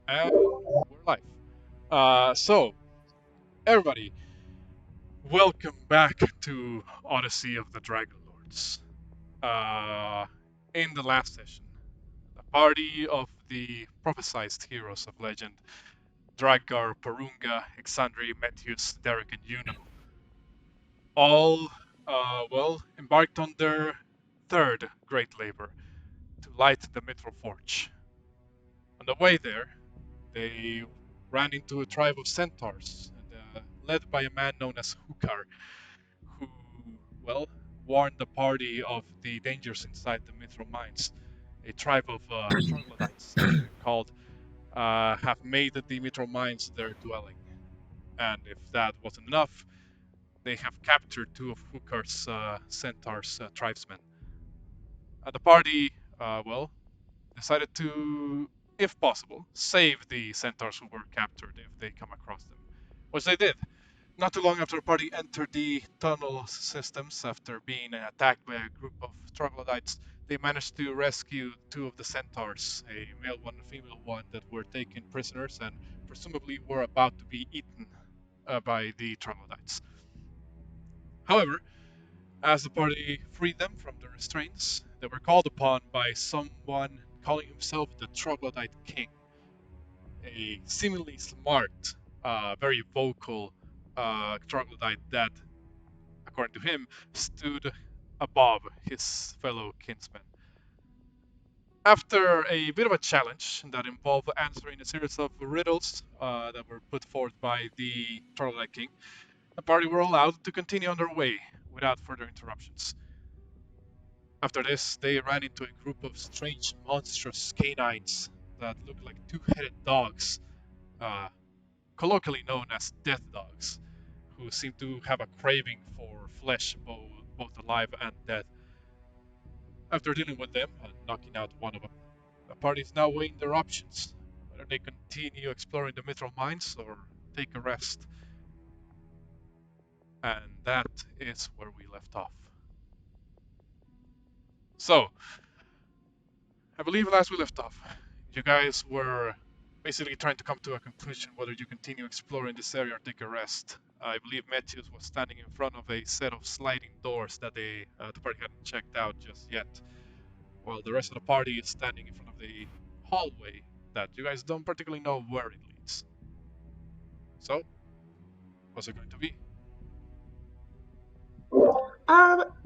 And we're live. So, everybody, welcome back to Odyssey of the Dragonlords. Uh, in the last session, the party of the prophesized heroes of legend, Drakgar, Porunga, Exandri, Metius, Derek, and Juno, all, embarked on their third great labor to light the Mithral Forge. On the way there, they ran into a tribe of centaurs, led by a man known as Hukar, who, well, warned the party of the dangers inside the Mithral mines. A tribe of troglodytes, as they're called, have made the Mithral mines their dwelling. And if that wasn't enough, they have captured two of Hukar's centaurs' tribesmen. The party, decided to, if possible, save the centaurs who were captured if they come across them, which they did. Not too long after the party entered the tunnel systems after being attacked by a group of troglodytes, they managed to rescue two of the centaurs, a male one and a female one, that were taken prisoners and presumably were about to be eaten by the troglodytes. However, as the party freed them from the restraints, they were called upon by someone calling himself the Troglodyte King, a seemingly smart, very vocal troglodyte that, according to him, stood above his fellow kinsmen. After a bit of a challenge that involved answering a series of riddles that were put forth by the Troglodyte King, the party were allowed to continue on their way without further interruptions. After this, they ran into a group of strange, monstrous canines that looked like two-headed dogs, uh, colloquially known as death dogs, who seemed to have a craving for flesh, both alive and dead. After dealing with them and knocking out one of them, the party is now weighing their options, whether they continue exploring the Mithral mines or take a rest. And that is where we left off. So, I believe last we left off, you guys were basically trying to come to a conclusion whether you continue exploring this area or take a rest. I believe Metius was standing in front of a set of sliding doors that the party hadn't checked out just yet, while the rest of the party is standing in front of the hallway that you guys don't particularly know where it leads. So, what's it going to be?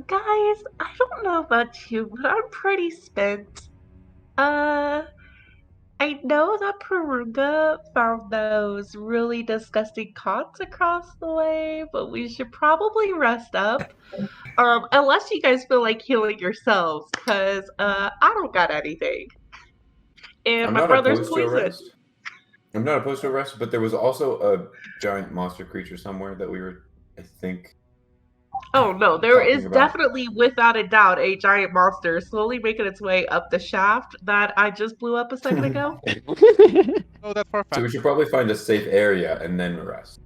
Guys, I don't know about you, but I'm pretty spent. Uh, I know that Porunga found those really disgusting cots across the way, but we should probably rest up. Unless you guys feel like healing yourselves, cause I don't got anything, and I'm my not brother's opposed to a poisoned. rest. I'm not opposed to a rest, but there was also a giant monster creature somewhere that we were, I think, Oh no, there is talking about. definitely, without a doubt, a giant monster slowly making its way up the shaft that I just blew up a second ago. Oh, that for a So fact. we should probably find a safe area and then rest.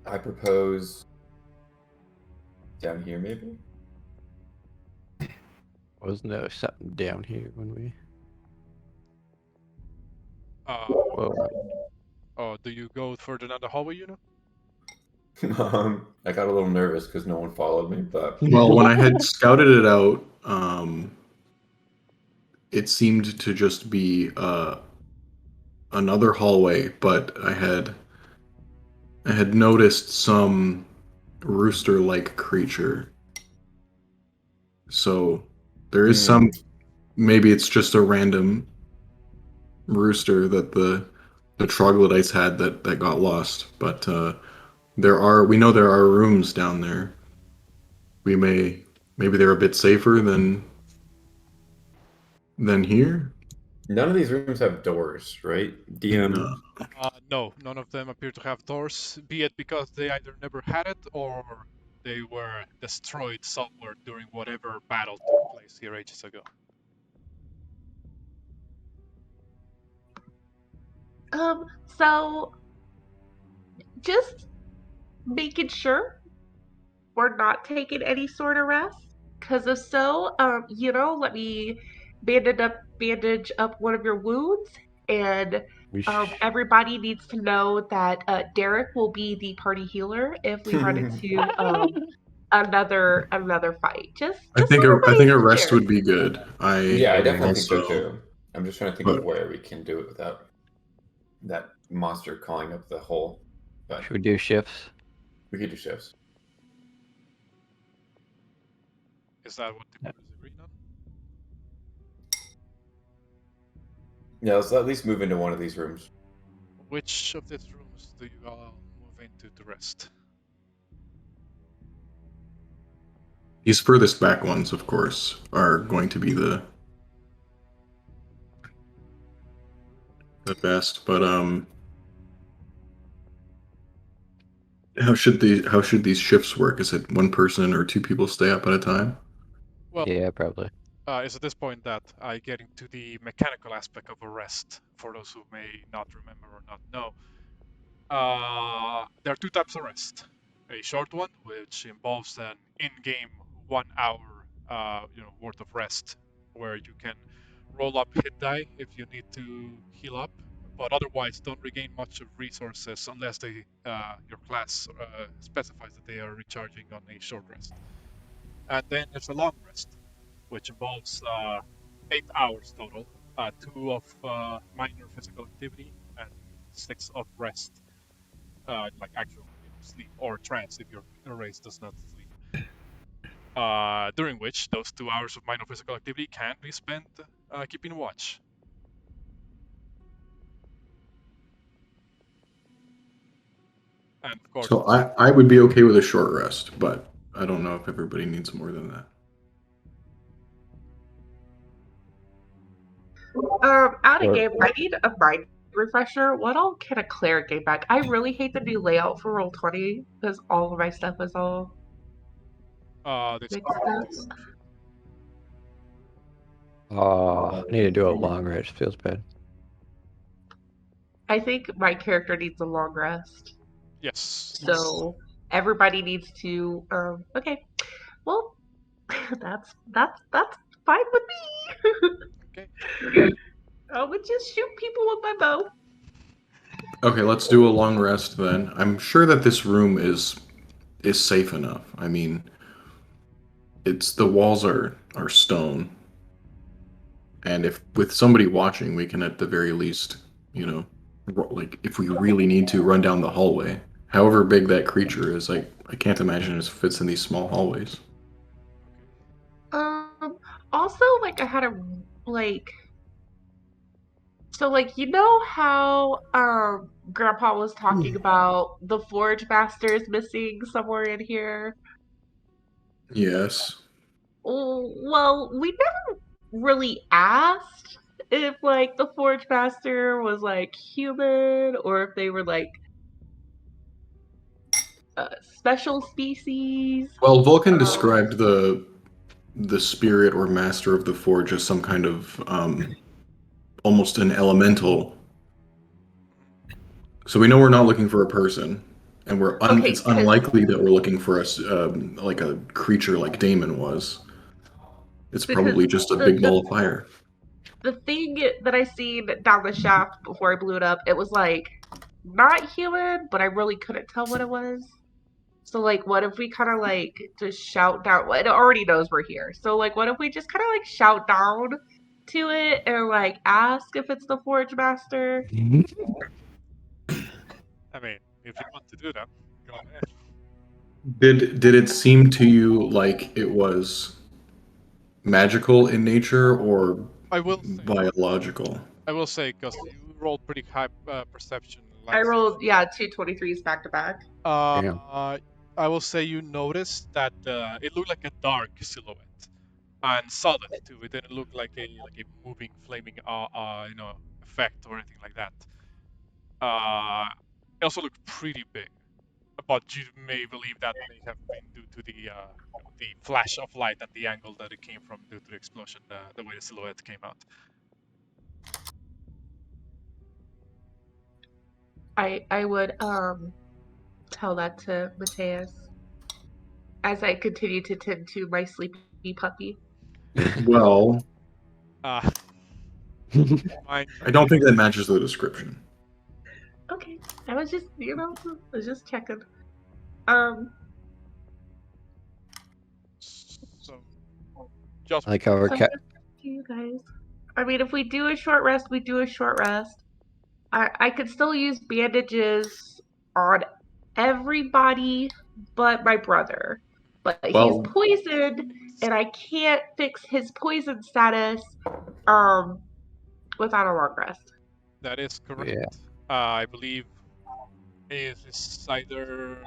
I propose down here, maybe? Wasn't there something down here when we? Uh, Well, do you go further down the hallway, you know? I got a little nervous because no one followed me, but Well, when I had scouted it out, it seemed to just be another hallway, but I had noticed some rooster-like creature. So there is some. Maybe it's just a random rooster that the troglodytes had that got lost. But we know there are rooms down there. Maybe they're a bit safer than here. none of these rooms have doors, right? DM. No. No, none of them appear to have doors, be it because they either never had it or they were destroyed somewhere during whatever battle took place here ages ago. So just making sure we're not taking any sort of rest. Because if so, let me bandage up one of your wounds, and everybody needs to know that Derek will be the party healer if we run into another fight. I think so I think a everybody's rest prepared. would be good. Yeah, I definitely think so also, too. I'm just trying to think of where we can do it without that monster calling up the hole. But Should we do shifts? we could do shifts. Is that what the group is agreed on? Yeah, let's at least move into one of these rooms. Which of these rooms do you all move into to rest? these furthest back ones, of course, are going to be the best. But how should these shifts work? Is it one person or two people stay up at a time? Well, Yeah, probably. It's at this point that I get into the mechanical aspect of a rest, for those who may not remember or not know. There are two types of rest. A short one, which involves an in-game 1 hour worth of rest, where you can roll up hit die if you need to heal up, but otherwise don't regain much of resources unless your class specifies that they are recharging on a short rest. And then there's a long rest, which involves 8 hours total, 2 of minor physical activity and 6 of rest, like actual sleep or trance if your race does not sleep. During which those 2 hours of minor physical activity can be spent keeping watch. And of course, So I would be okay with a short rest, but I don't know if everybody needs more than that. Out of game, I need a mind refresher. What all can a cleric gain back? I really hate the new layout for Roll20 because all of my stuff is all this mixed up. I need to do a long rest. Feels bad. I think my character needs a long rest. Yes. So everybody needs to. Okay. Well, that's fine with me. Okay. I would just shoot people with my bow. Okay, let's do a long rest then. I'm sure that this room is safe enough. I mean, the walls are stone, and if with somebody watching, we can at the very least, like if we really need to, run down the hallway. However big that creature is, I can't imagine it fits in these small hallways. Also, like I had a So, like, you know how Grandpa was talking about the Forge Masters missing somewhere in here? Yes. Well, we never really asked if, like, the Forge Master was, like, human or if they were, like, special species. Well, Vulcan described the spirit or master of the Forge as some kind of almost an elemental. So we know we're not looking for a person, and it's unlikely that we're looking for like a creature like Damon was. It's probably just a big ball of fire. The thing that I seen down the shaft before I blew it up, it was like not human, but I really couldn't tell what it was. So, like, what if we kind of, like, just shout down? Well, it already knows we're here. So, like, what if we just kind of, like, shout down to it and, like, ask if it's the Forge Master? I mean, if you want to do that, go ahead. Did it seem to you like it was magical in nature or biological? I will say, because you rolled pretty high perception. I rolled, 2 23s back to back. I will say you noticed that it looked like a dark silhouette and solid too. It didn't look like a moving, flaming, effect or anything like that. It also looked pretty big, but you may believe that may have been due to the flash of light and the angle that it came from due to the explosion, the way the silhouette came out. I would tell that to Metius as I continue to tend to my sleepy puppy. Well, Mind I don't think that matches the description. Okay, I was just, I was just checking. so just Like how our So cat. you guys. I mean, if we do a short rest, we do a short rest. I could still use bandages on everybody but my brother. But he's Well- poisoned, and I can't fix his poison status without a long rest. that is correct. Yeah. I believe it is either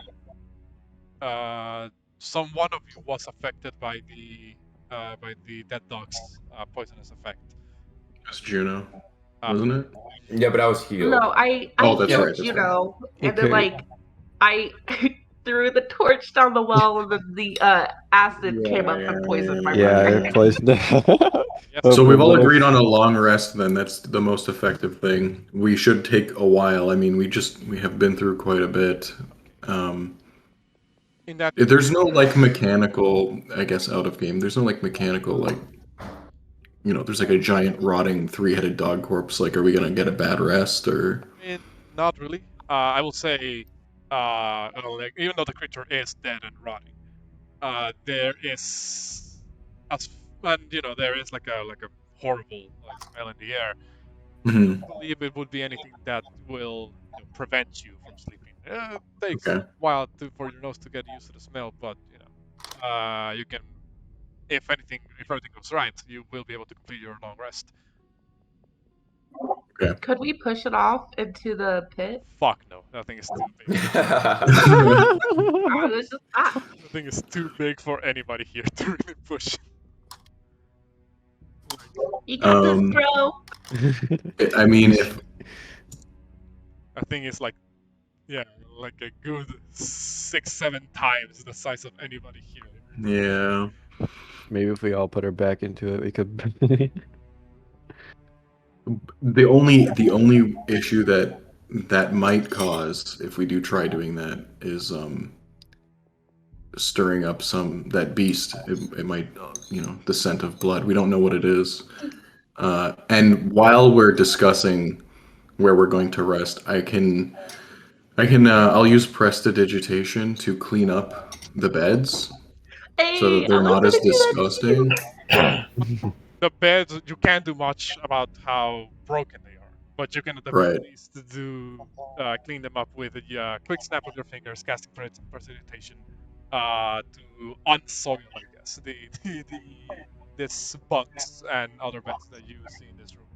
some one of you was affected by the dead dog's poisonous effect. It's Juno, Uh, wasn't it? Yeah, but I was healed. No, I Oh, that's healed right, that's Juno, right. and then Okay. I threw the torch down the well, and then the acid came up and poisoned my Yeah, brother. I poisoned it. Yes. So we've all What if- agreed on a long rest. Then that's the most effective thing. We should take a while. I mean, we have been through quite a bit. In that There's no like mechanical, I guess, out of game. There's no like mechanical like, there's like a giant rotting 3-headed dog corpse. Like, are we gonna get a bad rest or? not really. I will say, like, even though the creature is dead and rotting, there is, there is like a horrible smell in the air. Mhm. I believe it would be anything that will prevent you from sleeping. It takes Okay. a while for your nose to get used to the smell, but you can, if everything goes right, you will be able to complete your long rest. Could we push it off into the pit? Fuck no, that thing is too big. I was just That thing is too big for anybody here to really push. You got this, Um, bro. I mean, if That thing is like a good 6-7 times the size of anybody here. yeah, Maybe if we all put her back into it, we could. the only issue that might cause if we do try doing that is stirring up that beast. It might the scent of blood. We don't know what it is. And while we're discussing where we're going to rest, I'll use prestidigitation to clean up the beds Hey, so that they're I was not as gonna do that too. disgusting. The beds, you can't do much about how broken they are, but you can at the very Right. least clean them up with a quick snap of your fingers, casting prestidigitation to unsoil, I guess, this bugs and other beds that you see in this room.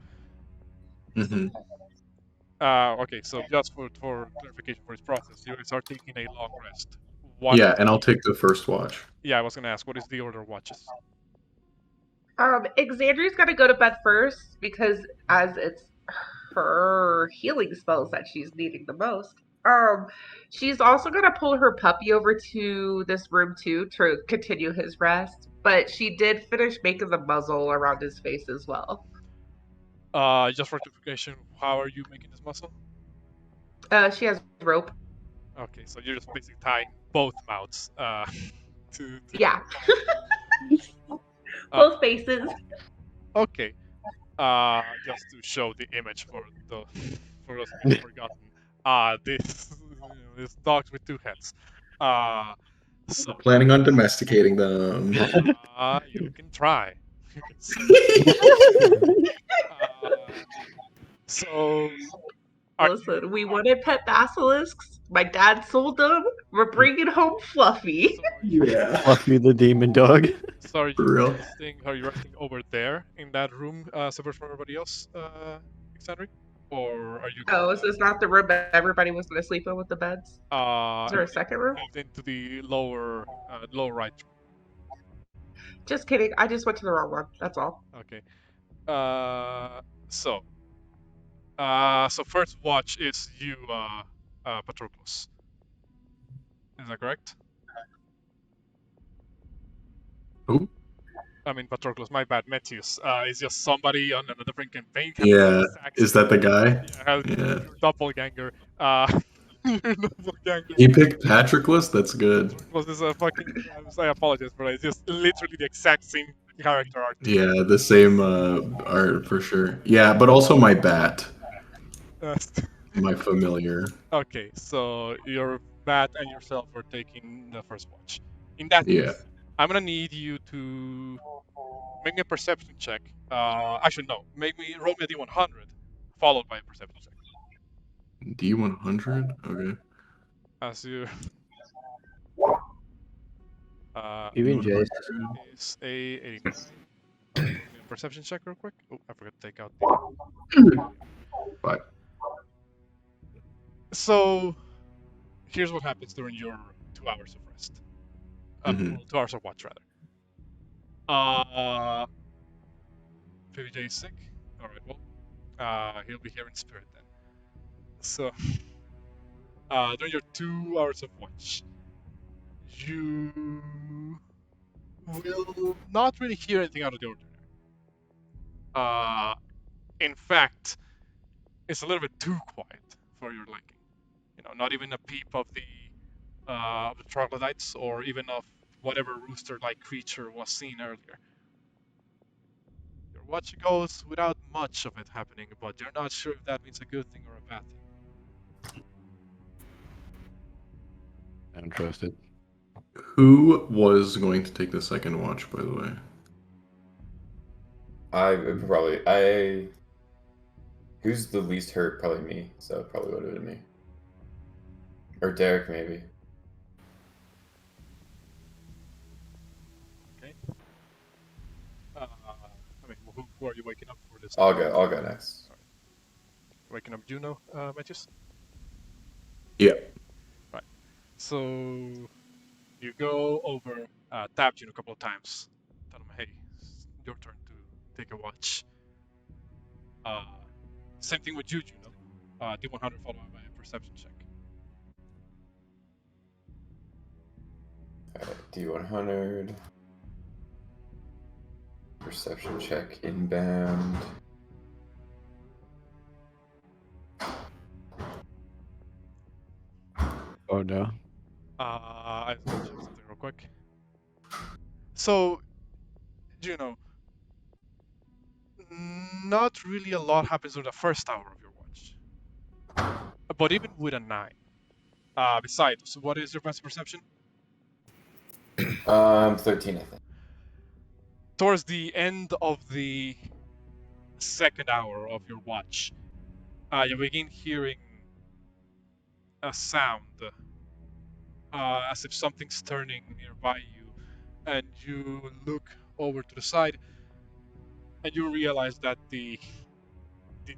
Hmm. Okay, so just for clarification for this process, you guys are taking a long rest. Yeah, and I'll take the first watch. Yeah, I was gonna ask, what is the order of watches? Xandria's gotta go to bed first because as it's her healing spells that she's needing the most. She's also gonna pull her puppy over to this room too to continue his rest. But she did finish making the muzzle around his face as well. Just for clarification, how are you making this muscle? She has rope. Okay, so you're just basically tying both mouths to Yeah. Both faces. Okay. Just to show the image for those who have forgotten. This dogs with 2 heads. So Planning on domesticating them. you can try. You can so Listen, we wanted pet basilisks. My dad sold them. We're bringing home Fluffy. Yeah. Fluffy the demon dog. so are For real. you resting over there in that room, separate from everybody else, Xandri? Or are you Oh, is this not the room that everybody was going to sleep in with the beds? Is there a second room? moved into the lower right? Just kidding. I just went to the wrong one. That's all. Okay. So first watch is you, Patroclus. Is that correct? Who? I mean, Patroclus, my bad. Metius is just somebody on a different campaign. Yeah. Is that the guy? Yeah, Yeah. your doppelganger. Your doppelganger. He picked Patroclus? That's good. Was this a fucking? I apologize, but it's just literally the exact same character art. Yeah, the same art for sure. Yeah, but also my bat, my familiar. Okay, so your bat and yourself are taking the first watch. In that Yeah. case, I'm gonna need you to make me a perception check. Actually, no, make me roll me a d100, followed by a perception check. D100? Okay. As you, Even Jace. is a 89. Roll me a perception check real quick. Oh, I forgot to take out the. Bye. So, here's what happens during your 2 hours of rest. Mhm. Well, 2 hours of watch, rather. PBJ is sick. Alright, well, he'll be here in spirit then. So, during your 2 hours of watch, you will not really hear anything out of the ordinary. In fact, it's a little bit too quiet for your liking. You know, not even a peep of the troglodytes or even of whatever rooster-like creature was seen earlier. Your watch goes without much of it happening, but you're not sure if that means a good thing or a bad thing. I don't trust it. Who was going to take the second watch, by the way? Who's the least hurt? Probably me. So it probably would have been me. Or Derek, maybe. Okay. I mean, who are you waking up for this? I'll go next. Right. Waking up Juno, Metius? Yeah. Right. So you go over, tap Juno a couple of times. Tell him, hey, it's your turn to take a watch. Same thing with you, Juno. D100 followed by a perception check. D100. Perception check inbound. Oh no. I have to check something real quick. So, Juno, not really a lot happens with the first hour of your watch. But even with a 9. Besides, what is your best perception? 13, I think. Towards the end of the second hour of your watch, you begin hearing a sound as if something's turning nearby you, and you look over to the side, and you realize that the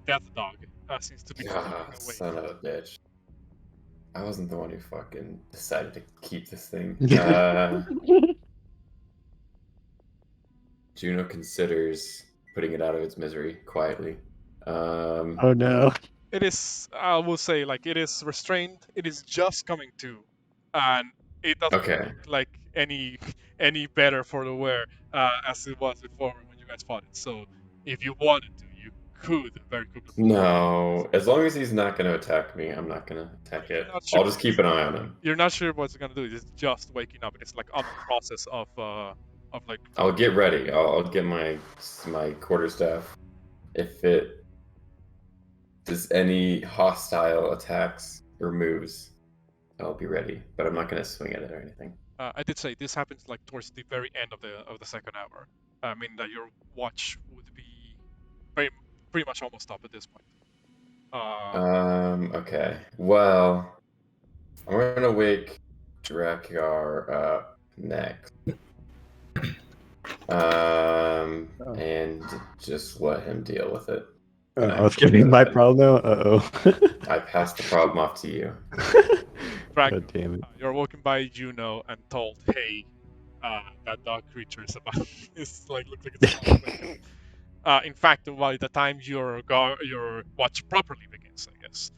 death dog seems to be keeping awake. Son of a bitch. I wasn't the one who fucking decided to keep this thing. Juno considers putting it out of its misery quietly. Oh no. It is, I will say, like, it is restrained. It is just coming to, and it doesn't look like any better for the wear as it was before when you guys fought it. So, if you wanted to, you could very quickly. No, as long as he's not going to attack me, I'm not going to attack it. I'll just keep an eye on him. You're not sure what's gonna do. It's just waking up. It's like on the process of like. I'll get ready. I'll get my quarterstaff. If it does any hostile attacks or moves, I'll be ready. But I'm not gonna swing at it or anything. I did say this happens like towards the very end of the second hour. I mean that your watch would be pretty much almost up at this point. Okay. Well, I'm gonna wake Drakgar up next. And just let him deal with it. Oh, it's gonna be my problem now? Uh-oh. I passed the problem off to you. God damn it. You're walking by Juno and told, hey, that dog creature is about it's like looks like it's about to wake up. In fact, by the time your watch properly begins, I guess,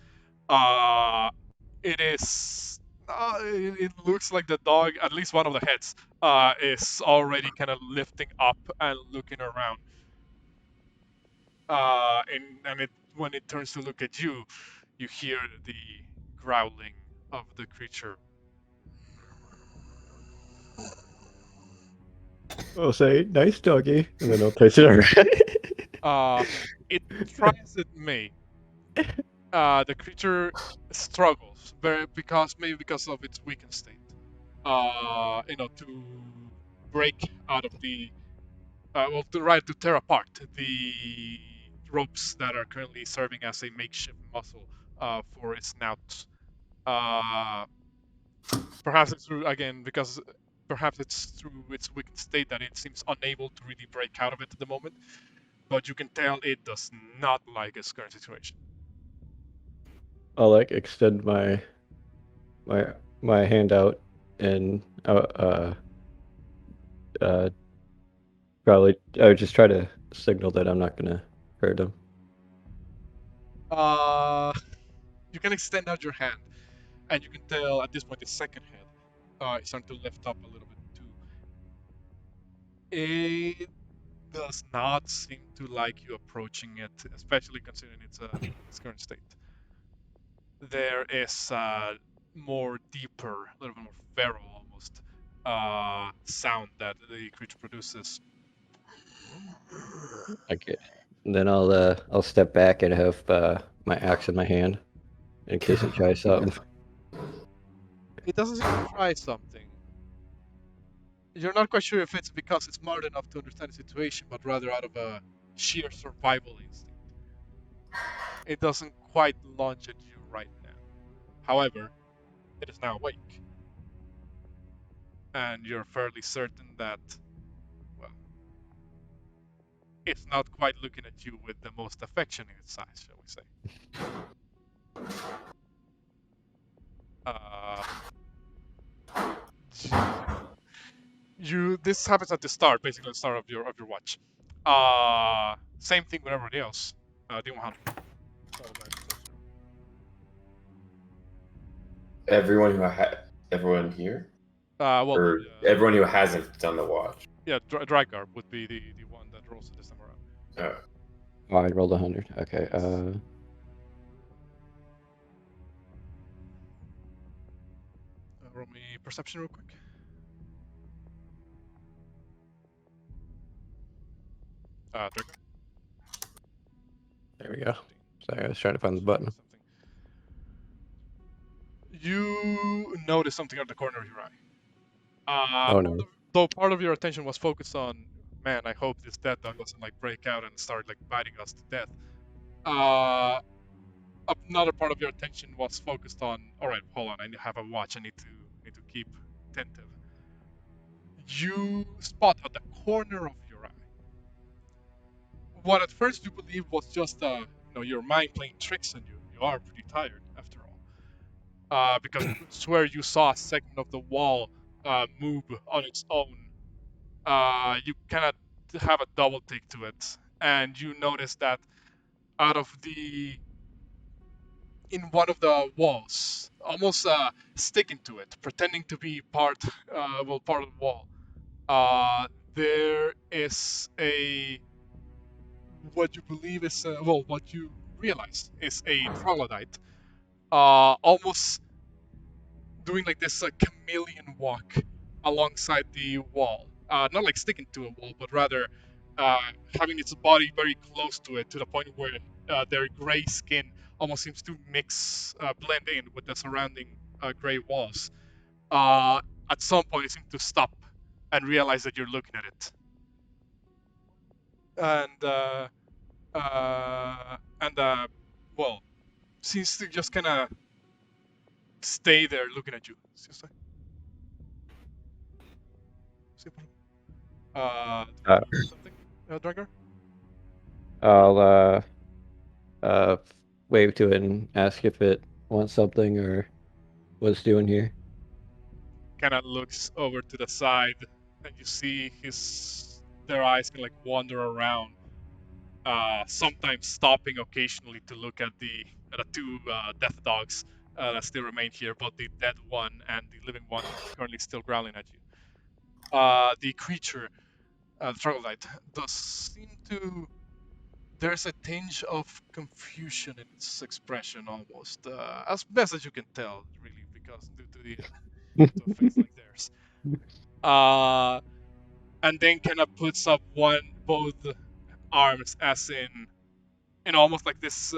it is. It looks like the dog, at least one of the heads, is already kind of lifting up and looking around. And when it turns to look at you, you hear the growling of the creature. I'll say, nice doggy, and then I'll place it around. It tries it may. The creature struggles maybe because of its weakened state. To break out of the to tear apart the ropes that are currently serving as a makeshift muscle for its snout. Perhaps it's through its weakened state that it seems unable to really break out of it at the moment. But you can tell it does not like its current situation. I'll like extend my hand out and probably I would just try to signal that I'm not gonna hurt him. You can extend out your hand, and you can tell at this point the second head is starting to lift up a little bit too. It does not seem to like you approaching it, especially considering its current state. There is more deeper, a little bit more feral almost sound that the creature produces. Okay. And then I'll step back and have my axe in my hand in case it tries something. It doesn't seem to try something. You're not quite sure if it's because it's smart enough to understand the situation, but rather out of a sheer survival instinct. It doesn't quite launch at you right now. However, it is now awake. And you're fairly certain that, well, it's not quite looking at you with the most affection in its eyes, shall we say. This happens at the start, basically the start of your watch. Same thing with everybody else. D100. Everyone here? Or everyone who hasn't done the watch? Yeah, Drakgar would be the one that rolls this time around. Oh, I rolled 100. Okay. Roll me perception real quick. Drakgar. There we go. Sorry, I was trying to find the button. You notice something at the corner of your eye. Oh no. Though part of your attention was focused on, man, I hope this death dog doesn't like break out and start like biting us to death. Another part of your attention was focused on, all right, hold on, I have a watch, I need to keep attentive. You spot at the corner of your eye what at first you believed was just your mind playing tricks on you. You are pretty tired after all, because you swear you saw a segment of the wall move on its own. You cannot have a double take to it, and you notice that in one of the walls, almost sticking to it, pretending to be part of the wall, there is what you believe is what you realize is a troglodyte, almost doing like this chameleon walk alongside the wall, not like sticking to a wall, but rather having its body very close to it, to the point where their gray skin almost seems to blend in with the surrounding gray walls. At some point, it seems to stop and realize that you're looking at it, and seems to just kind of stay there looking at you. Something? Drakgar? I'll wave to it and ask if it wants something or what it's doing here. Kind of looks over to the side, and you see their eyes can like wander around, sometimes stopping occasionally to look at the two death dogs that still remain here, both the dead one and the living one currently still growling at you. The creature, the troglodyte, does seem to. There's a tinge of confusion in its expression, almost, as best as you can tell, really, because due to a face like theirs. and then kind of puts up both arms as in almost like this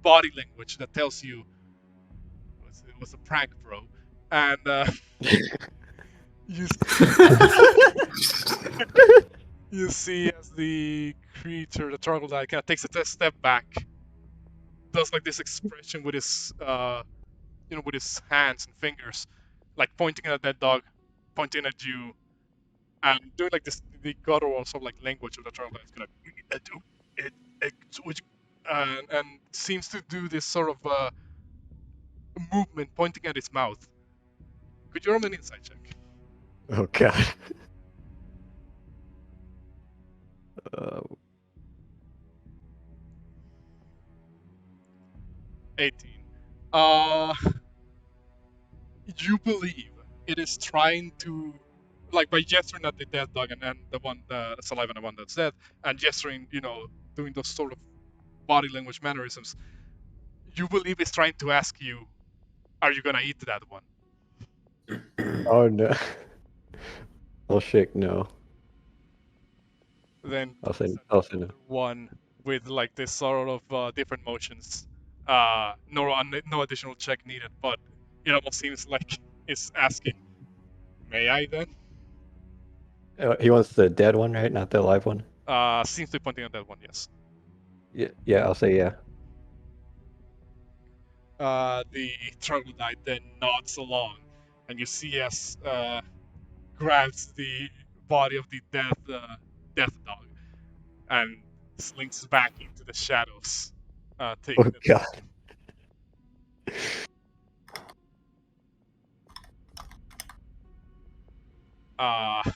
body language that tells you it was a prank, bro. And you you see as the creature, the troglodyte, kind of takes a step back, does like this expression with his with his hands and fingers, like pointing at that dog, pointing at you, and doing like this the guttural sort of like language of the troglodyte. It's gonna and seems to do this sort of movement pointing at his mouth. Could you roll an insight check? Oh god. Uh, 18. You believe it is trying to, like, by gesturing at the dead dog and the one that's alive and the one that's dead, and gesturing, doing those sort of body language mannerisms, you believe it's trying to ask you, are you gonna eat that one? oh no. I'll shake no. Then I'll say no. one with like this sort of different motions. No additional check needed, but it almost seems like it's asking, may I then? He wants the dead one, right? Not the alive one? Seems to be pointing at that one, yes. Yeah, I'll say yeah. The troglodyte then nods along, and you see as grabs the body of the death dog and slinks back into the shadows. Taking Oh it. god.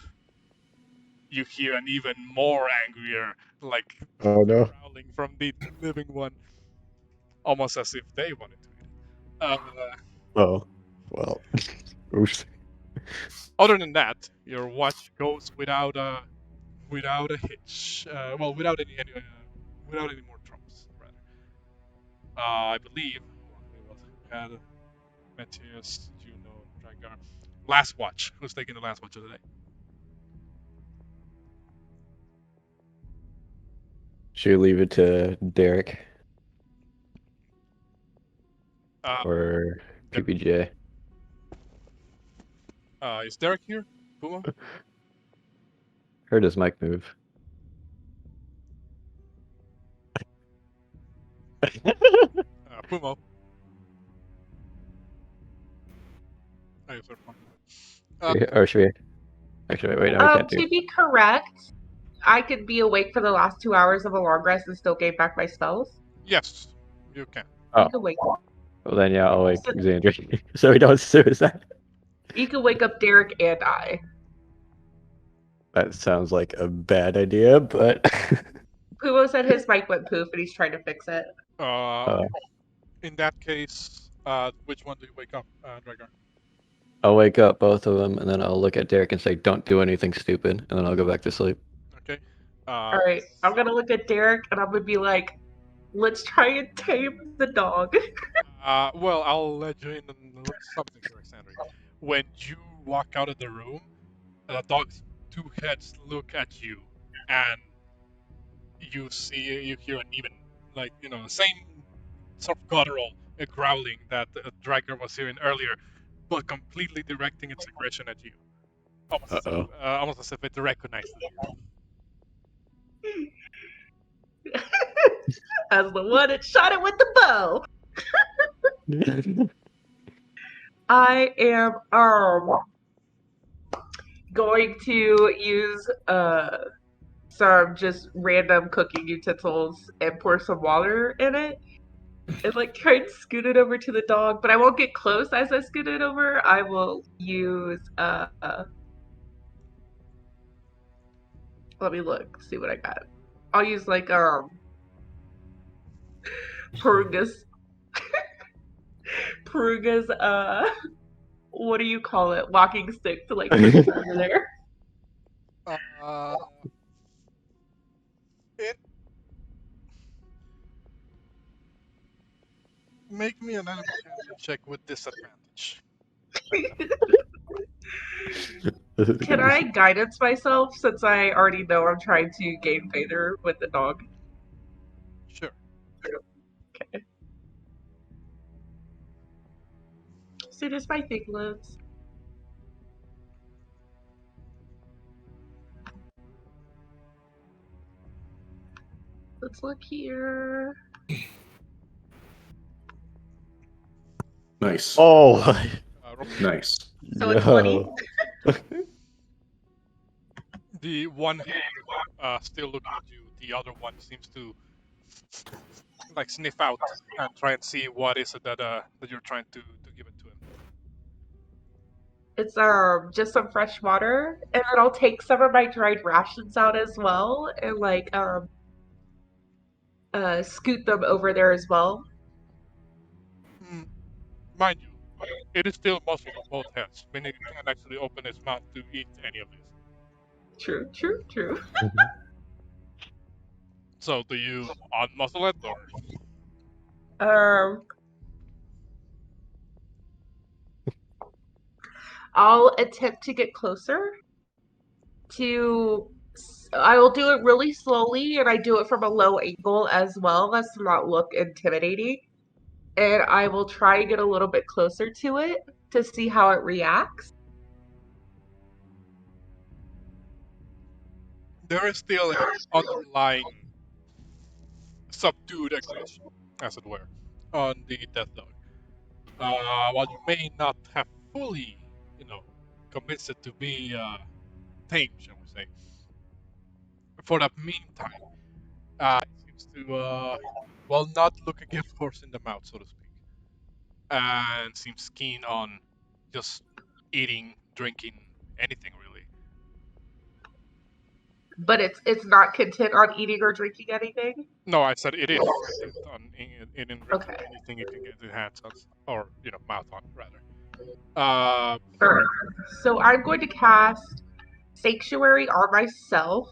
You hear an even more angrier, like, Oh no. growling from the living one, almost as if they wanted to eat it. Oh. Well. Oops. Other than that, your watch goes without a hitch. Without any more troubles, rather. I believe we had Metius, Juno, Drakgar. Last watch. Who's taking the last watch of the day? Should we leave it to Derek or PPJ? Is Derek here? Pumo? Heard his mic move. Pumo. Or should we? Actually, wait, no, we can't do. To be correct, I could be awake for the last 2 hours of a long rest and still gain back my spells. Yes, you can. You can wake up. Well, then, yeah, I'll wake Xandria. So we don't suicide. You can wake up Derek and I. That sounds like a bad idea, but. Pumo said his mic went poof and he's trying to fix it. In that case, which one do you wake up, Drakgar? I'll wake up both of them, and then I'll look at Derek and say, "Don't do anything stupid," and then I'll go back to sleep. Okay. All right, I'm gonna look at Derek and I'm gonna be like, "Let's try and tame the dog." Well, I'll let you in on something, Alexander. When you walk out of the room, the dog's two heads look at you, and you hear an even, same sort of guttural growling that Drakgar was hearing earlier, but completely directing its aggression at you. Almost as if it recognized you. As the one that shot it with the bow. I am going to use some just random cooking utensils and pour some water in it and like try and scoot it over to the dog, but I won't get close as I scoot it over. I will use let me look, see what I got. I'll use like Porunga's what do you call it? Walking stick to like push it over there. Make me an animal handling check with disadvantage. Can I guidance myself since I already know I'm trying to gain favor with the dog? Sure. Okay. As soon as my thing loads. Let's look here. Nice. Oh, Roll. Nice. So a 20. The one still looking at you. The other one seems to like sniff out and try and see what is it that you're trying to give it to him. It's just some fresh water, and then I'll take some of my dried rations out as well, and like scoot them over there as well. Mind you, it is still muzzled on both heads, meaning it can't actually open its mouth to eat any of this. True, true, true. So do you unmuzzle it or? I'll attempt to get closer I will do it really slowly, and I do it from a low angle as well as to not look intimidating. And I will try and get a little bit closer to it to see how it reacts. There is still an underlying subdued aggression, as it were, on the death dog. While you may not have fully, convinced it to be tame, shall we say, for that meantime, it seems to, not look a gift horse in the mouth, so to speak, and seems keen on just eating, drinking, anything really. But it's not content on eating or drinking anything? No, I said it is content on eating Okay. anything it can get its hands on, or mouth on, rather. Sure. So I'm going to cast Sanctuary on myself.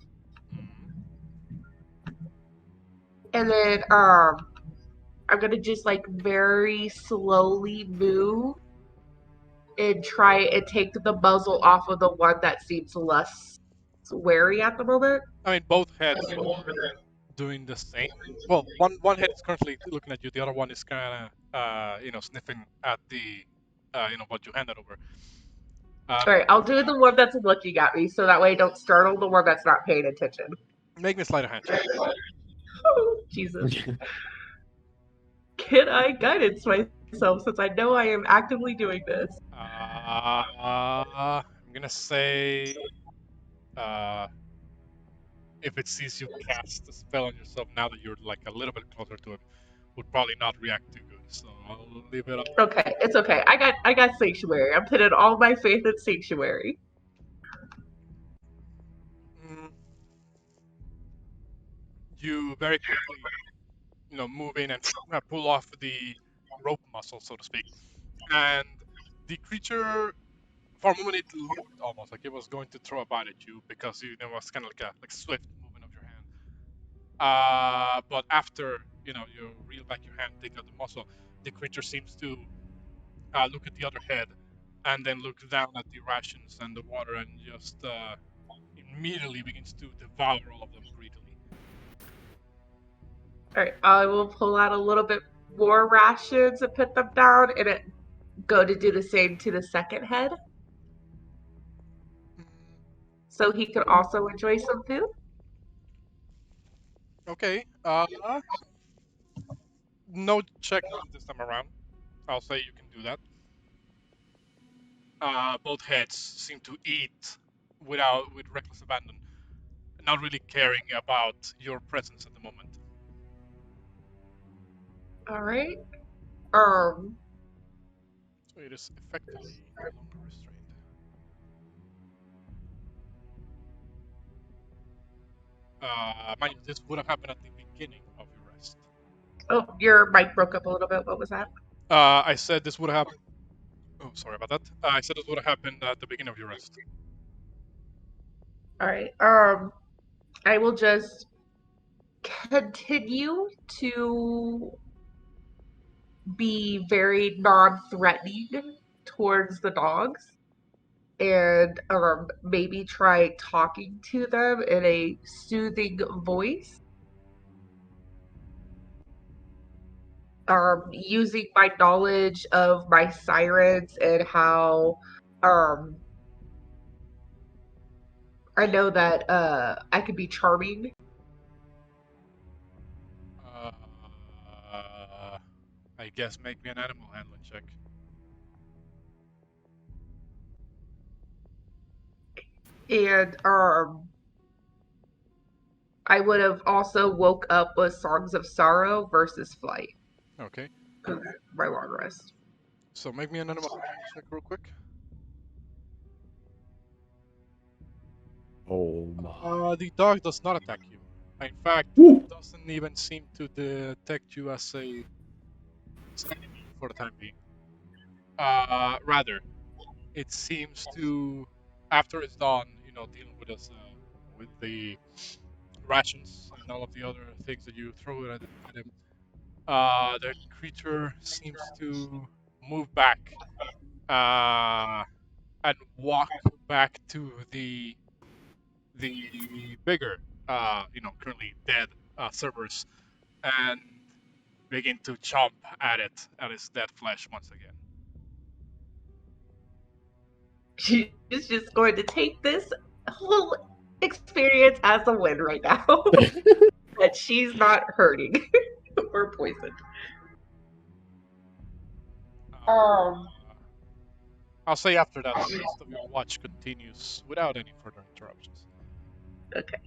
And then I'm gonna just like very slowly move and try and take the muzzle off of the one that seems less wary at the moment. I mean, both heads doing the same. Well, one head is currently looking at you. The other one is kind of, sniffing at the, what you handed over. Alright, I'll do the one that's looking at me, so that way I don't startle the one that's not paying attention. Make me slide a hand check. Oh, Jesus. Can I guidance myself since I know I am actively doing this? I'm gonna say, if it sees you cast a spell on yourself now that you're like a little bit closer to it, would probably not react too good. So I'll leave it up. Okay, it's okay. I got Sanctuary. I'm putting all my faith in Sanctuary. You very quickly, move in and pull off the rope muscle, so to speak, and the creature, for a moment, it looked almost like it was going to throw a bite at you because it was kind of like a swift movement of your hand. But after you reel back your hand, take out the muscle, the creature seems to look at the other head, and then look down at the rations and the water, and just immediately begins to devour all of them greedily. Alright, I will pull out a little bit more rations and put them down, and go to do the same to the second head. So he could also enjoy some food. Okay. No check this time around. I'll say you can do that. Both heads seem to eat with reckless abandon, not really caring about your presence at the moment. All right. So it is effectively no longer restrained. Mind you, this would have happened at the beginning of your rest. Oh, your mic broke up a little bit. What was that? I said this would have happened. Oh, sorry about that. I said this would have happened at the beginning of your rest. All right. I will just continue to be very non-threatening towards the dogs. and maybe try talking to them in a soothing voice. Using my knowledge of my sirens and how I know that I could be charming. I guess make me an animal handling check. And I would have also woke up with Songs of Sorrow versus Flight. Okay. My long rest. So make me an animal handling check real quick. Oh my. The dog does not attack you. In fact, Woo. it doesn't even seem to detect you as an enemy for the time being. Rather, it seems to, after it's done, dealing with us, with the rations and all of the other things that you throw at him, the creature seems to move back and walk back to the bigger, currently dead Cerberus, and begin to chomp at its dead flesh once again. She's just going to take this whole experience as a win right now. That she's not hurting or poisoned. I'll say after that, the rest of your watch continues without any further interruptions. Okay.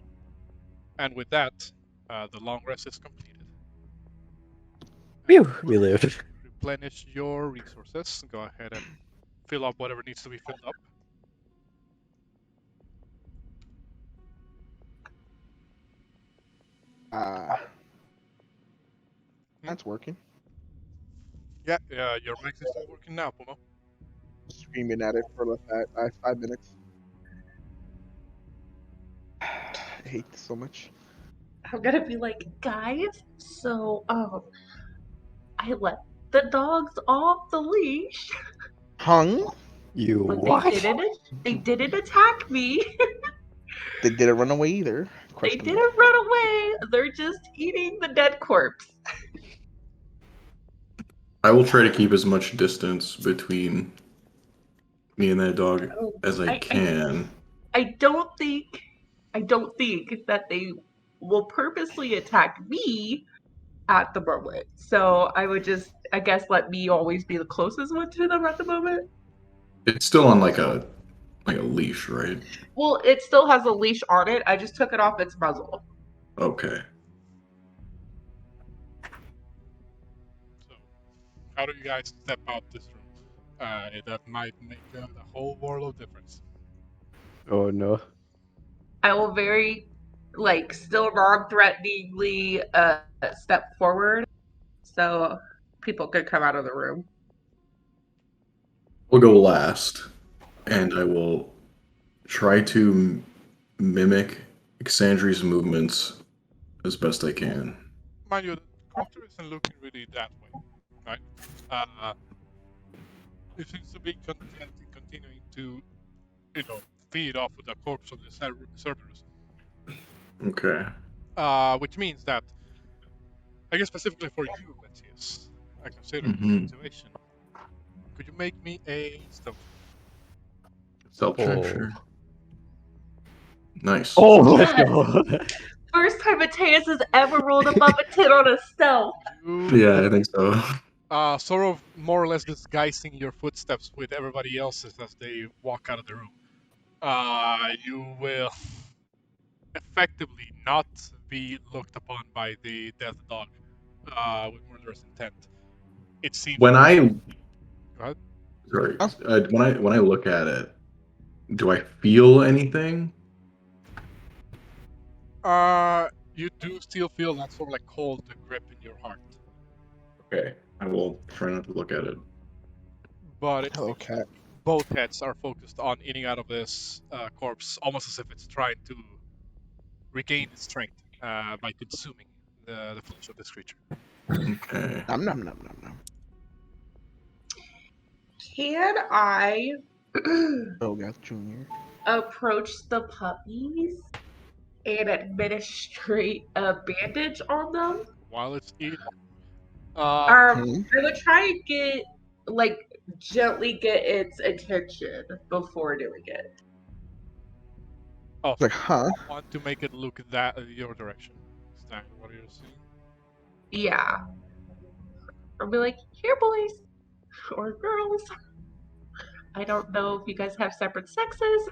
And with that, the long rest is completed. Phew, we lived. Replenish your resources. Go ahead and fill up whatever needs to be filled up. That's working. Yeah, your mic is still working now, Pumo. Screaming at it for like 5 minutes. I hate this so much. I'm gonna be like, guys, so I let the dogs off the leash. Hung? You But what? they didn't attack me. They didn't run away either. They didn't run away. They're just eating the dead corpse. I will try to keep as much distance between me and that dog as I can. I don't think that they will purposely attack me at the moment. So I would just, I guess, let me always be the closest one to them at the moment. It's still on like a leash, right? Well, it still has a leash on it. I just took it off its muzzle. Okay. So, how do you guys step out this room? That might make a whole world of difference. Oh no. I will very, still non-threateningly step forward so people could come out of the room. We'll go last, and I will try to mimic Exandri's movements as best I can. Mind you, the character isn't looking really that way, right? It seems to be continuing to, feed off of the corpse of the Cerberus. Okay. Which means that, I guess specifically for you, Metius, I consider the situation. Could you make me a stealth? Stealth check, Oh. sure. Nice. Oh, let's go. First time Metius has ever rolled above a 10 on a stealth. Yeah, I think so. Sort of more or less disguising your footsteps with everybody else's as they walk out of the room. You will effectively not be looked upon by the death dog with murderous intent. It seems. When I Go ahead. Sorry. When I look at it, do I feel anything? You do still feel that sort of like cold grip in your heart. Okay. I will try not to look at it. But it Hello, cat. Both heads are focused on eating out of this corpse, almost as if it's trying to regain its strength by consuming the flesh of this creature. Okay. Nom nom nom nom nom. Can I Goliath Jr. approach the puppies and administrate a bandage on them. While it's eating. Hmm? I would try and get gently get its attention before doing it. Oh, It's like, huh? you want to make it look that your direction. Is that what you're seeing? Yeah. I'll be like, here, boys or girls. I don't know if you guys have separate sexes.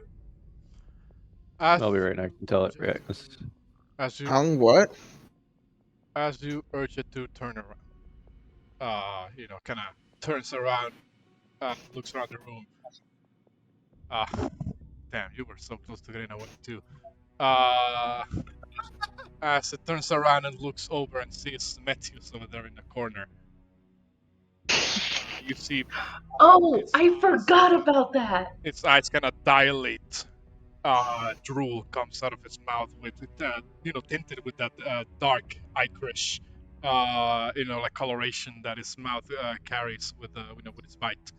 I'll be right next to tell it. Right. As you What? as you urge it to turn around, kind of turns around, looks around the room. Damn, you were so close to getting away too. As it turns around and looks over and sees Metius over there in the corner. You see. Oh, I forgot about that. Its eyes kind of dilate. Drool comes out of its mouth with tinted with that dark ichorish, coloration that its mouth carries with its bite.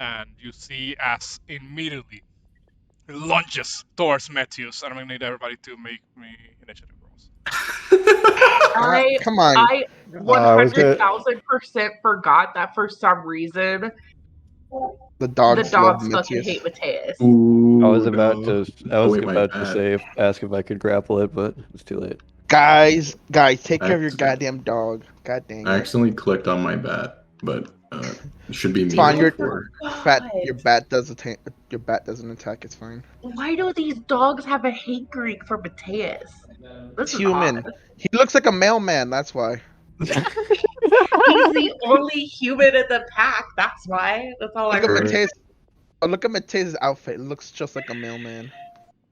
And you see as immediately it lunges towards Metius, and I'm gonna need everybody to make me initiative rolls. Come on. I 100,000% forgot that for some reason The dogs love fucking Metius. hate Metius. I was about to say ask if I could grapple it, but it's too late. Guys, take care of your goddamn dog. God dang it. I accidentally clicked on my bat, but it should be me. Fine, your before. bat doesn't attack. It's fine. Why do these dogs have a hankering for Metius? This is Human. odd. He looks like a mailman. That's why. He's the only human in the pack. That's why. That's all I Look at heard. Metius. Oh, look at Metius' outfit. It looks just like a mailman.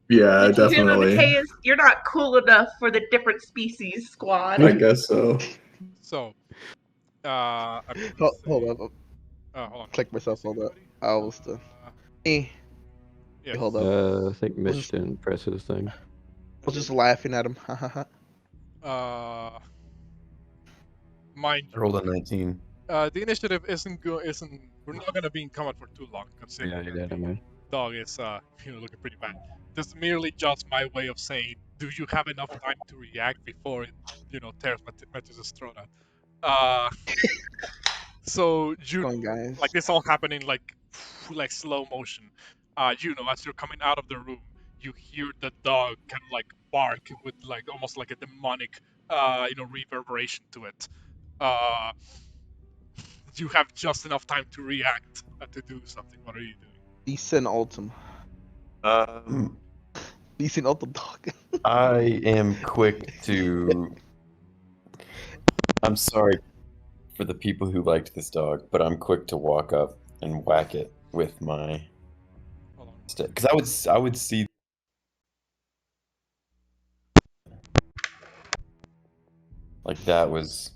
Yeah, definitely. Metius, you're not cool enough for the different species squad. I guess so. So, Hold up. hold on. Click myself. Hold up. I was the. Yes. Hold up. I think Mitch didn't press his thing. I was just laughing at him. Mind I rolled a 19. the initiative isn't we're not gonna be in combat for too long considering Yeah, you did, man. dog is looking pretty bad. This merely just my way of saying, do you have enough time to react before it tears Metius' throat out? So you Come on, guys. like this all happening like slow motion. As you're coming out of the room, you hear the dog kind of like bark with like almost like a demonic reverberation to it. You have just enough time to react to do something. What are you doing? Decent ultim. Decent ultim dog. I am quick to. I'm sorry for the people who liked this dog, but I'm quick to walk up and whack it with my stick. Because I would see. Like that was.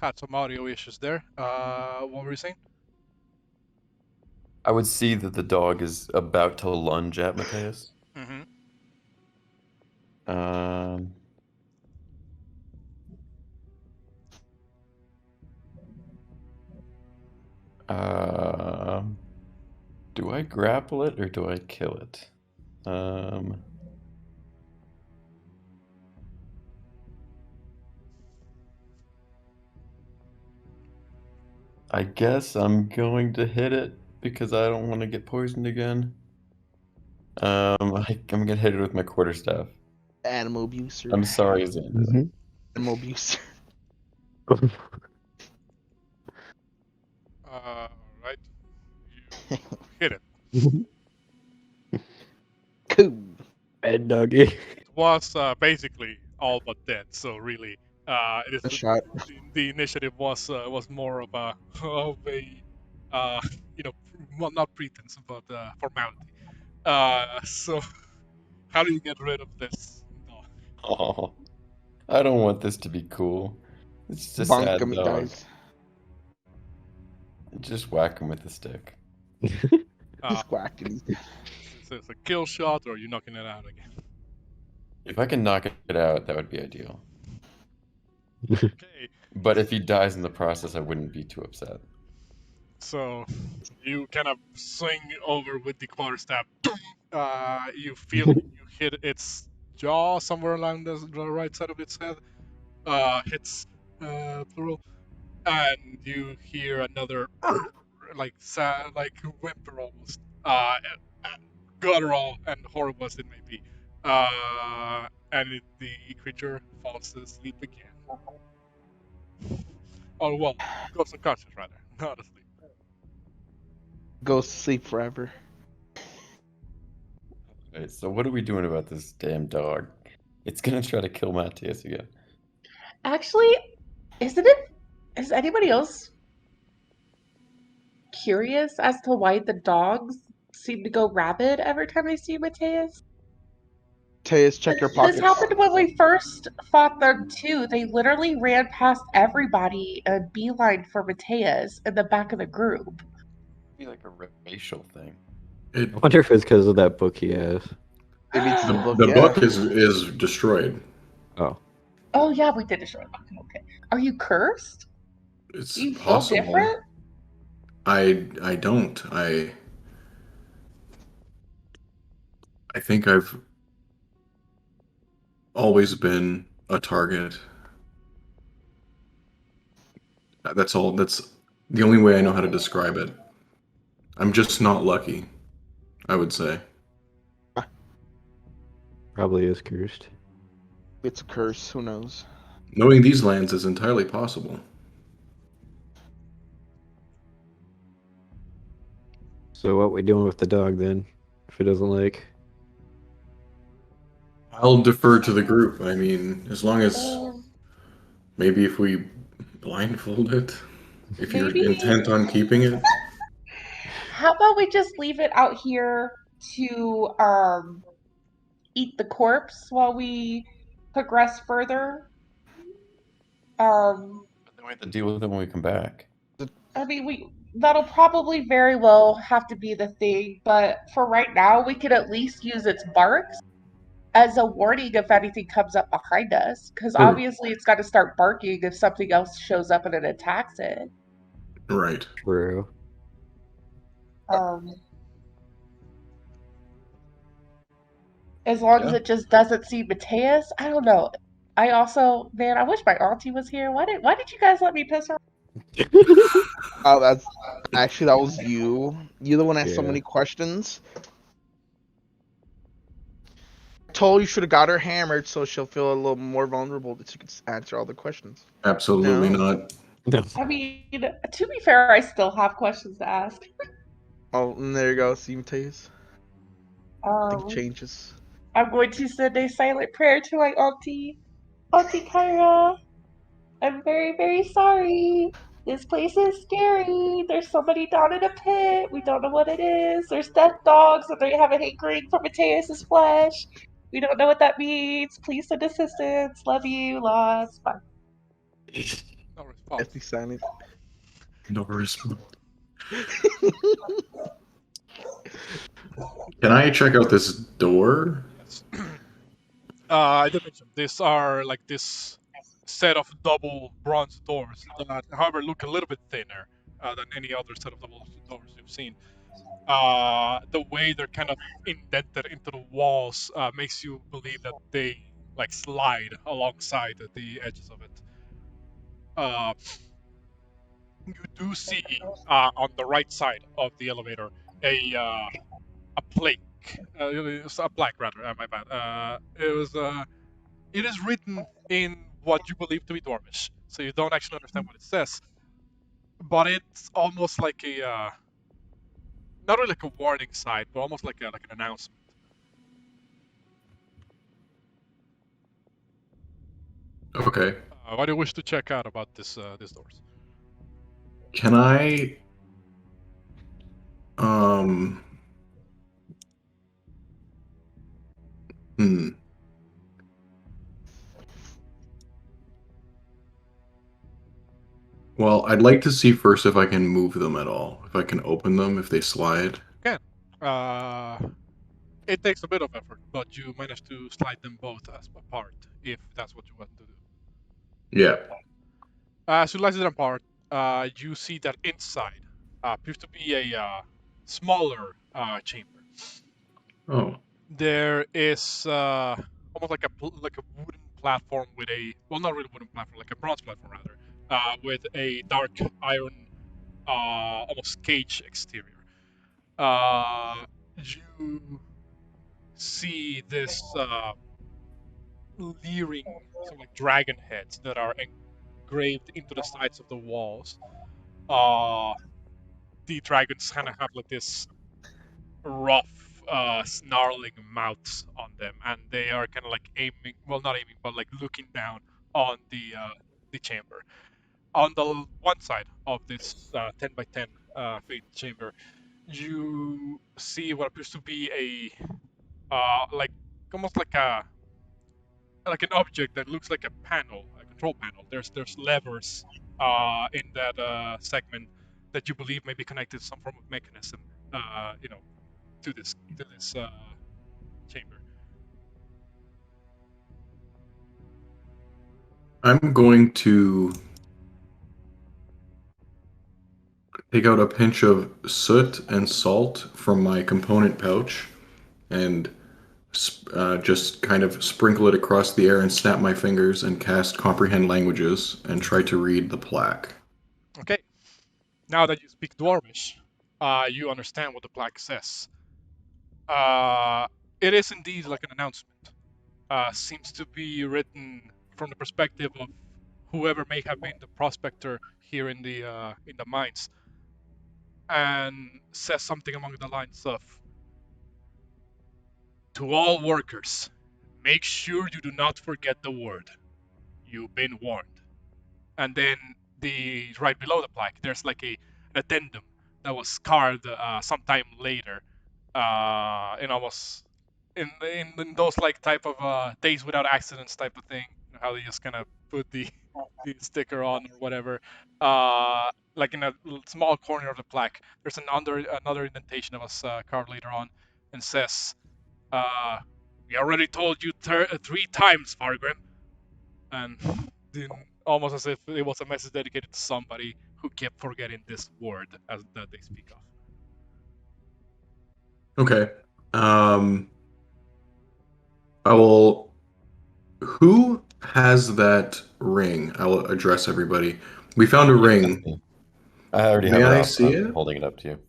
Had some audio issues there. What were you saying? I would see that the dog is about to lunge at Matthias. Mm-hmm. Do I grapple it or do I kill it? I guess I'm going to hit it because I don't want to get poisoned again. I'm gonna hit it with my quarterstaff. Animal abuser. I'm sorry, Xander. Mm-hmm. Animal abuser. Right. You hit it. Cool. Bad doggy. It was basically all but dead. So really, it is A shot. the initiative was more of a well, not pretense but formality. So how do you get rid of this dog? Oh, I don't want this to be cool. It's just Bonk sad him, dog. guys. Just whack him with a stick. Just whack him. It's a kill shot, or are you knocking it out again? If I can knock it out, that would be ideal. Okay. But if he dies in the process, I wouldn't be too upset. So you kind of swing over with the quarterstaff. You feel you hit its jaw somewhere along the right side of its head. Hits plural, and you hear another like whimper almost, guttural and horrible as it may be. The creature falls asleep again. Oh well, goes unconscious rather, not asleep. Goes to sleep forever. Alright, so what are we doing about this damn dog? It's gonna try to kill Matthias again. Actually, isn't it? Is anybody else curious as to why the dogs seem to go rabid every time they see Metius? Teus, check your This pockets. happened when we first fought them too. They literally ran past everybody and beeline for Metius in the back of the group. Be like a racial thing. I wonder if it's because of that book he has. Maybe it's the book. The yeah. book is destroyed. Oh. Oh yeah, we did destroy the book. Okay. Are you cursed? It's Do you feel possible. different? I don't. I think I've always been a target. That's all. That's the only way I know how to describe it. I'm just not lucky, I would say. Probably is cursed. It's a curse. Who knows? Knowing these lands is entirely possible. So what we doing with the dog then? If it doesn't like... I'll defer to the group. I mean, as long as maybe if we blindfold it, if you're Maybe. intent on keeping it. How about we just leave it out here to eat the corpse while we progress further? But then we have to deal with it when we come back. I mean, that'll probably very well have to be the thing, but for right now, we could at least use its barks as a warning if anything comes up behind us, because Sure. obviously it's got to start barking if something else shows up and it attacks it. Right. True. As long as it just doesn't see Metius, I don't know. I also, man, I wish my auntie was here. Why did you guys let me piss her? Oh, that was you. You're the one that asked so Yeah. many questions. Told you should have got her hammered so she'll feel a little more vulnerable that she could answer all the questions. Absolutely No. not. No. I mean, to be fair, I still have questions to ask. Oh, and there you go. See, Matias. Think Um, changes. I'm going to send a silent prayer to my auntie, Auntie Kyra. I'm very, very sorry. This place is scary. There's somebody down in a pit. We don't know what it is. There's death dogs, and they have a hankering for Metius's flesh. We don't know what that means. Please send assistance. Love you. Lost. Bye. No response. Ethically silent. No response. Can I check out this door? Yes. I did mention these are like this set of double bronze doors that, however, look a little bit thinner than any other set of double doors you've seen. The way they're kind of indented into the walls makes you believe that they like slide alongside the edges of it. You do see on the right side of the elevator a plaque. It's a plaque rather. My bad. It is written in what you believe to be Dwarvish, so you don't actually understand what it says. But it's almost like a not really like a warning sign, but almost like an announcement. Okay. What do you wish to check out about these doors? Can I Well, I'd like to see first if I can move them at all. If I can open them, if they slide. Can. It takes a bit of effort, but you manage to slide them both as apart, if that's what you want to do. Yeah. As you slide them apart, you see that inside appears to be a smaller chamber. Oh, There is almost like a wooden platform with a not really wooden platform, like a bronze platform rather, with a dark iron, almost cage exterior. You see this leering, sort of like dragon heads that are engraved into the sides of the walls. The dragons kind of have like this rough, snarling mouths on them, and they are kind of like aiming, well, not aiming, but like looking down on the chamber. On the one side of this 10 by 10 feet chamber, you see what appears to be like almost like an object that looks like a panel, a control panel. There's levers in that segment that you believe may be connected to some form of mechanism, to this chamber. I'm going to take out a pinch of soot and salt from my component pouch and just kind of sprinkle it across the air and snap my fingers and cast Comprehend Languages and try to read the plaque. Okay. Now that you speak Dwarvish, you understand what the plaque says. It is indeed like an announcement. Seems to be written from the perspective of whoever may have been the prospector here in the mines, and says something along the lines of, "To all workers, make sure you do not forget the word. You've been warned." And then right below the plaque, there's like an addendum that was carved sometime later, in almost in those like type of days without accidents type of thing. You know, how they just kind of put the sticker on or whatever. Like in a small corner of the plaque, there's another indentation that was carved later on, and says, "We already told you 3 times, Fargrim," and then almost as if it was a message dedicated to somebody who kept forgetting this word that they speak of. Okay. I will. Who has that ring? I will address everybody. We found a ring. I already May have it I up. see I'm it? holding it up to you.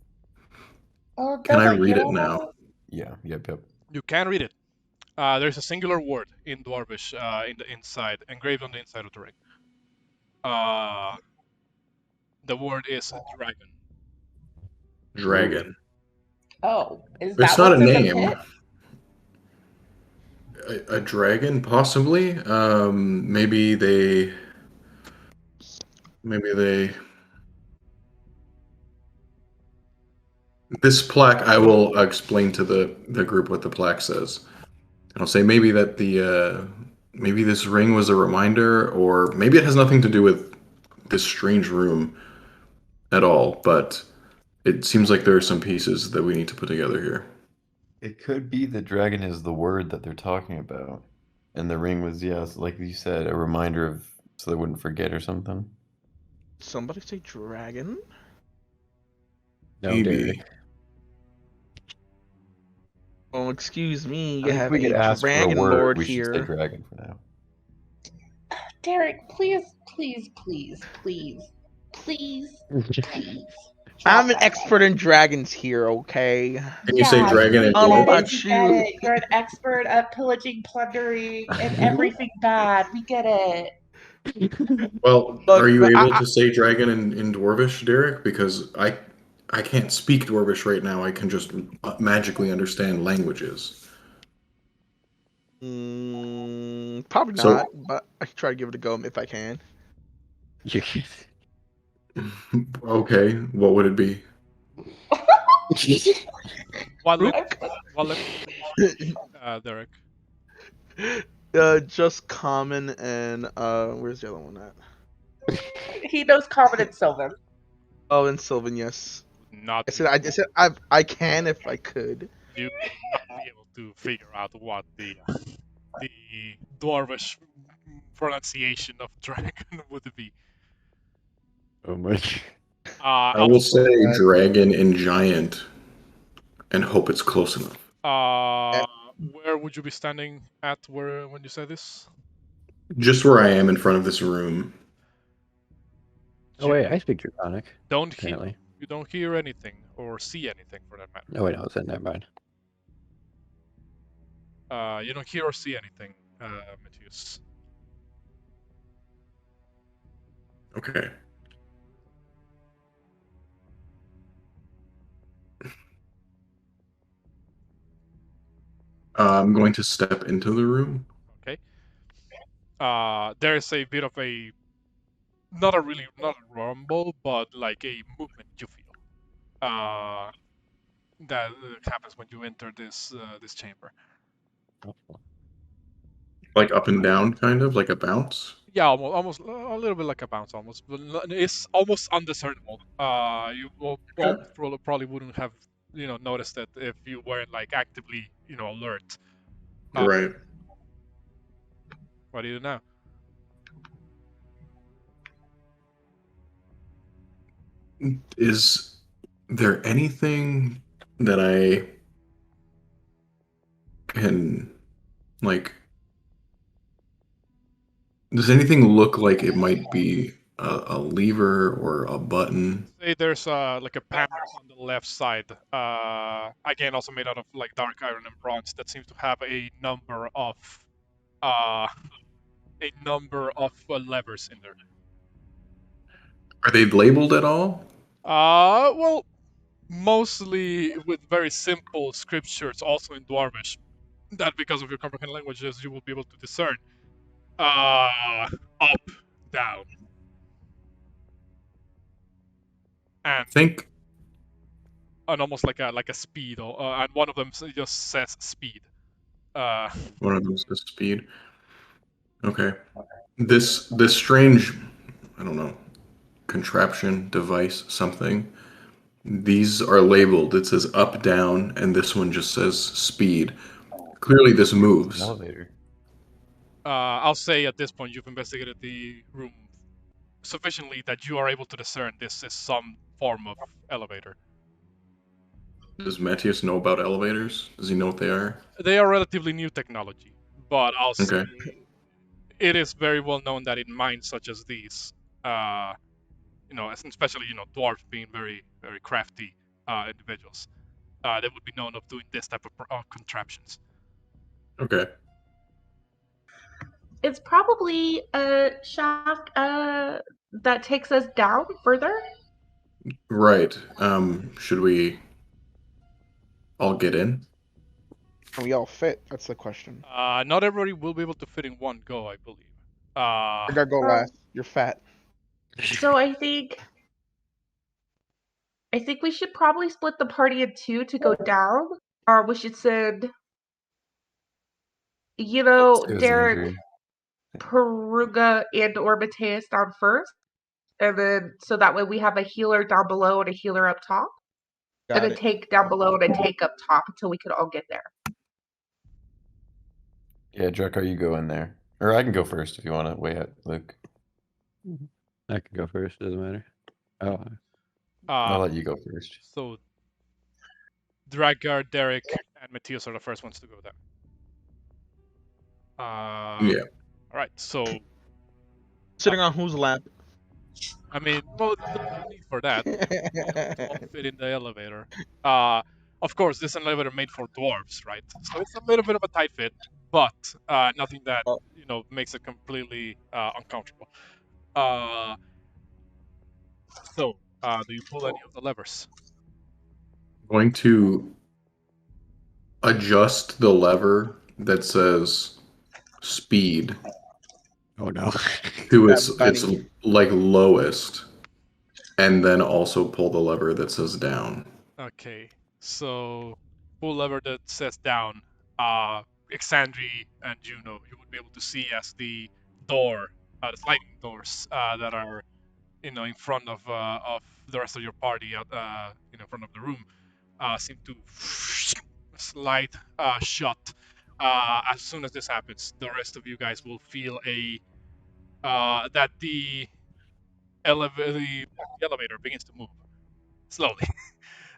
Can I read it now? Yeah, yep. You can read it. There's a singular word in Dwarvish in the inside, engraved on the inside of the ring. The word is dragon. Dragon. Oh, is It's that not what's a in the name. pit? A dragon, possibly. Maybe they. This plaque, I will explain to the group what the plaque says. And I'll say maybe that maybe this ring was a reminder, or maybe it has nothing to do with this strange room at all. But it seems like there are some pieces that we need to put together here. It could be the dragon is the word that they're talking about. And the ring was, yes, like you said, a reminder of so they wouldn't forget or something. Somebody say dragon? No, Maybe. Derek. Oh, excuse me. I You think have we could a ask for a dragon word. lord We should say here. dragon for now. Derek, please, please, please, please, please, please. I'm an Drop that expert in dragons here, okay? Can you say dragon we in I don't know get Dwarvish? about it, we you. get it. You're an expert at pillaging, plundering, and everything bad. We get it. Well, Look, are you but able to say dragon in Dwarvish, Derek? Because I can't speak Dwarvish right now. I can just magically understand languages. Probably So- not, but I can try to give it a go if I can. Okay, what would it be? Well, let me finish, Derek. Just common and where's the other one at? He knows Common and Sylvan. Oh, and Sylvan, yes. Not I said I can if I could. you will not be able to figure out what the Dwarvish pronunciation of dragon would be. Oh my. I will say dragon and giant, and hope it's close enough. Where would you be standing at when you say this? Just where I am in front of this room. Oh wait, I speak Draconic. Don't Apparently. you don't hear anything or see anything for that matter. Oh wait, no, never mind. You don't hear or see anything, Metius. Okay. I'm going to step into the room. Okay. There's a bit of a not a rumble, but like a movement you feel. That happens when you enter this chamber. Like up and down, kind of like a bounce. Yeah, almost a little bit like a bounce, almost. But it's almost undiscernible. You probably wouldn't have noticed it if you weren't like actively alert. Right. What do you do now? Is there anything that I can like? Does anything look like it might be a lever or a button? Say there's like a panel on the left side. Again, also made out of like dark iron and bronze that seems to have a number of levers in there. Are they labeled at all? Well, mostly with very simple scriptures, also in Dwarvish, that because of your comprehend languages you will be able to discern. Up, down, and Think almost like a speed, and one of them just says speed. one of them says speed. Okay. This strange, I don't know, contraption, device, something. These are labeled. It says up, down, and this one just says speed. Clearly, this moves. Elevator. I'll say at this point you've investigated the room sufficiently that you are able to discern this is some form of elevator. Does Matthias know about elevators? Does he know what they are? They are relatively new technology, but I'll say Okay. it is very well known that in mines such as these, especially dwarves being very very crafty individuals, they would be known of doing this type of contraptions. Okay. It's probably a shaft that takes us down further. Right. Should we all get in? Can we all fit? That's the question. Not everybody will be able to fit in one go, I believe. I gotta go last. You're fat. So I think we should probably split the party in two to go down, or we should send, Derek, Porunga, and or Metius down first, and then so that way we have a healer down below and a healer up top, and a tank down below and a tank up top until we could all get there. Yeah, Drakgar, you go in there. Or I can go first if you want to weigh out Luke. I can go first, doesn't matter. Oh. I'll let you go first. So, Drakgar, Derek, and Metius are the first ones to go down. Yeah. All right, so Sitting on whose lap? I mean, well, no need for that. All fit in the elevator. Of course, this is an elevator made for dwarves, right? So it's a little bit of a tight fit, but nothing that makes it completely uncomfortable. So, do you pull any of the levers? Going to adjust the lever that says speed Oh no. to its like lowest, and then also pull the lever that says down. Okay, so pull lever that says down. Exandri and Juno, you would be able to see as the door, the sliding doors that are in front of the rest of your party out in front of the room seem to slide shut. As soon as this happens, the rest of you guys will feel that the the elevator begins to move slowly,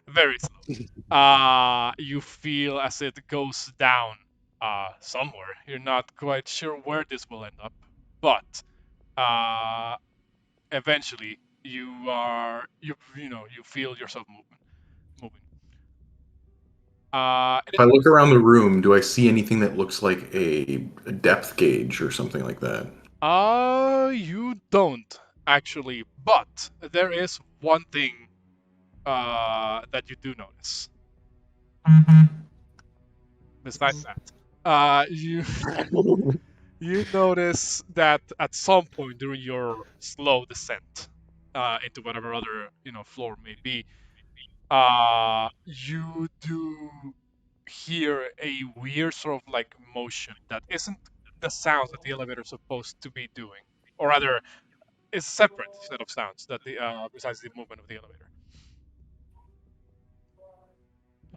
very slow. You feel as it goes down somewhere. You're not quite sure where this will end up, but eventually you feel yourself moving. If I look around the room, do I see anything that looks like a depth gauge or something like that? You don't actually, but there is one thing that you do notice. Besides that, you notice that at some point during your slow descent into whatever other floor may be, you do hear a weird sort of like motion that isn't the sounds that the elevator is supposed to be doing, or rather, is separate set of sounds that the besides the movement of the elevator.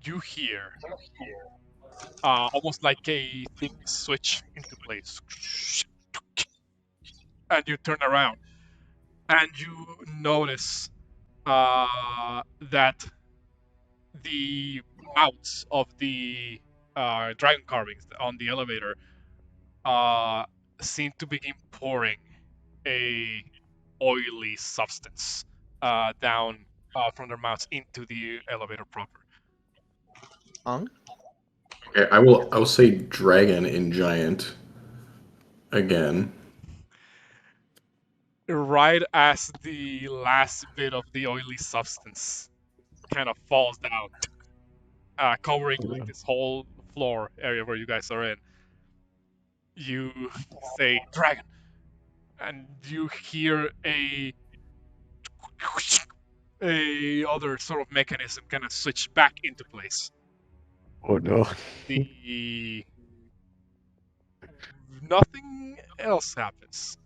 You hear almost like a thing switch into place, and you turn around and you notice that the mouths of the dragon carvings on the elevator seem to begin pouring a oily substance down from their mouths into the elevator proper. Okay, I will say dragon in giant again. Right as the last bit of the oily substance kind of falls down, covering like this whole floor area where you guys are in, you say dragon, and you hear a other sort of mechanism kind of switch back into place. Oh no. Nothing else happens.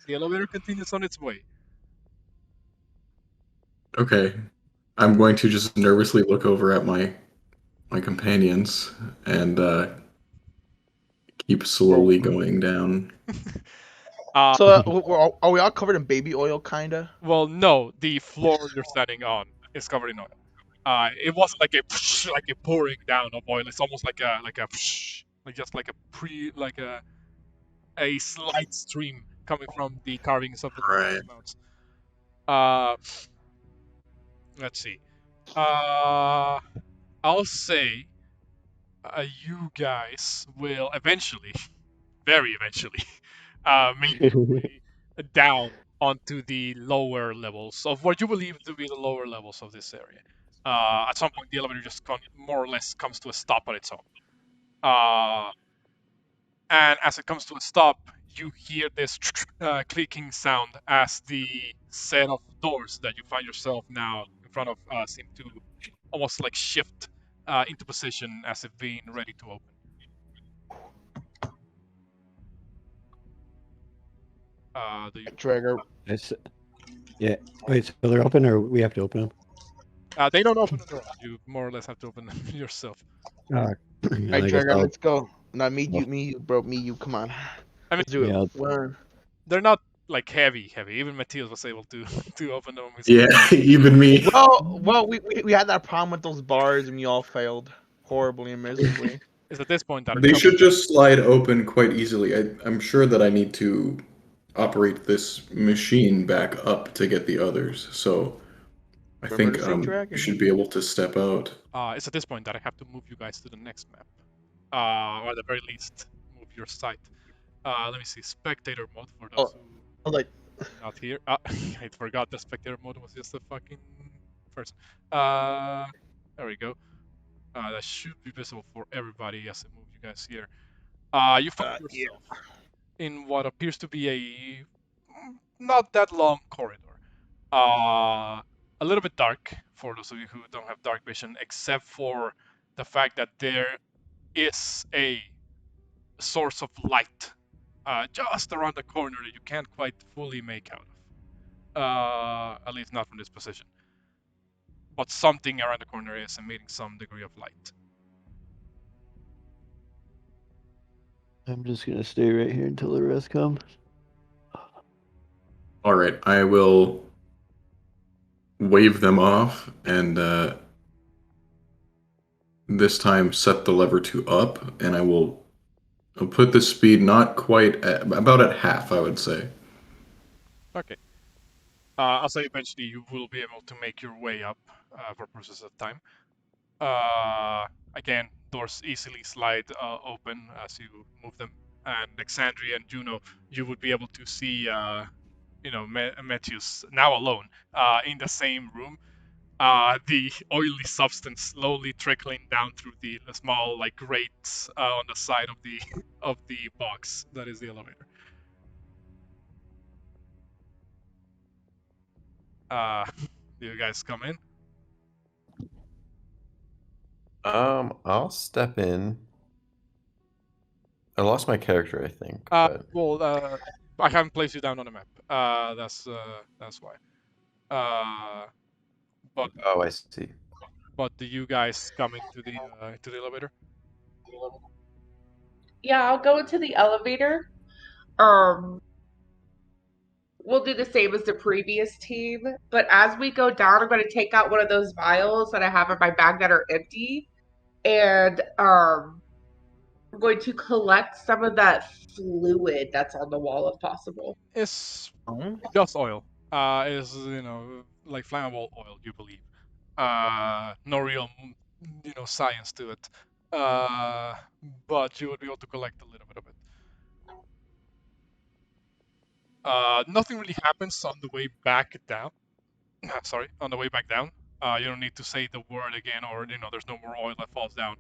The elevator continues on its way. Okay. I'm going to just nervously look over at my companions and keep slowly going down. So are we all covered in baby oil, kinda? Well, no, the floor you're standing on is covered in oil. It wasn't like a pouring down of oil. It's almost like a slight stream coming from the carvings of the Right. mounts. Let's see. I'll say you guys will eventually, very eventually, make your way down onto the lower levels of what you believe to be the lower levels of this area. At some point, the elevator just more or less comes to a stop on its own. And as it comes to a stop, you hear this clicking sound as the set of doors that you find yourself now in front of seem to almost like shift into position as if being ready to open. Dragger. Yeah. Wait, so they're open, or we have to open them? They don't open the door. You more or less have to open them yourself. Hey, Dragger, let's go. Not me, you, bro. Me, you. Come on. I mean, Let's do it. They're not like heavy. Even Metius was able to open them. Yeah, even me. Well, we had that problem with those bars, and we all failed horribly and miserably. Is at this point that They should just slide open quite easily. I'm sure that I need to operate this machine back up to get the others. So I think you should be able to step out. It's at this point that I have to move you guys to the next map, or at the very least, move your site. Let me see, spectator mode for those who not here. I forgot the spectator mode was just a fucking first. There we go. That should be visible for everybody as I move you guys here. You find yourself in what appears to be a not that long corridor. A little bit dark for those of you who don't have dark vision, except for the fact that there is a source of light just around the corner that you can't quite fully make out of. At least not from this position. But something around the corner is emitting some degree of light. I'm just gonna stay right here until the rest come. All right, I will wave them off and this time set the lever to up, and I'll put the speed not quite about at half, I would say. Okay. I'll say eventually you will be able to make your way up for process of time. Again, doors easily slide open as you move them, and Alexandria and Juno, you would be able to see, Metius now alone in the same room. The oily substance slowly trickling down through the small like grates on the side of the of the box that is the elevator. Do you guys come in? I'll step in. I lost my character, I think. Well, I haven't placed you down on the map. That's why. But Oh, I see. but do you guys come into the elevator? Yeah, I'll go into the elevator. We'll do the same as the previous team, but as we go down, I'm going to take out one of those vials that I have in my bag that are empty, and I'm going to collect some of that fluid that's on the wall if possible. It's Oh. just oil. Is like flammable oil, you believe. No real science to it. But you would be able to collect a little bit of it. Nothing really happens on the way back down. Sorry, on the way back down. You don't need to say the word again, or there's no more oil that falls down.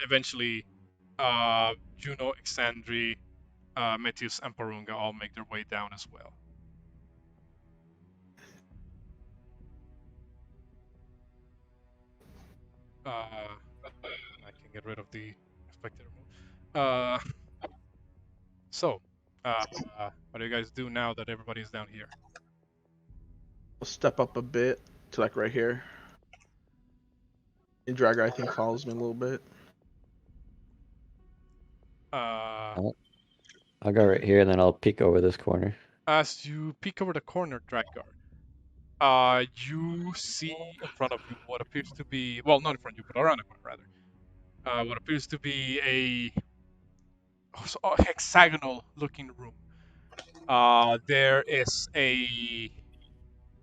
Eventually, Juno, Exandri, Metius, and Porunga all make their way down as well. I can get rid of the spectator mode. So, what do you guys do now that everybody's down here? I'll step up a bit to like right here. And Drakgar, I think, follows me a little bit. I'll go right here, and then I'll peek over this corner. As you peek over the corner, Drakgar, you see in front of you what appears to be, well, not in front of you, but around the corner, rather. What appears to be a hexagonal-looking room. There is a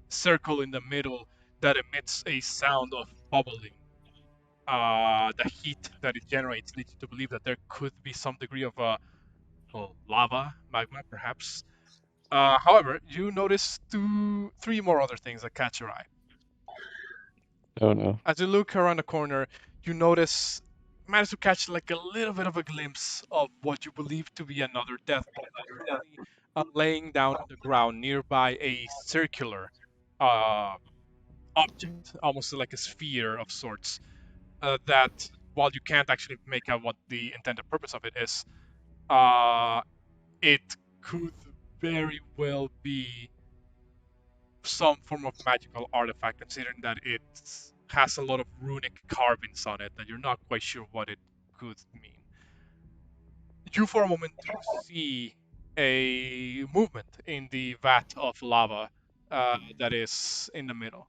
circle in the middle that emits a sound of bubbling. The heat that it generates leads you to believe that there could be some degree of lava, magma, perhaps. However, you notice three more other things that catch your eye. Oh no. As you look around the corner, you manage to catch like a little bit of a glimpse of what you believe to be another death ball, currently laying down on the ground nearby a circular object, almost like a sphere of sorts, that, while you can't actually make out what the intended purpose of it is, it could very well be some form of magical artifact, considering that it has a lot of runic carvings on it that you're not quite sure what it could mean. You for a moment do see a movement in the vat of lava that is in the middle.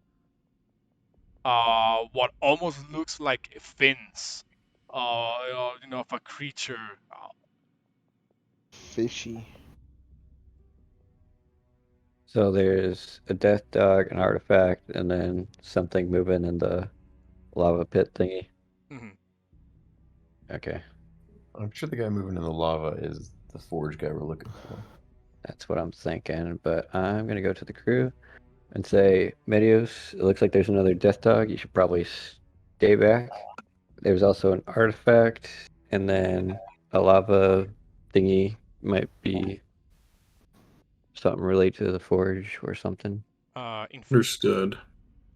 What almost looks like fins of a creature. Fishy. So there's a death dog, an artifact, and then something moving in the lava pit thingy. Mm-hmm. Okay. I'm sure the guy moving in the lava is the forge guy we're looking for. That's what I'm thinking, but I'm going to go to the crew and say, Metius, it looks like there's another death dog. You should probably stay back. There's also an artifact, and then a lava thingy might be something related to the forge or something. Understood.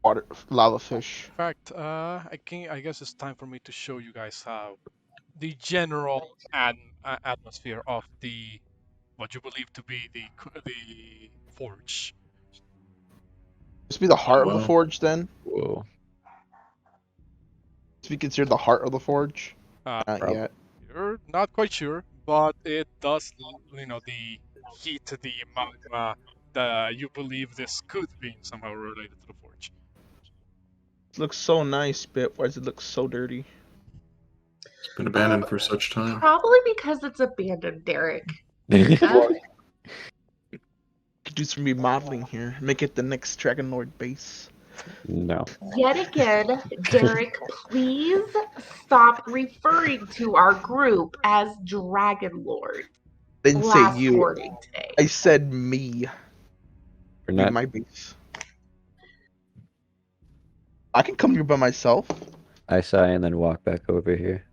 Water, lava fish. In fact, I guess it's time for me to show you guys how the general atmosphere of what you believe to be the forge. This be the heart of Wow. the forge then? Whoa. This be considered the heart of the forge? Not yet. You're not quite sure, but it does, the heat, the magma, you believe this could be somehow related to the forge. It looks so nice, but why does it look so dirty? It's been abandoned for such time. Probably because it's abandoned, Derek. Could do some remodeling here. Make it the next Dragonlord base. No. Yet again, Derek, please stop referring to our group as Dragonlords. Didn't say Last you. warning today. I said me. We're Be not. my base. I can come here by myself. I sigh and then walk back over here.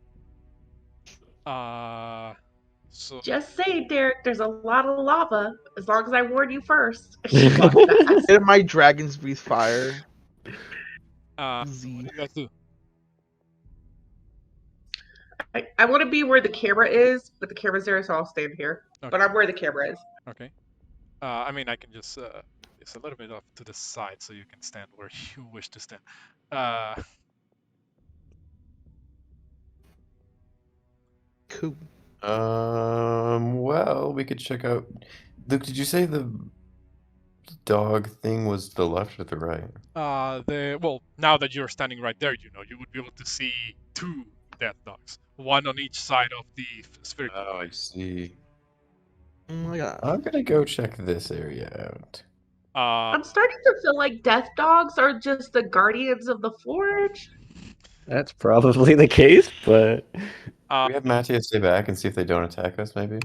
So Just say, Derek, there's a lot of lava. As long as I warn you first. She walked past. Did my dragons breathe fire? what Z. do you guys do? I want to be where the camera is, but the camera's there, so I'll stand here. Okay. But I'm where the camera is. Okay. I mean, I can just it's a little bit off to the side, so you can stand where you wish to stand. Cool. Well, we could check out. Luke, did you say the dog thing was the left or the right? Well, now that you're standing right there, you know, you would be able to see two death dogs, one on each side of the spherical. Oh, I see. Oh my god. I'm gonna go check this area out. I'm starting to feel like death dogs are just the guardians of the forge. That's probably the case, but we have Matteo stay back and see if they don't attack us, maybe?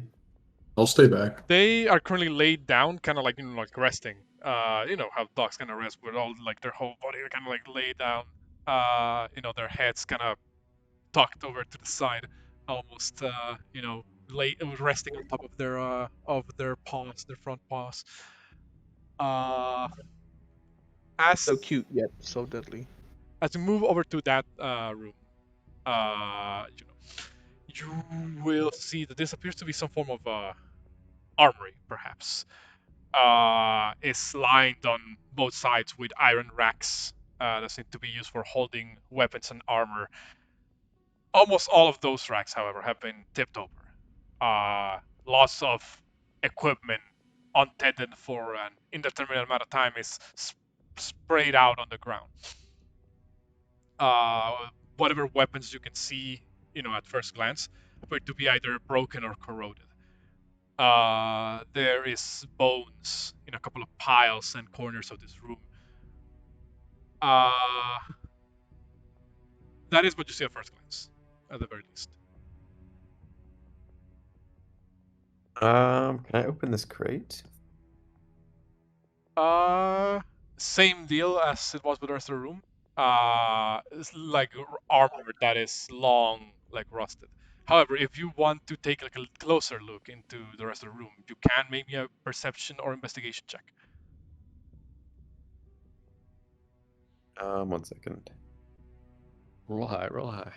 I'll stay back. They are currently laid down, kind of like, like resting. You know how dogs kind of rest with all like their whole body kind of like laid down. Their heads kind of tucked over to the side, almost resting on top of their paws, their front paws. As So cute yet so deadly. As you move over to that room, you will see that this appears to be some form of armory, perhaps. It's lined on both sides with iron racks that seem to be used for holding weapons and armor. Almost all of those racks, however, have been tipped over. Lots of equipment untended for an indeterminate amount of time is sprayed out on the ground. Whatever weapons you can see, at first glance, appear to be either broken or corroded. There is bones in a couple of piles and corners of this room. That is what you see at first glance, at the very least. Can I open this crate? Same deal as it was with the rest of the room. It's like armor that is long, like rusted. However, if you want to take like a closer look into the rest of the room, you can make me a perception or investigation check. 1 second. roll high, roll high.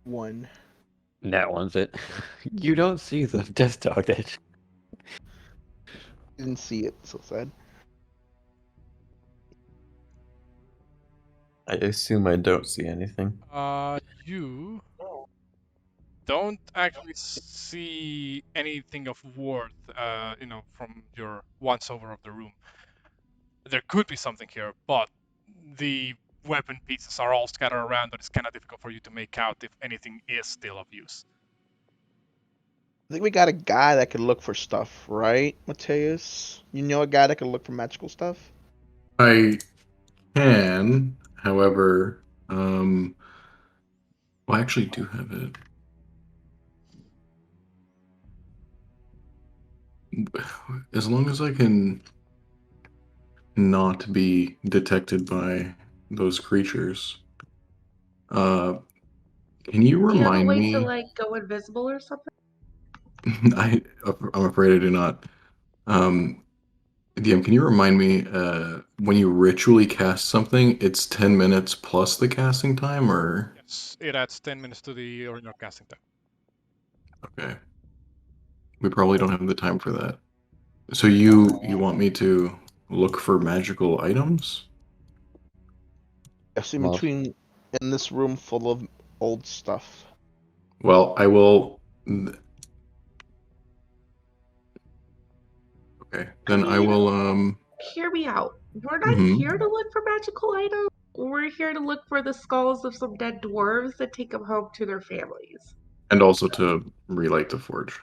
1. That one's it. You don't see the death dog that. Didn't see it, so sad. I assume I don't see anything. You don't actually see anything of worth, from your once over of the room. There could be something here, but the weapon pieces are all scattered around, but it's kind of difficult for you to make out if anything is still of use. I think we got a guy that can look for stuff, right, Metius? You know a guy that can look for magical stuff? I can, however, well, I actually do have it. As long as I can not be detected by those creatures. Can you Do you have a remind way me? to like go invisible or something? I'm afraid I do not. DM, can you remind me when you ritually cast something, it's 10 minutes plus the casting time, or? Yes, it adds 10 minutes to the original casting time. Okay. We probably don't have the time for that. So you want me to look for magical items? Yes, in Well- between, in this room full of old stuff. Well, I will. Okay, then I will. Hear me out. We're not Mhm. here to look for magical items. We're here to look for the skulls of some dead dwarves that take them home to their families. And also to relight the forge.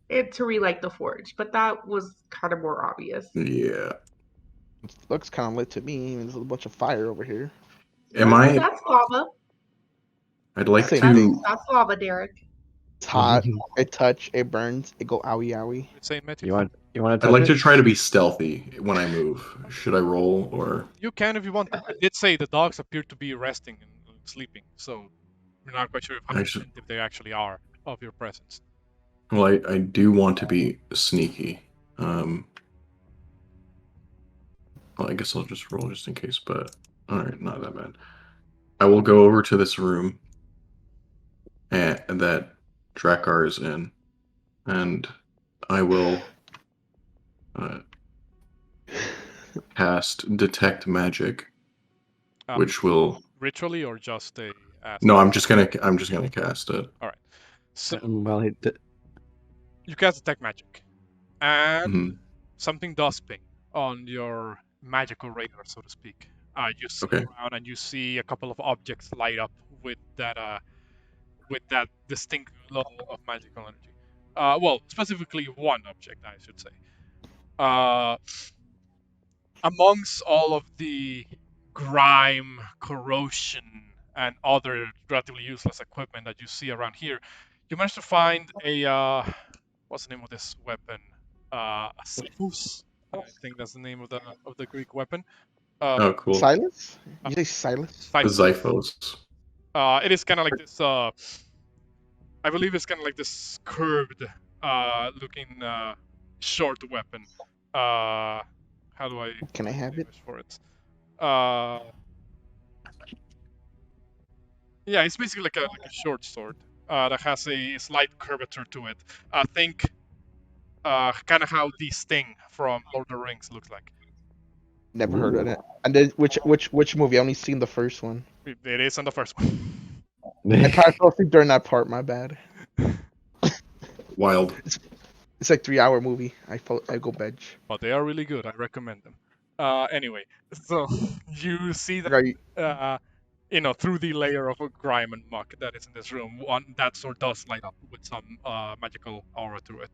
And to relight the forge, but that was kind of more obvious. Yeah. It looks kind of lit to me. There's a bunch of fire over here. Am I? That's lava. I'd like Same to. thing. That's lava, Derek. It's hot. It touch. It burns. It go owie owie. Say Metius. You want to I'd touch like it? to try to be stealthy when I move. Should I roll or? You can if you want. I did say the dogs appear to be resting and sleeping, so we're not quite sure if they actually are of your presence. Well, I do want to be sneaky. Well, I guess I'll just roll just in case, but all right, not that bad. I will go over to this room and that Drakgar is in, and I will cast Detect Magic, which will ritually or just a. No, I'm just gonna cast it. All right. So Well, you cast Detect Magic, and Mhm. something does ping on your magical radar, so to speak. You see Okay. around and you see a couple of objects light up with that distinct glow of magical energy. Well, specifically one object, I should say. Amongst all of the grime, corrosion, and other relatively useless equipment that you see around here, you managed to find a what's the name of this weapon? A Siphus. I think that's the name of the Greek weapon. Oh, cool. Silas? You say Silas? Xiphos. It is kind of like this. I believe it's kind of like this curved, looking short weapon. How do I? Can I have it? For it? Yeah, it's basically like a short sword that has a slight curvature to it. Think kind of how the Sting from Lord of the Rings looks like. Never heard of it. And then which movie? I only seen the first one. It is on the first one. I probably fell asleep during that part. My bad. Wild. It's like 3-hour movie. I go bed. But they are really good. I recommend them. Anyway, so you see that through the layer of grime and muck that is in this room, that sword does light up with some magical aura to it.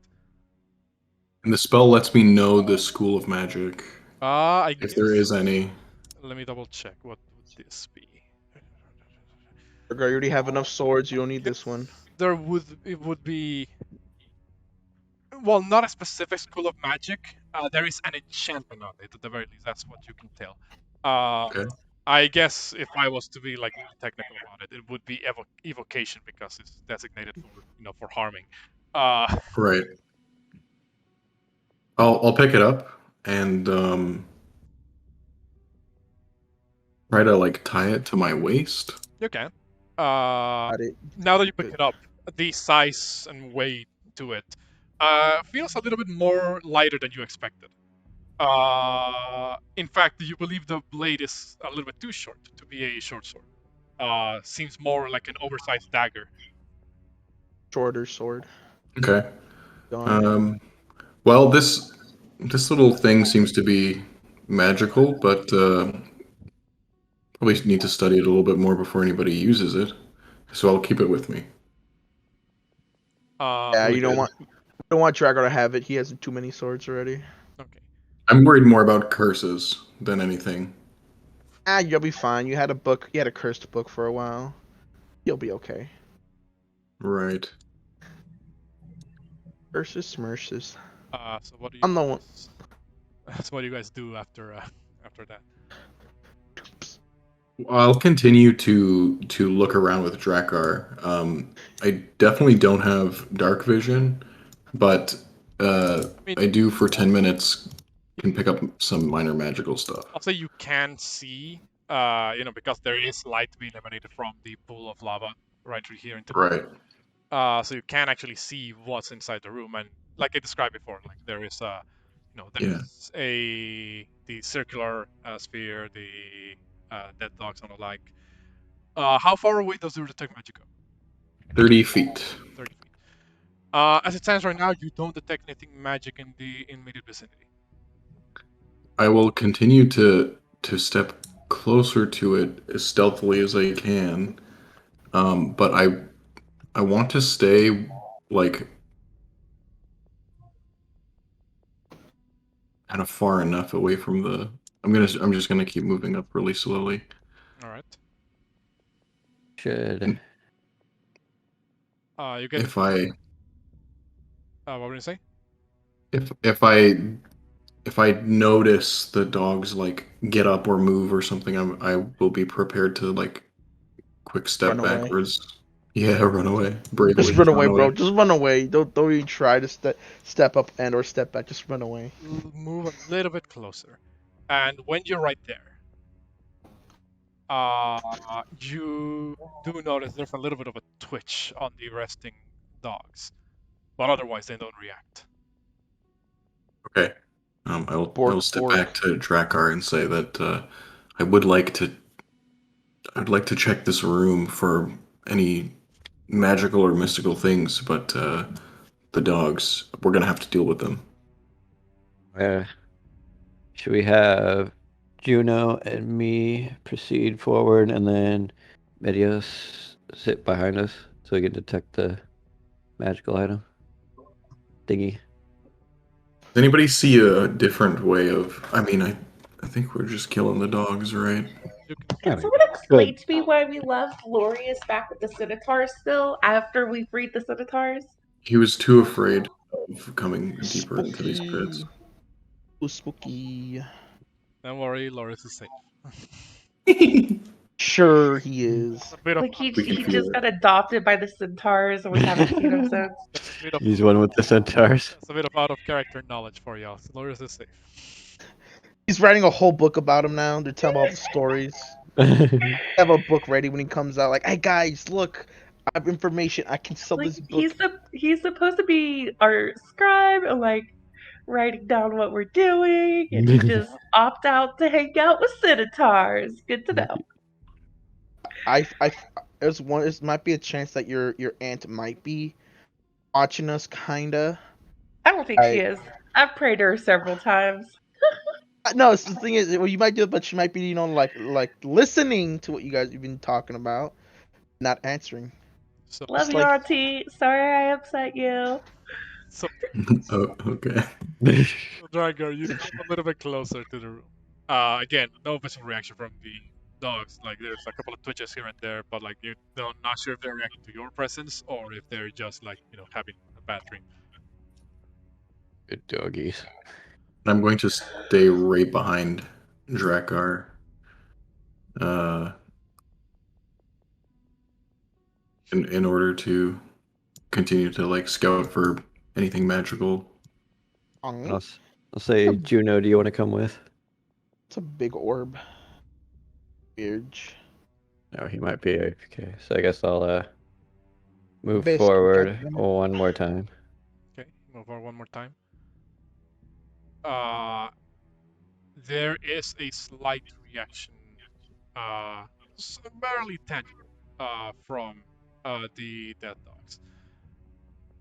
And the spell lets me know the school of magic. I if there is any. Let me double check. What would this be? You already have enough swords. You don't need this one. It would be. Well, not a specific school of magic. There is an enchantment on it, at the very least. That's what you can tell. Okay. I guess if I was to be like really technical about it, it would be evocation because it's designated for harming. Right. I'll pick it up and try to like tie it to my waist. You can. Now that you pick it up, the size and weight to it feels a little bit more lighter than you expected. In fact, you believe the blade is a little bit too short to be a short sword. Seems more like an oversized dagger. Shorter sword. Okay. Well, this little thing seems to be magical, but probably need to study it a little bit more before anybody uses it. So I'll keep it with me. Yeah, you don't want Drakgar to have it. He has too many swords already. Okay. I'm worried more about curses than anything. You'll be fine. You had a book. You had a cursed book for a while. You'll be okay. Right. Curses, smerses. So what do you? I'm the one. That's what you guys do after that. I'll continue to look around with Drakgar. I definitely don't have dark vision, but I do for 10 minutes can pick up some minor magical stuff. I'll say you can see, because there is light being emanated from the pool of lava right through here into right. So you can actually see what's inside the room, and like I described before, like there is the circular sphere, the dead dogs and the like. How far away does the detect magic go? 30 feet. 30 feet. As it stands right now, you don't detect anything magic in the immediate vicinity. I will continue to step closer to it as stealthily as I can. But I want to stay like kind of far enough away from the. I'm just gonna keep moving up really slowly. All right. Should You get. If I What were you say? if I notice the dogs like get up or move or something, I will be prepared to like quick step Run away. backwards. Yeah, run away. Bravely Just run away, bro. Just run away. Don't even try to step up and or step back. Just run away. Move a little bit closer, and when you're right there, you do notice there's a little bit of a twitch on the resting dogs, but otherwise they don't react. Okay. I will step back to Drakgar and say that I would like to. I'd like to check this room for any magical or mystical things, but the dogs, we're gonna have to deal with them. should we have Juno and me proceed forward, and then Metius sit behind us so we can detect the magical item thingy? Does anybody see a different way of? I mean, I think we're just killing the dogs, right? Can someone explain to me why we left Glorious back with the Centaurs still after we freed the Centaurs? He was too afraid of coming deeper into these pits. Ooh, spooky. Don't worry, Loris is safe. Sure, he is. Like he just got adopted by the Centaurs, and we haven't seen him since. He's one with the centaurs. That's a bit of out of character knowledge for y'all. So Loris is safe. He's writing a whole book about him now. They're telling all the stories. Have a book ready when he comes out. Like, hey guys, look, I have information. I can sell this book. He's supposed to be our scribe and like writing down what we're doing, and he just opt out to hang out with Centaurs. Good to know. There's one. There might be a chance that your aunt might be watching us, kinda. I don't think she is. I've prayed to her several times. No, the thing is, well, you might do it, but she might be, like listening to what you've been talking about, not answering. So, love you, Auntie. Sorry I upset you. So, oh, okay. Drakgar, you come a little bit closer to the room. Again, no visual reaction from the dogs. Like, there's a couple of twitches here and there, but like you're not sure if they're reacting to your presence or if they're just like having a bad dream. Good doggies. I'm going to stay right behind Drakgar. In order to continue to like scout for anything magical. I'll say, Juno, do you want to come with? It's a big orb. Weird. No, he might be AFK. So I guess I'll move Basic forward judgment. one more time. Okay, move forward one more time. There is a slight reaction, barely tangible, from the dead dogs.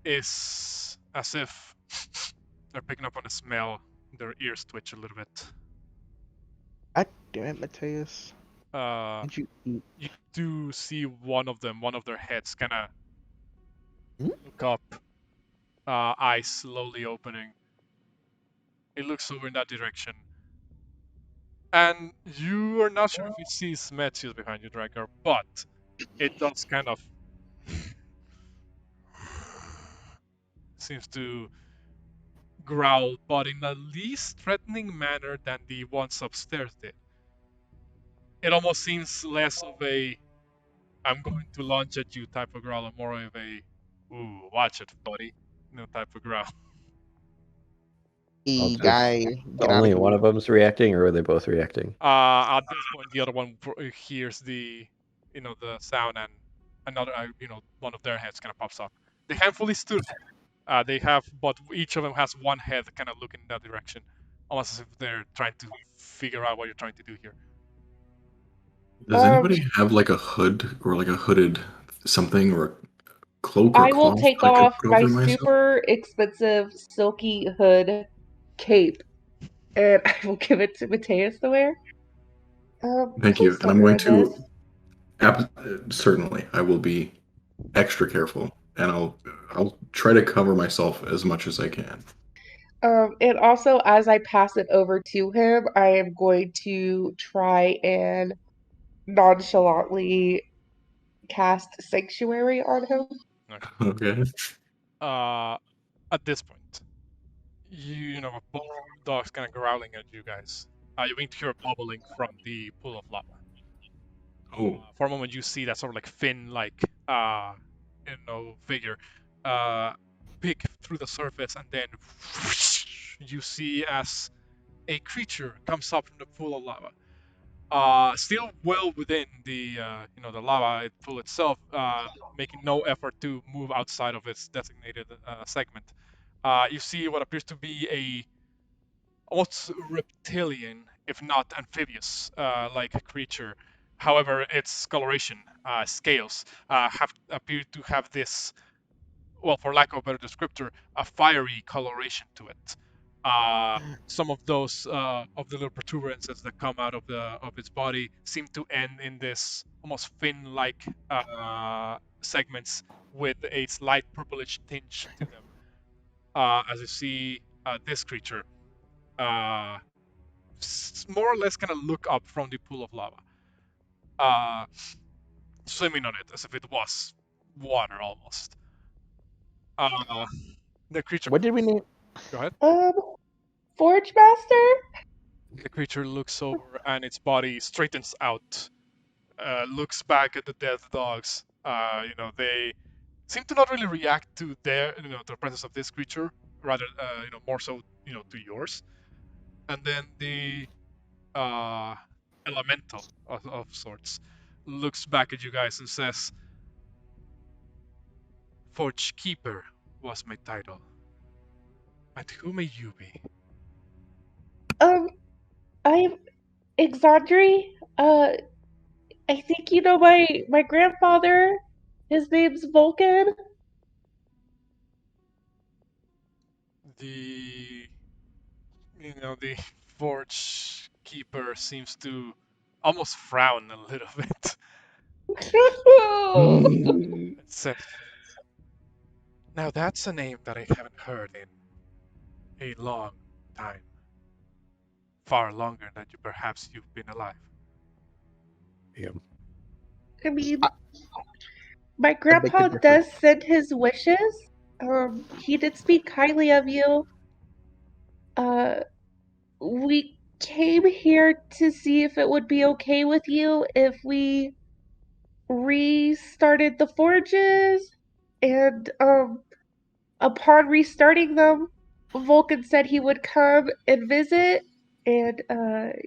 It's as if they're picking up on the smell. Their ears twitch a little bit. God damn it, Metius. Did you eat? You do see one of their heads kind of look up, eyes slowly opening. It looks over in that direction. And you are not sure if it sees Metius behind you, Drakgar, but it does kind of seems to growl, but in a least threatening manner than the ones upstairs did. It almost seems less of a "I'm going to launch at you" type of growl, and more of a "Ooh, watch it, buddy," type of growl. Guy, only one of them's reacting, or are they both reacting? At this point, the other one hears the sound, and another, one of their heads kind of pops up. They haven't fully stood. They have, but each of them has one head kind of looking in that direction, almost as if they're trying to figure out what you're trying to do here. Does anybody have like a hood or like a hooded something or a cloak or I will take off my myself? super expensive silky hood cape and I will give it to Matthias to wear. Thank you. Please And don't I'm going ruin to this. certainly I will be extra careful, and I'll try to cover myself as much as I can. And also, as I pass it over to him, I am going to try and nonchalantly cast Sanctuary on him. Okay. At this point, both dogs kind of growling at you guys. You begin to hear bubbling from the pool of lava. Oh. For a moment, you see that sort of like fin-like, figure peek through the surface, and then you see as a creature comes up from the pool of lava. Still well within the the lava pool itself, making no effort to move outside of its designated segment. You see what appears to be a almost reptilian, if not amphibious, like a creature. However, its coloration scales have appear to have this, well, for lack of a better descriptor, a fiery coloration to it. Some of those of the little protuberances that come out of its body seem to end in this almost fin-like segments with a slight purplish tinge to them. As you see this creature more or less kind of look up from the pool of lava, swimming on it as if it was water almost. The creature. What did we name? Go ahead. Forge Master? The creature looks over and its body straightens out, looks back at the dead dogs. They seem to not really react to the presence of this creature, rather, more so, to yours. And then the elemental of sorts looks back at you guys and says, Forge Keeper was my title. And who may you be? I'm Exandri. I think you know my grandfather. His name's Vulcan. The the Forge Keeper seems to almost frown a little bit. It says, now that's a name that I haven't heard in a long time. Far longer than you've been alive. Yeah. I mean, my beg to grandpa differ. does send his wishes. He did speak kindly of you. We came here to see if it would be okay with you if we restarted the forges, and upon restarting them, Vulcan said he would come and visit, and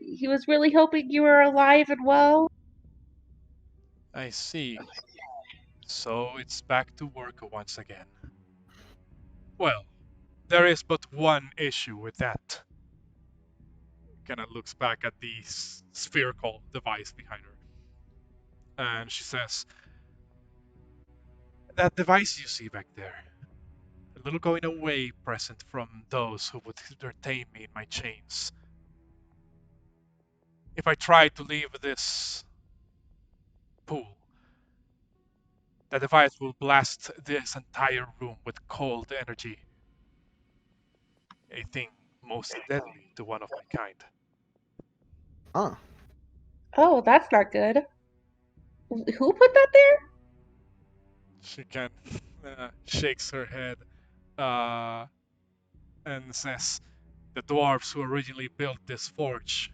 he was really hoping you were alive and well. I see. So it's back to work once again. Well, there is but one issue with that. Kind of looks back at the spherical device behind her. And she says, that device you see back there, a little going away present from those who would entertain me in my chains. If I try to leave this pool, the device will blast this entire room with cold energy. A thing most deadly to one of my kind. Huh. Oh, that's not good. Who put that there? She kind shakes her head and says, the dwarves who originally built this forge,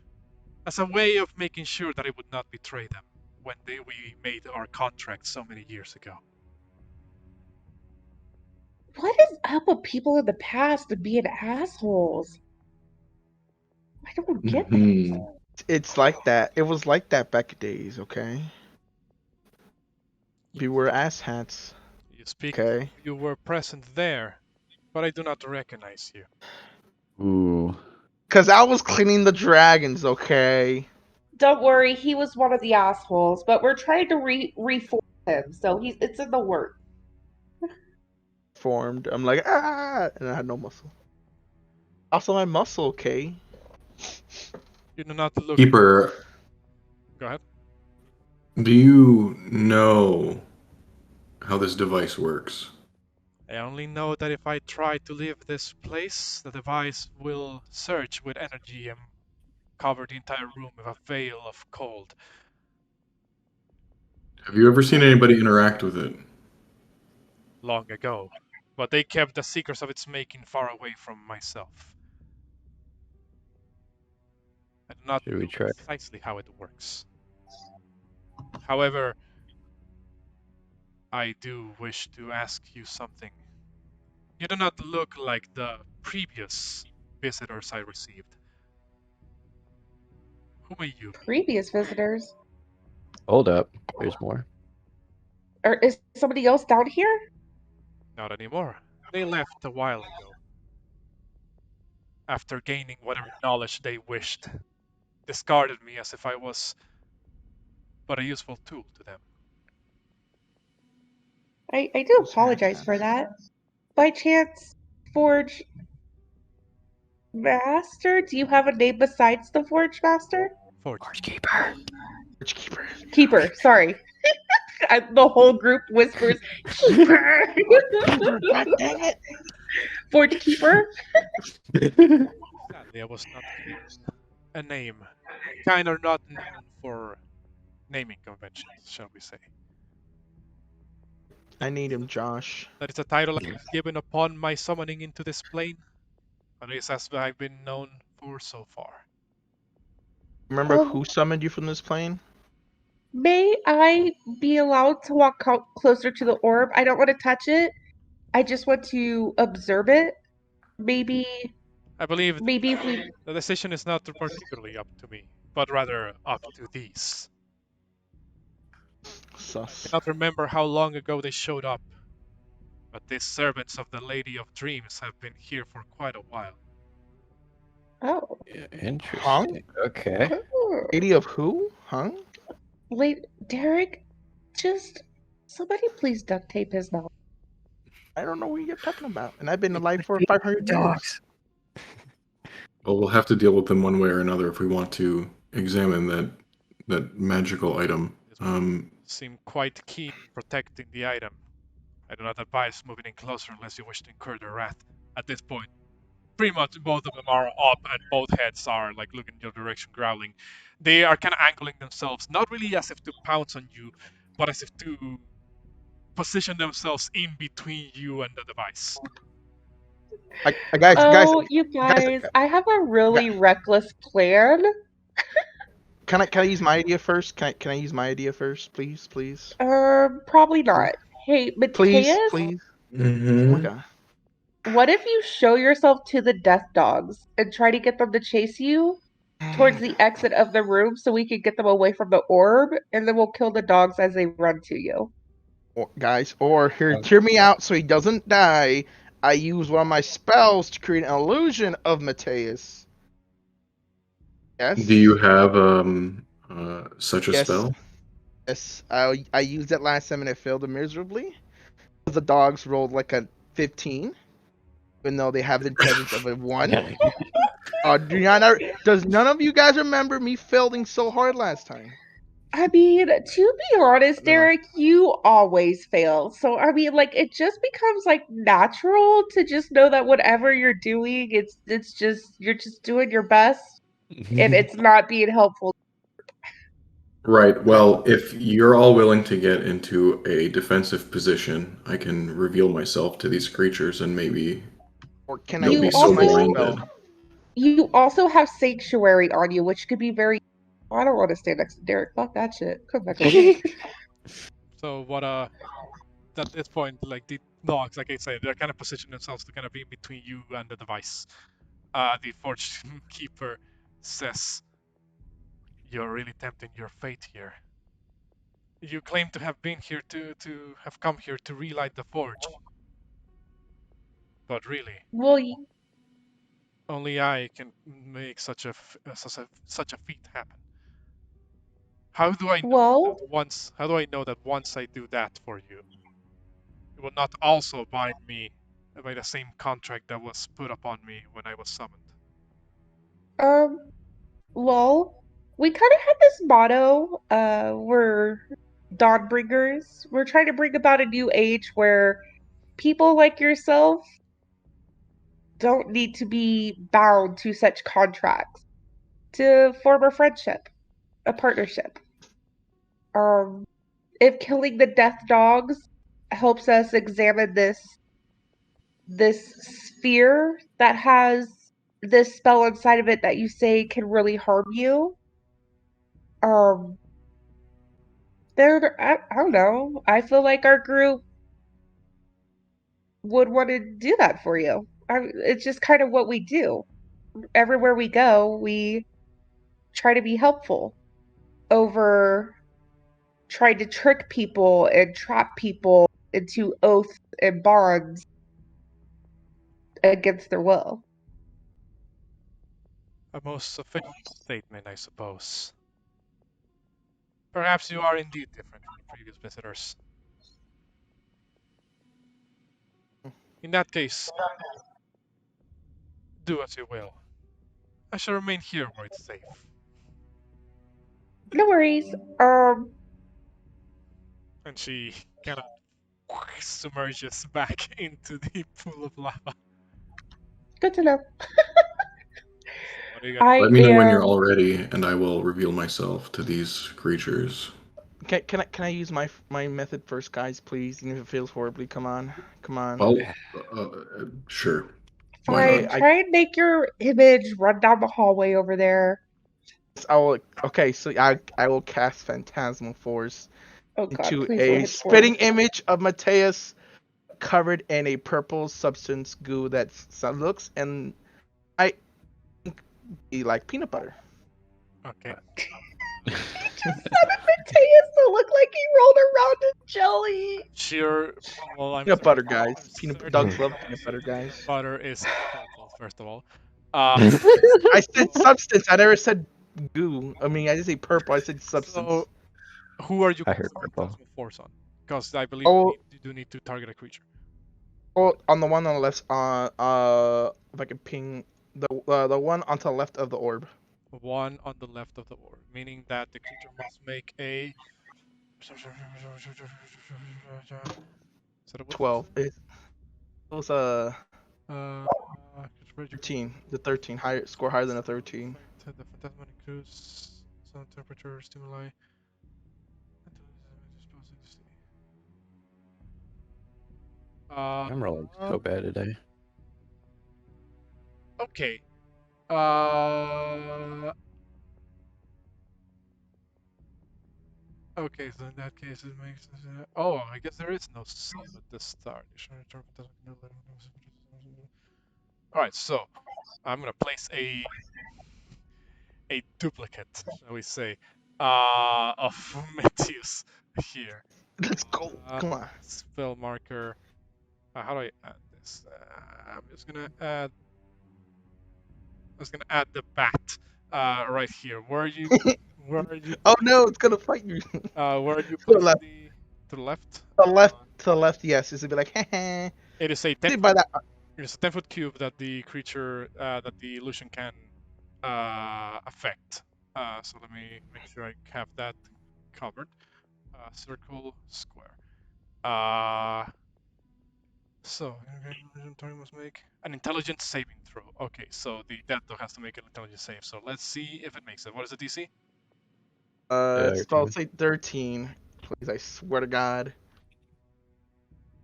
as a way of making sure that I would not betray them when we made our contract so many years ago. What is up with people in the past and being assholes? I don't get Mhm. that. It's like that. It was like that back in days, okay? We were asshats. You speak, Okay. you were present there, but I do not recognize you. Ooh. Cause I was cleaning the dragons, okay? Don't worry, he was one of the assholes, but we're trying to reform him, so it's in the work. Formed. I'm like, ah, and I had no muscle. Also, my muscle, okay? You do not look. Keeper, Go ahead. do you know how this device works? I only know that if I try to leave this place, the device will surge with energy and cover the entire room with a veil of cold. Have you ever seen anybody interact with it? Long ago, but they kept the secrets of its making far away from myself. I do not Should we know try? precisely how it works. However, I do wish to ask you something. You do not look like the previous visitors I received. Who may you be? Previous visitors. Hold up. There's more. Or is somebody else down here? Not anymore. They left a while ago. After gaining whatever knowledge they wished, discarded me as if I was but a useful tool to them. I do apologize for that. By chance, Forge Master? Do you have a name besides the Forge Master? Forge. Keeper. Forge Keeper. Keeper, sorry. The whole group whispers, Keeper! Keeper, god dang it! Forge Keeper? Sadly, I was not given a name. Kind are not known for naming conventions, shall we say. I need him, Josh. That is a title I was given upon my summoning into this plane. At least as I've been known for so far. Remember who summoned you from this plane? May I be allowed to walk closer to the orb? I don't want to touch it. I just want to observe it. Maybe I believe if we... the decision is not particularly up to me, but rather up to these. Sus. I cannot remember how long ago they showed up, but these servants of the Lady of Dreams have been here for quite a while. Oh. Interesting. Okay. Lady of who? Huh? Wait, Derek, just somebody please duct tape his mouth. I don't know what you're talking about. And I've been alive for 500 years. Well, we'll have to deal with them one way or another if we want to examine that magical item. Seem quite keen protecting the item. I do not advise moving in closer unless you wish to incur their wrath. At this point, pretty much both of them are up and both heads are like looking in your direction, growling. They are kind of angling themselves, not really as if to pounce on you, but as if to position themselves in between you and the device. You guys, I have a really reckless plan. Can I use my idea first? Can I use my idea first, please? Probably not. Hey, Metius? Please. Mm-hmm. Oh my god. What if you show yourself to the death dogs and try to get them to chase you towards the exit of the room so we can get them away from the orb, and then we'll kill the dogs as they run to you? Hear me out so he doesn't die. I use one of my spells to create an illusion of Metius. Yes. Do you have such a spell? Yes. I used it last time and it failed miserably. The dogs rolled like a 15, even though they have the intelligence of a 1. Does none of you guys remember me failing so hard last time? I mean, to be honest, Derek, you always fail. So, I mean, like, it just becomes, like, natural to just know that whatever you're doing, it's just, you're just doing your best, and it's not being helpful. Right. Well, if you're all willing to get into a defensive position, I can reveal myself to these creatures and maybe Or can you'll I be so my blinded. spell? You also have Sanctuary on you, which could be very... I don't want to stand next to Derek. Fuck that shit. Come back over. So what at this point, like the dogs, like I said, they're kind of positioning themselves to kind of be between you and the device. The Forge Keeper says, "You're really tempting your fate here. You claim to have been here to have come here to relight the forge, but really, only I can make such a feat happen. How do I know that once I do that for you, it will not also bind me by the same contract that was put upon me when I was summoned?" Well, we kind of had this motto, we're Dawnbringers. We're trying to bring about a new age where people like yourself don't need to be bound to such contracts to form a friendship, a partnership. Um, if killing the death dogs helps us examine this sphere that has this spell inside of it that you say can really harm you, um, then I don't know. I feel like our group would want to do that for you. It's just kind of what we do. Everywhere we go, we try to be helpful over trying to trick people and trap people into oaths and bonds against their will. A most sufficient statement, I suppose. Perhaps you are indeed different from previous visitors. In that case, do as you will. I shall remain here where it's safe. No worries. And she kind of submerges back into the pool of lava. Good to know. What are you gonna I Let me know when you're am. all ready, and I will reveal myself to these creatures. Can I use my method first, guys, please? Even if it feels horribly. Come on. Well, sure. Why Fine. not? Try and make your image run down the hallway over there. I will. Okay, so I will cast Phantasmal Force Oh god, into please don't a hit spitting four. image of Metius covered in a purple substance goo that looks and I be like peanut butter. Okay. He just wanted Matthias to look like he rolled around in jelly. Sure. Well, Peanut butter, guys. I'm certain Dogs love peanut butter, peanut guys. butter is purple, first of all. I said substance. I never said goo. I mean, I didn't say purple. I said substance. So, who are you I heard casting purple. Phantasmal Force on? Because I believe Oh, you do need to target a creature. oh, on the one on the left, if I can ping the one on to the left of the orb. One on the left of the orb, meaning that the creature must make a. Is that a wisdom 12. It was Uh, 13. The 13 higher score higher than a 13. The phantasm includes some temperature stimuli. I'm rolling so bad today. Okay. Okay, so in that case, it makes. Oh, I guess there is no save at the start. Alright, so I'm gonna place a duplicate, shall we say, of Metius here. Let's go. Come on. Spell marker. How do I add this? I'm just gonna add. The bat right here. Where are you? Where are you? Oh no, it's gonna fight you. Where are you To the placing left. to the left? To the left, yes. It's gonna be like, heh. It is a 10 By that. It's a 10-foot cube that the creature that the illusion can affect. So let me make sure I have that covered. Circle, square. So target must make an intelligence saving throw. Okay, so the death dog has to make an intelligence save. So let's see if it makes it. What is the DC? Spell say 13. Please, I swear to God.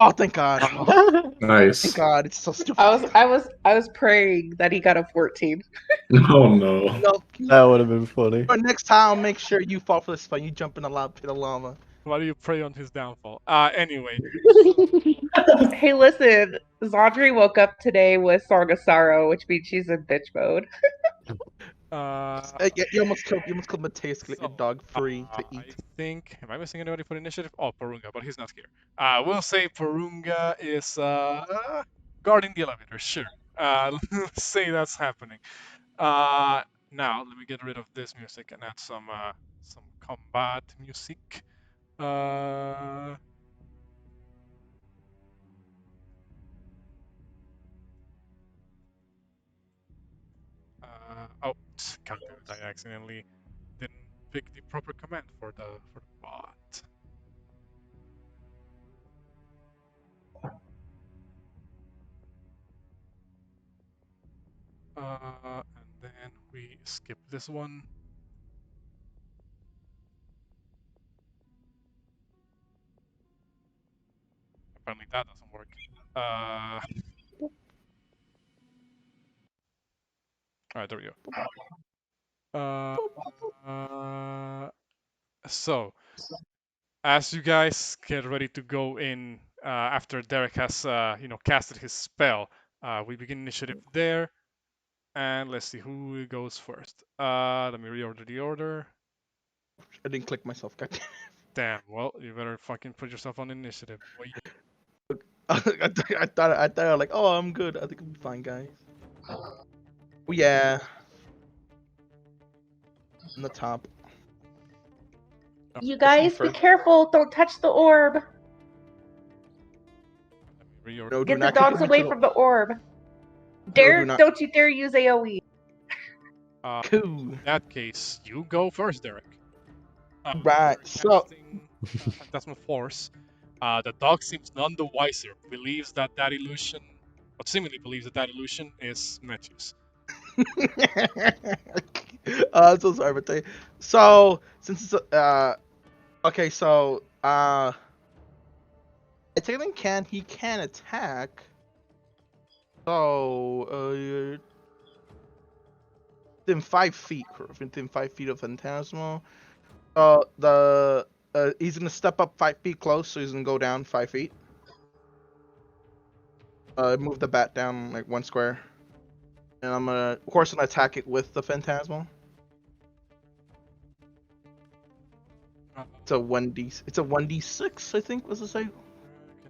Oh, thank God. Oh, Nice. thank God. It's so stupid. I was praying that he got a 14. Oh no. No, That would have been funny. but next time, make sure you fall for this spell. You jump in a pit of lava. Why do you prey on his downfall? Anyway. Hey, listen, Zandri woke up today with Song of Sorrow, which means she's in bitch mode. You almost killed Matias to let your dog free to I eat. think, am I missing anybody for the initiative? Oh, Porunga, but he's not here. We'll say Porunga is guarding the elevator. Sure. Let's say that's happening. Now let me get rid of this music and add some combat music. Oh, god damn it! I accidentally didn't pick the proper command for the bot. And then we skip this one. Apparently that doesn't work. Alright, there we go. So, as you guys get ready to go in after Derek has, casted his spell, we begin initiative there. And let's see who goes first. Let me reorder the order. I didn't click myself. God Damn, well, you better fucking put yourself on initiative. Boy. I thought like, oh, I'm good. I think I'm fine, guys. Oh, yeah. On the top. You guys, be careful. Don't touch the orb. Let me reorder. No, do Get the not dogs kick away me from the orb. do not. Don't you dare use AoE. Cool. In that case, you go first, Derek. Right, so- casting Phantasmal Force. The dog seems none the wiser. Believes that illusion, or seemingly believes that illusion is Metius. I'm so sorry, Matteo. So since it's okay, so technically he can attack. So within 5 feet, within 5 feet of Phantasmal. He's gonna step up 5 feet close, so he's gonna go down 5 feet. Move the bat down like 1 square, and I'm gonna, of course, attack it with the Phantasmal. It's a 1d. It's a 1d6, I think. What's it say? Can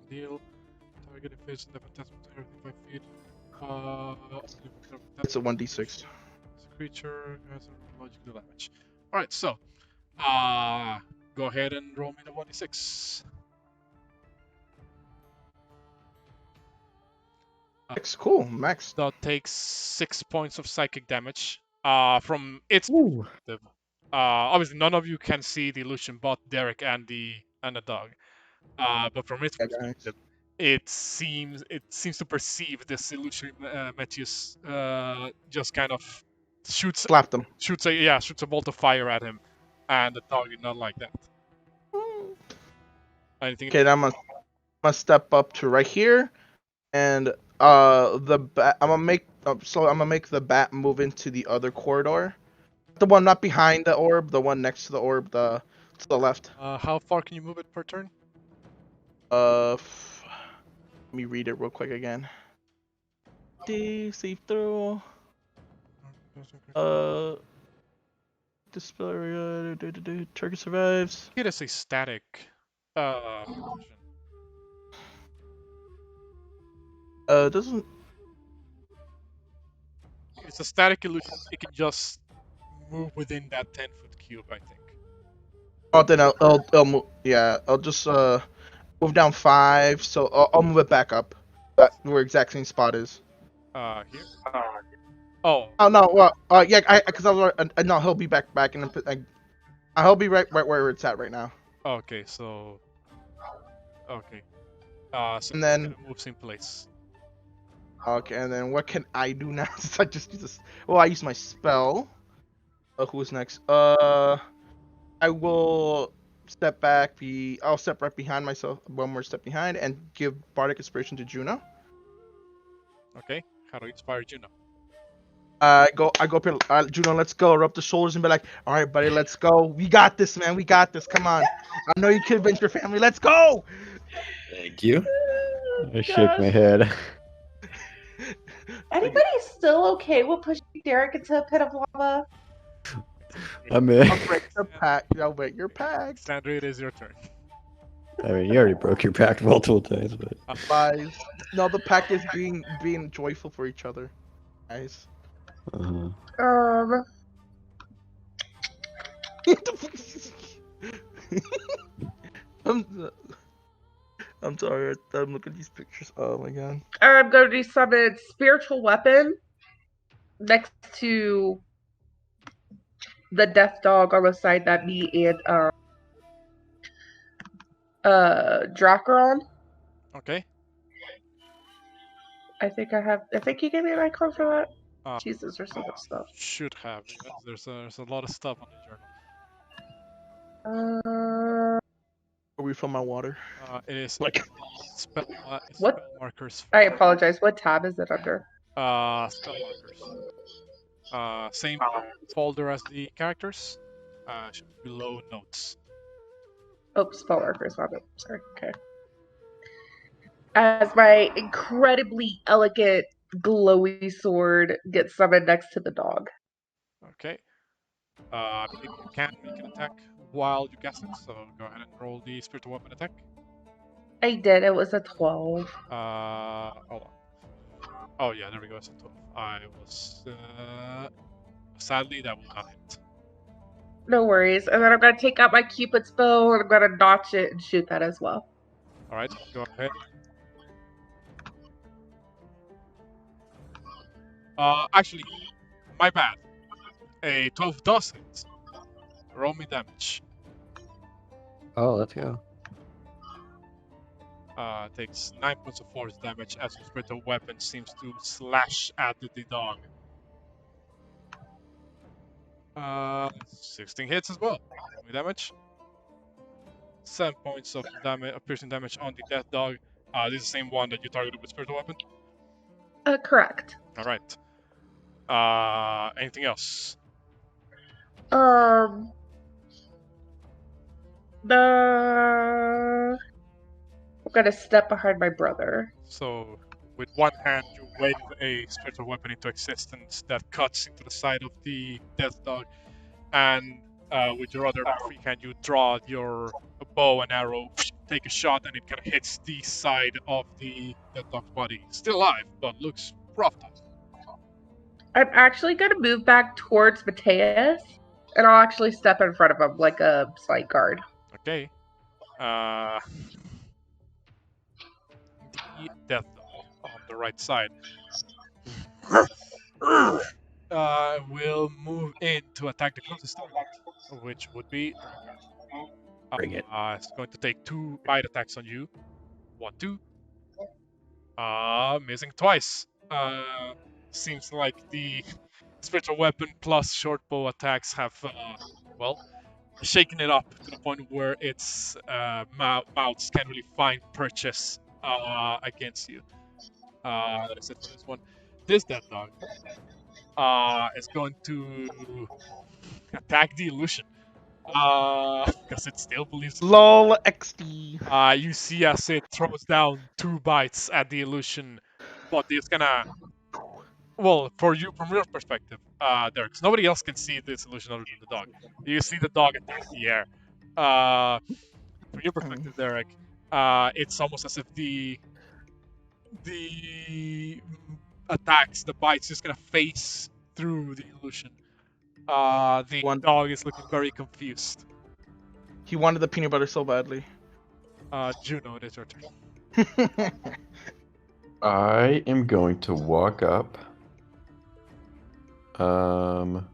deal. Target efficient the Phantasmal to every 5 feet. It's a 1d6. It's a creature has a logical damage. All right, so go ahead and roll me the 1d6. Cool, max. That takes 6 points of psychic damage. From its perspective. Obviously, none of you can see the illusion, but Derek and the dog. But from its perspective, it seems to perceive this illusion. Metius just kind of Slapped him. shoots a bolt of fire at him, and the dog did not like that. Anything? Okay, then I'm gonna step up to right here, and the bat. I'm gonna make the bat move into the other corridor, the one not behind the orb, the one next to the orb, to the left. How far can you move it per turn? Let me read it real quick again. Save throw. Dispel area. Target survives. It is a static. Doesn't. It's a static illusion. It can just move within that 10-foot cube, I think. Oh, then I'll move. Yeah, I'll just move down 5. So I'll move it back up. Where exact same spot is. Here. Oh. Oh no. Well. Yeah. Because I was. No, he'll be back in. He'll be right where it's at right now. Okay. So. Okay. So and then it moves in place. Okay, and then what can I do now? Since I just use this. Well, I use my spell. Who's next? I will step back. I'll step right behind myself. One more step behind, and give Bardic Inspiration to Juno. Okay. How do you inspire Juno? I go up here. Juno, let's go. Rub the shoulders and be like, "All right, buddy, let's go. We got this, man. We got this. Come on. I know you can avenge your family. Let's go." Thank you. I shake my head. Anybody still okay with pushing Derek into a pit of lava? I'm in. I'll break the pact. I'll break your pact. Sandra, it is your turn. I mean, you already broke your pact multiple times, but Lies. No, the pact is being joyful for each other, guys. I'm sorry. I'm looking at these pictures. Oh my god. I'm going to summon spiritual weapon. next to the death dog on the side that me and Drakgar on. Okay. I think you gave me an icon for that. Uh, Jesus, there's so much stuff. Should have. Yes. There's a lot of stuff on the journal. Where we fill my water? It is Like- spell What? spell markers. I apologize. What tab is it under? Spell markers. Same folder as the characters. Should be below notes. Oh, spell markers. Not it. Sorry. Okay. As my incredibly elegant glowy sword gets summoned next to the dog. Okay. I believe you can make an attack while you cast it, so go ahead and roll the spiritual weapon attack. I did. It was a 12. Hold on. Oh yeah, there we go. It's a 12. I was sadly that will not hit. No worries. And then I'm gonna take out my Cupid's bow and I'm gonna notch it and shoot that as well. All right, go ahead. Actually, my bad. A 12 does hit. Roll me damage. Oh, let's go. Takes 9 points of force damage as your spiritual weapon seems to slash at the dog. 16 hits as well. Roll me damage. 7 points of damage, piercing damage on the death dog. This is the same one that you targeted with spiritual weapon. Correct. All right. Anything else? I'm gonna step behind my brother. So, with one hand, you wave a spiritual weapon into existence that cuts into the side of the death dog, and with your other free hand, you draw your bow and arrow, take a shot, and it kind of hits the side of the death dog's body. Still alive, but looks roughed up. I'm actually gonna move back towards Metius, and I'll actually step in front of him like a slight guard. Okay. The death dog on the right side will move in to attack the closest target, which would be Drakgar. Bring it. It's going to take 2 bite attacks on you. 1, 2. Missing twice. Seems like the spiritual weapon plus short bow attacks have, shaken it up to the point where its mouths can't really find purchase against you. That is it for this one. This death dog is going to attack the illusion. Because it still believes. LOL XD. You see as it throws down 2 bites at the illusion, but it's gonna. Well, from your perspective, Derek, 'cause nobody else can see this illusion other than the dog. You see the dog attack the air. From your perspective, Derek, it's almost as if the attacks, the bites, just gonna face through the illusion. The dog is looking very confused. He wanted the peanut butter so badly. Juno, it is your turn. I am going to walk up. Come.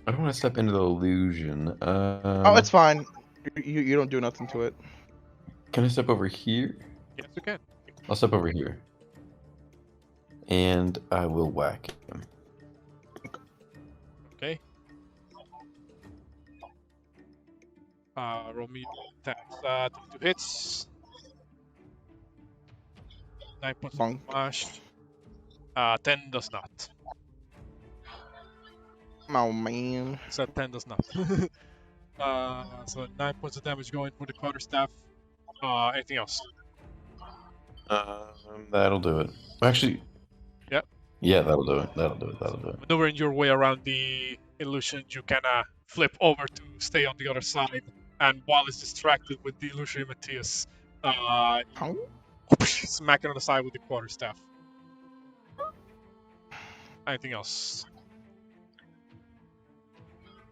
I don't want to step into the illusion. Oh, it's fine. You don't do nothing to it. Can I step over here? Yes, you can. I'll step over here. And I will whack him. Okay. Roll me attacks. 22 hits. 9 points of damage. 10 does not. Oh man. So 10 does not. So 9 points of damage going for the quarterstaff. Anything else? That'll do it. Actually. Yep. Yeah, that'll do it. That'll do it. Maneuvering your way around the illusion, you can flip over to stay on the other side. And while it's distracted with the illusory Metius, smack it on the side with the quarterstaff. Anything else?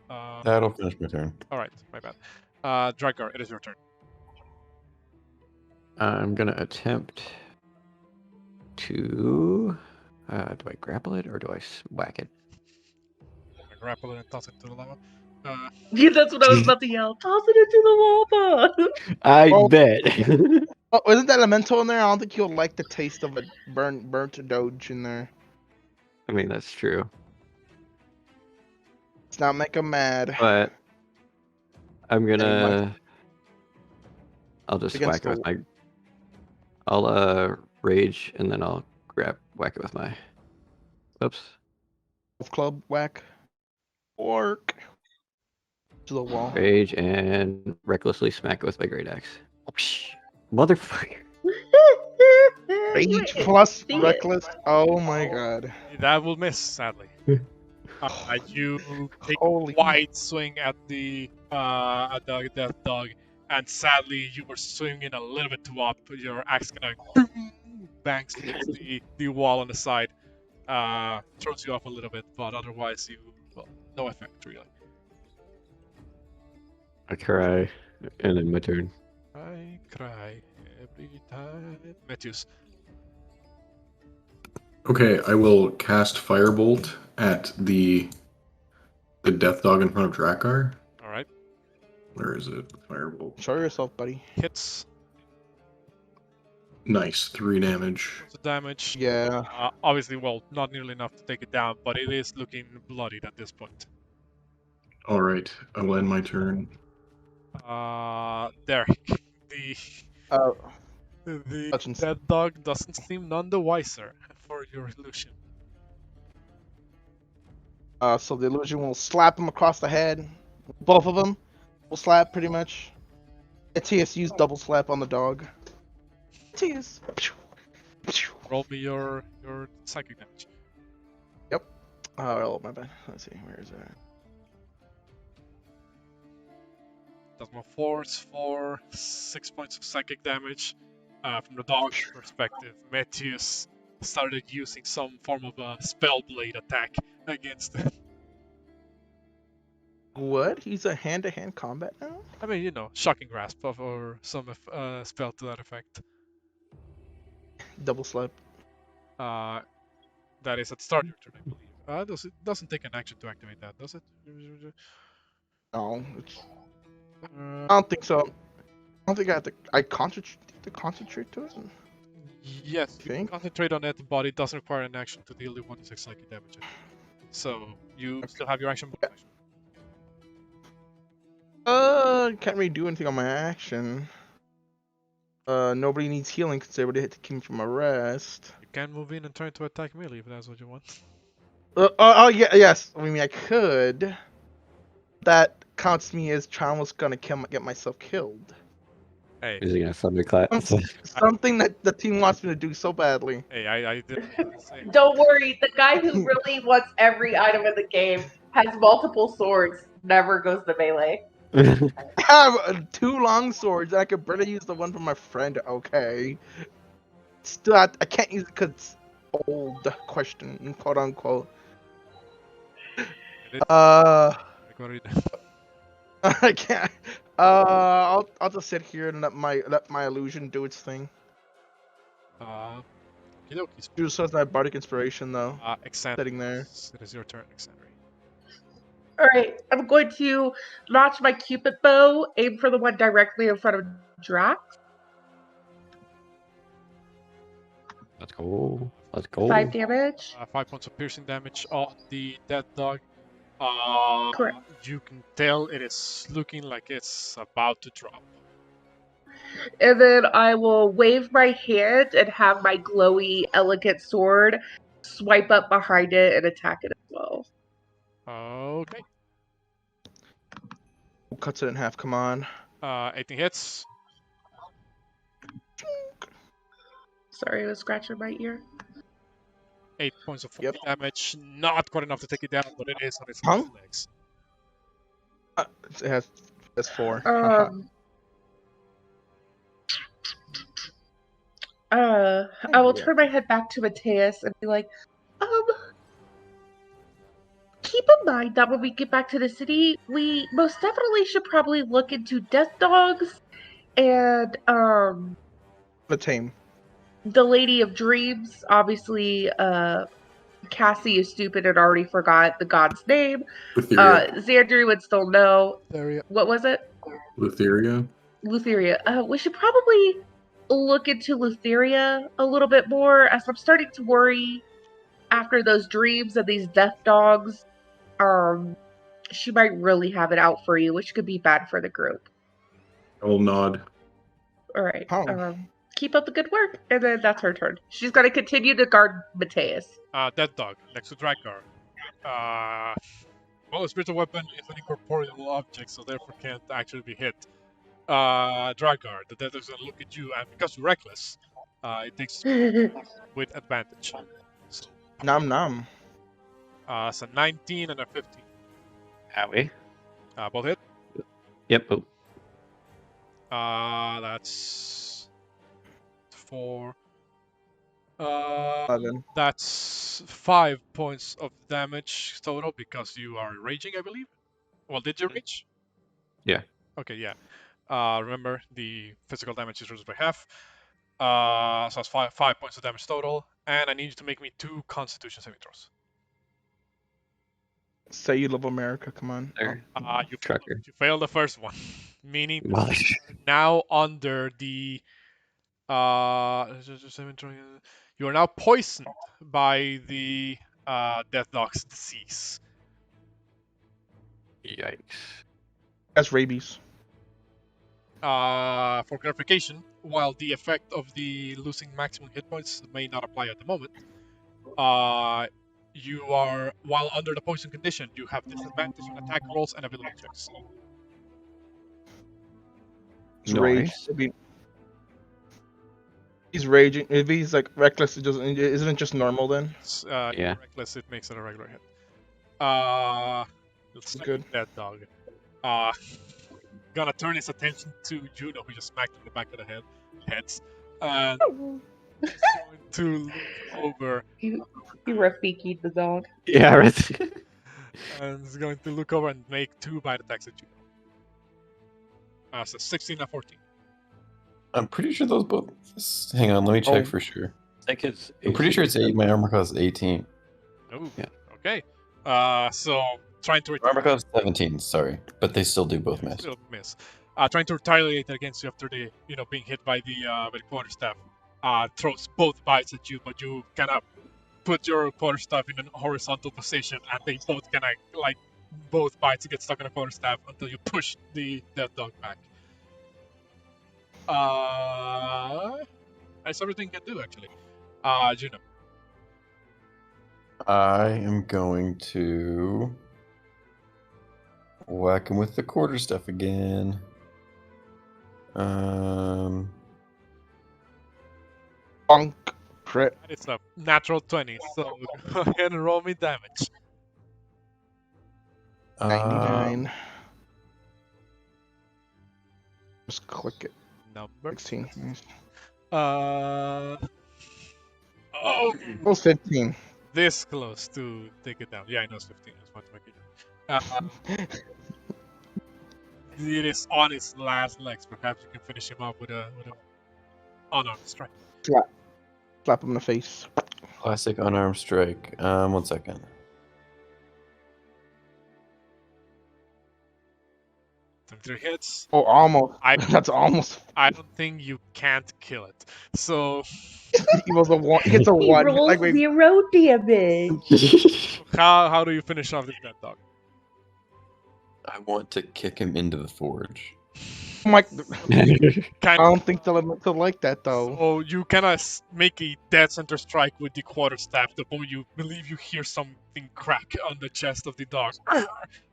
That'll finish my turn. Alright, my bad. Drakgar, it is your turn. I'm gonna attempt to Do I grapple it or do I whack it? I grapple it and toss it to the lava. Yeah, that's what I was about to yell. Toss it into the lava. I Oh. bet. Oh, isn't that elemental in there? I don't think you'll like the taste of a burnt doge in there. I mean, that's true. It's not make him mad. But I'm Anyway. gonna. I'll just Against whack it with the- my. I'll rage and then I'll whack it with my. Oops. Club whack. Orc. To the wall. Rage and recklessly smack it with my great axe. Motherfucker. Rage plus See it. reckless. Oh my god. That will miss, sadly. You take a Holy- wide swing at the death dog, and sadly you were swinging a little bit too up. Your axe kind of bangs against the wall on the side, throws you off a little bit, but otherwise no effect really. I cry, and then my turn. I cry every time. Metius. Okay, I will cast Firebolt at the death dog in front of Drakgar. All right, Where is it? Firebolt. Show yourself, buddy. hits. Nice, 3 damage. What's the damage? Yeah. Obviously, well, not nearly enough to take it down, but it is looking bloodied at this point. All right, I will end my turn. There. The Hutchins. dead dog doesn't seem none the wiser for your illusion. So the illusion will slap him across the head. Both of them will slap pretty much. Metius used double slap on the dog. Metius. Roll me your psychic damage. Oh, my bad. Let's see, where is it? That's my force for 6 points of psychic damage. From the dog's perspective, Metius started using some form of a spell blade attack against it. What? He's a hand-to-hand combat now? I mean, shocking grasp or some spell to that effect. Double slap. That is at the start of your turn, I believe. It doesn't take an action to activate that, does it? No, I don't think so. I don't think I have to. I concentrate to it. Yes, you can Think? concentrate on it, but it doesn't require an action to deal the 1d6 psychic damage. So you still have your action bonus. Can't really do anything on my action. Nobody needs healing because everybody had to keep me from arrest. You can move in and try to attack melee if that's what you want. Yeah, yes. I mean, I could. That counts me as almost gonna get myself killed. Hey, Is he gonna thunderclap? Something that the team wants me to do so badly. hey, I didn't say. Don't worry, the guy who really wants every item in the game has multiple swords, never goes to melee. I have 2 long swords. I could barely use the one from my friend. Okay. Still, I can't use it because it's old. Question, quote unquote. I can't. I'll just sit here and let my illusion do its thing. Kidoki's Just has my bardic inspiration though. Exandri. Sitting there. It is your turn, Exandri. Alright, I'm going to launch my Cupid bow, aim for the one directly in front of Drax. Let's go. Let's go. 5 damage. 5 points of piercing damage on the dead dog. Correct. You can tell it is looking like it's about to drop. And then I will wave my hand and have my glowy, elegant sword swipe up behind it and attack it as well. Okay. Cuts it in half. Come on. 18 hits. Sorry, I was scratching my ear. 8 points of Yep. damage. Not quite enough to take it down, but it is on its Huh? legs. It has 4. I will turn my head back to Matthias and be like, keep in mind that when we get back to the city, we most definitely should probably look into death dogs and The tame. the Lady of Dreams, obviously, Cassie is stupid and already forgot the god's name. Lutheria. Xandri would still know. Area. What was it? Lutheria. Lutheria. We should probably look into Lutheria a little bit more, as I'm starting to worry after those dreams of these death dogs. She might really have it out for you, which could be bad for the group. I will nod. All right. Oh. Keep up the good work, and then that's her turn. She's going to continue to guard Metius. Dead dog next to Drakgar. Well, a spiritual weapon is an incorporeal object, so therefore can't actually be hit. Drakgar, the dead is gonna look at you, and because you're reckless, it takes with advantage. So, Nom nom. it's a 19 and a 15. Howie. Both hit. Yep. Oh. That's 4. 11. That's 5 points of damage total because you are raging, I believe. Well, did you rage? Yeah. Okay, yeah. Remember, the physical damage is reduced by half. So that's 5 points of damage total. And I need you to make me 2 Constitution saving throws. Say you love America, come on. There. You Trucker. failed the first one, meaning Well, now under the you are now poisoned by the Death Dog's disease. yikes. That's rabies. For clarification, while the effect of the losing maximum hit points may not apply at the moment, you are, while under the poison condition, you have disadvantage on attack rolls and ability checks. It's rage. He's raging. If he's like reckless, isn't it just normal then? Yeah. Reckless, it makes it a regular hit. Let's Good. Dead dog. Gonna turn his attention to Juno, who just smacked him in the back of the heads, and he's going to look over. You Rafiki the dog. Yeah, right. And he's going to look over and make 2 bite attacks at Juno. So 16 and 14. I'm pretty sure those both. Hang on, let me check Oh. for sure. I think it's. I'm pretty sure it's 8. My armor class is 18. Oh, Yeah. Okay. So trying to My armor class is 17. Sorry, but they still do both miss. still miss. Trying to retaliate against you after the being hit by the quarterstaff. Throws both bites at you, but you kind of put your quarterstaff in a horizontal position, and they both kind of like both bites get stuck in a quarterstaff until you push the death dog back. That's everything you can do actually. Juno. I am going to whack him with the quarterstaff again. Bonk. Crit. It's a natural 20, so go ahead and roll me damage. 99. Just click it. Number. 16. Nice. Oh, Almost 15. this close to take it down. Yeah, I know it's 15. I just want to make it. It is on its last legs. Perhaps you can finish him off with a unarmed strike. Slap him in the face. Classic unarmed strike. 1 second. Three hits. Oh, almost. I That's almost. I don't think you can't kill it. So He was a one. He hits a He one. rolls Like, wait, 0 damage. how do you finish off this dead dog? I want to kick him into the forge. oh my, I Kind don't think they'll like that though. So you kind of make a dead center strike with the quarterstaff. The moment you believe you hear something crack on the chest of the dog,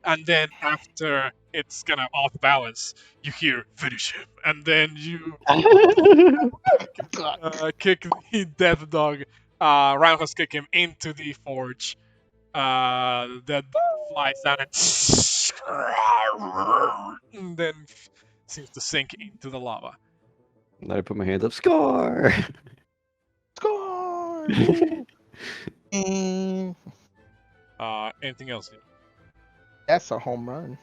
and then after it's kind of off balance, you hear finish him, and then you kick the dead dog. Roundhouse kick him into the forge. The dead dog flies down and then seems to sink into the lava. Let I put my hands up. Score! Score! Anything else? That's a home run.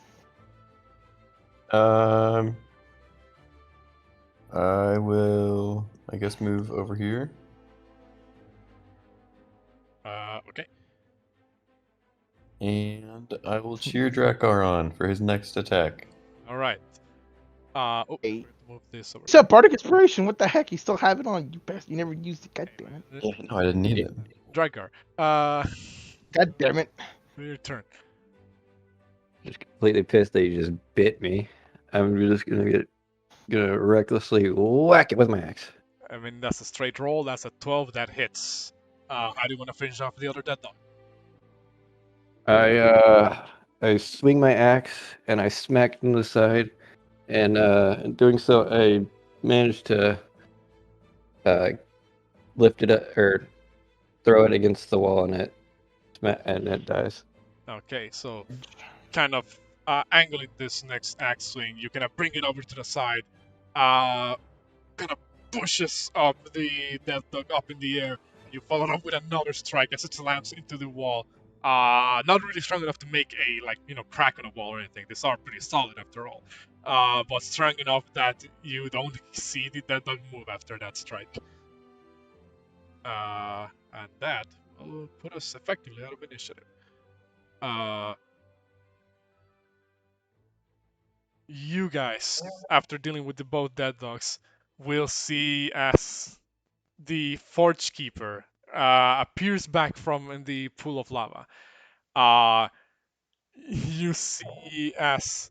I will, I guess, move over here. Okay. And I will cheer Drakgar on for his next attack. All right. Oh, Hey. move this over. Except Bardic Inspiration. What the heck? You still have it on. You bastard. You never used it. God damn it. Yeah, no, I didn't need it. Drakgar. God damn it. Your turn. Just completely pissed that you just bit me. I'm just gonna recklessly whack it with my axe. I mean, that's a straight roll. That's a 12. That hits. How do you want to finish off the other dead dog? I swing my axe and I smack it in the side, and in doing so, I managed to lift it up or throw it against the wall, and it dies. Okay, so kind of angling this next axe swing, you kind of bring it over to the side, kind of pushes up the death dog up in the air. You follow it up with another strike as it slams into the wall. Not really strong enough to make a crack on the wall or anything. These are pretty solid after all. But strong enough that you don't see the death dog move after that strike. And that will put us effectively out of initiative. You guys, after dealing with the both dead dogs, will see as the Forge Keeper appears back from in the pool of lava. You see as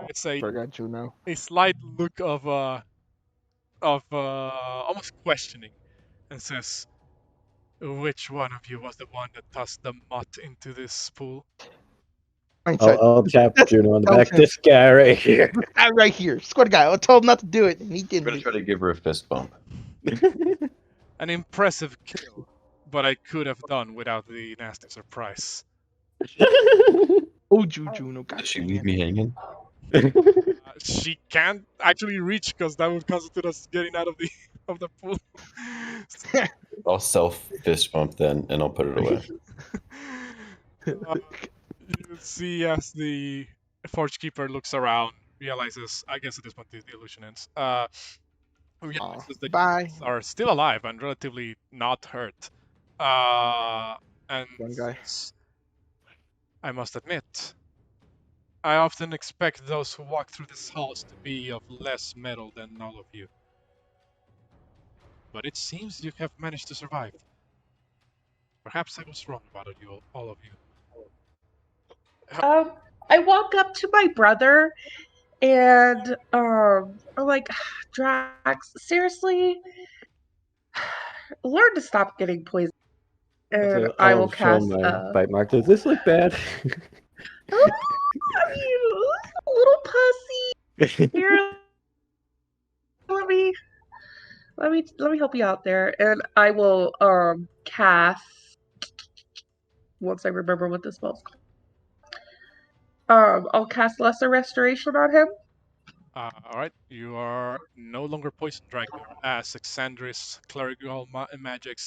it's Forgot Juno. a slight look of almost questioning, and says, "Which one of you was the one that tossed the mutt into this pool?" I'll tap That's- Juno on the that was back. him. This guy right here. I'm right here. Swear to God. I told him not to do it, and he I'm didn't. gonna try to give her a fist bump. An impressive kill, but I could have done without the nasty surprise. Oh, Juno. God Did she damn leave it. me hanging? She can't actually reach because that would constitute us getting out of the pool. I'll self fist bump then, and I'll put it away. You see as the Forge Keeper looks around, realizes, I guess at this point the illusion ends, realizes that Bye. you guys are still alive and relatively not hurt. And One guy. says, I must admit, I often expect those who walk through this halls to be of less mettle than all of you. But it seems you have managed to survive. Perhaps I was wrong about you, all of you. I walk up to my brother and I'm like, Drax, seriously, learn to stop getting poisoned. And I will show cast. my bite mark. Does this look bad? Oh, I mean, little pussy. Here, let me help you out there, and I will cast once I remember what this spell's called. I'll cast Lesser Restoration on him. Alright, you are no longer poisoned, Drakgar, as Exandris clerical magics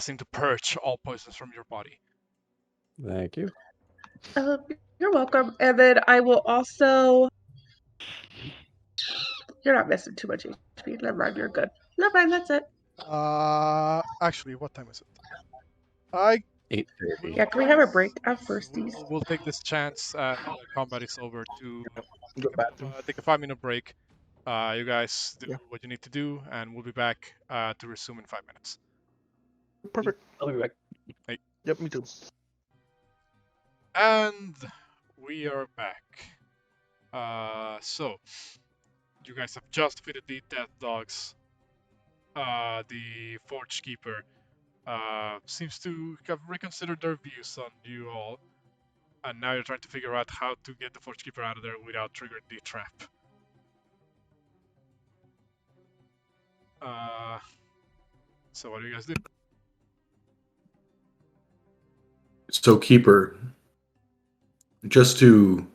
seem to purge all poisons from your body. Thank you. You're welcome. And then I will also. You're not missing too much HP. Never mind, you're good. Never mind, that's it. Actually, what time is it? I 8:30. Yeah, can we have a break at firsties? We'll take this chance now that combat is over to Go bathroom. take a 5-minute break. You guys do Yeah. what you need to do, and we'll be back to resume in 5 minutes. Perfect. I'll be back. Yep, me too. And we are back. So you guys have just defeated the death dogs. The Forge Keeper seems to have reconsidered their views on you all, and now you're trying to figure out how to get the Forge Keeper out of there without triggering the trap. So what do you guys do? So, Keeper, just to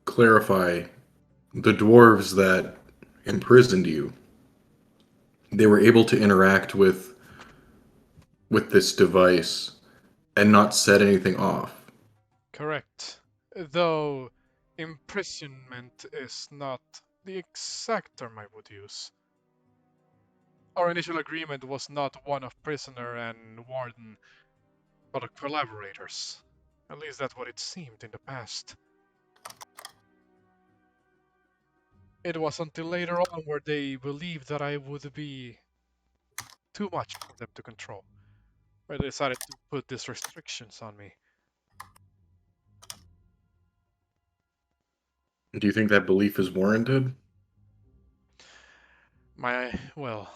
clarify, the dwarves that imprisoned you, they were able to interact with this device and not set anything off. Correct. Though imprisonment is not the exact term I would use. Our initial agreement was not one of prisoner and warden. but collaborators. At least that's what it seemed in the past. It was until later on where they believed that I would be too much for them to control, where they decided to put these restrictions on me. Do you think that belief is warranted? Well,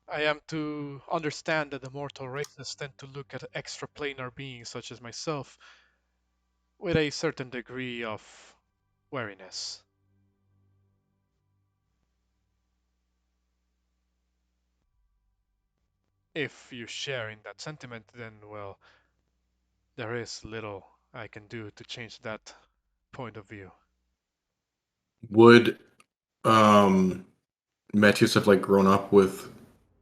I am to understand that the mortal races tend to look at extraplanar beings such as myself with a certain degree of wariness. If you share in that sentiment, then, well, there is little I can do to change that point of view. Would Metius have like grown up with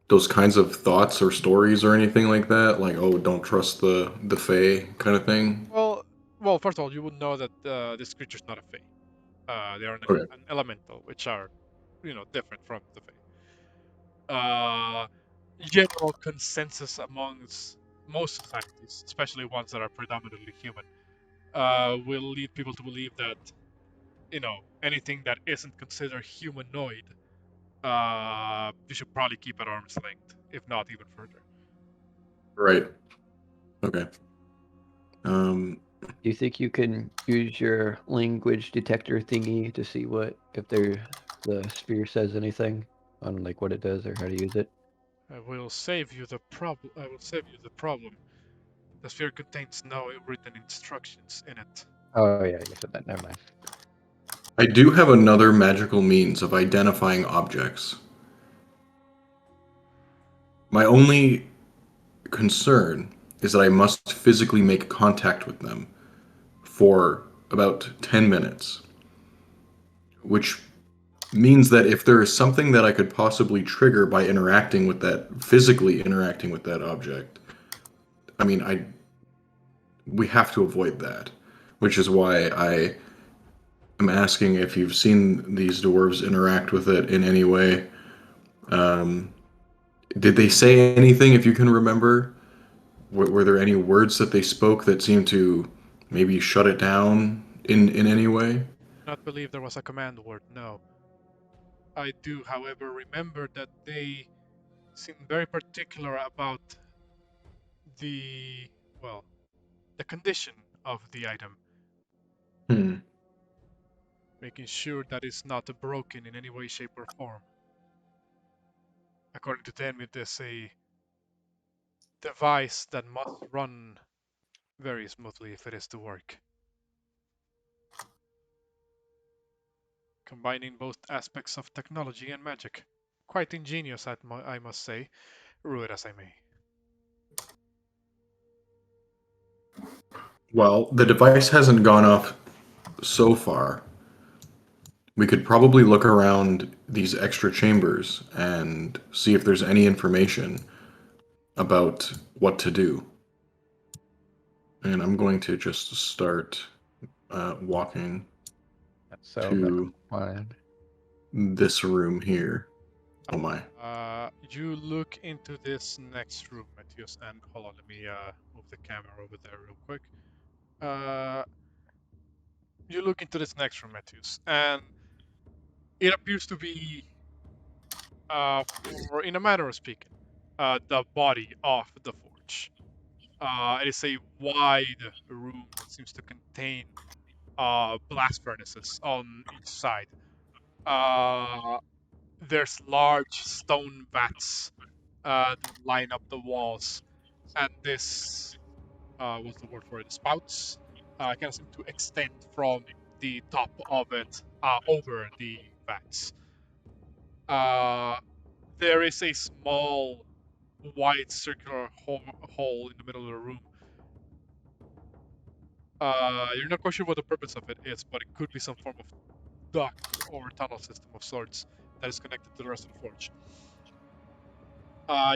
those kinds of thoughts or stories or anything like that? Like, oh, don't trust the Fae kind of thing? Well, first of all, you would know that this creature's not a Fae. They are Okay. an elemental, which are, different from the Fae. General consensus amongst most societies, especially ones that are predominantly human, will lead people to believe that, anything that isn't considered humanoid, you should probably keep at arm's length, if not even further. Right. Okay. Um, Do you think you can use your language detector thingy to see if the sphere says anything on like what it does or how to use it? I will save you the problem. I will save you the problem. The sphere contains no written instructions in it. Oh yeah, you said that. Never mind. I do have another magical means of identifying objects. My only concern is that I must physically make contact with them for about 10 minutes, which means that if there is something that I could possibly trigger by physically interacting with that object, I mean, we have to avoid that, which is why I am asking if you've seen these dwarves interact with it in any way. Um, did they say anything, if you can remember? Were there any words that they spoke that seemed to maybe shut it down in any way? Not believe there was a command word, no. I do, however, remember that they seemed very particular about the, well, the condition of the item, Hmm. making sure that it's not broken in any way, shape, or form. According to them, it is a device that must run very smoothly if it is to work, combining both aspects of technology and magic. Quite ingenious, I must say, rue it as I may. Well, the device hasn't gone off so far. We could probably look around these extra chambers and see if there's any information about what to do. And I'm going to just start walking So to fine. this room here. Oh my. You look into this next room, Matthias, and hold on, let me move the camera over there real quick. You look into this next room, Matthias, and it appears to be, for in a manner of speaking, the body of the forge. It is a wide room that seems to contain blast furnaces on each side. There's large stone vats that line up the walls, and this what's the word for it? Spouts kind of seem to extend from the top of it over the vats. Uh, there is a small wide circular hole in the middle of the room. You're not quite sure what the purpose of it is, but it could be some form of duct or tunnel system of sorts that is connected to the rest of the forge.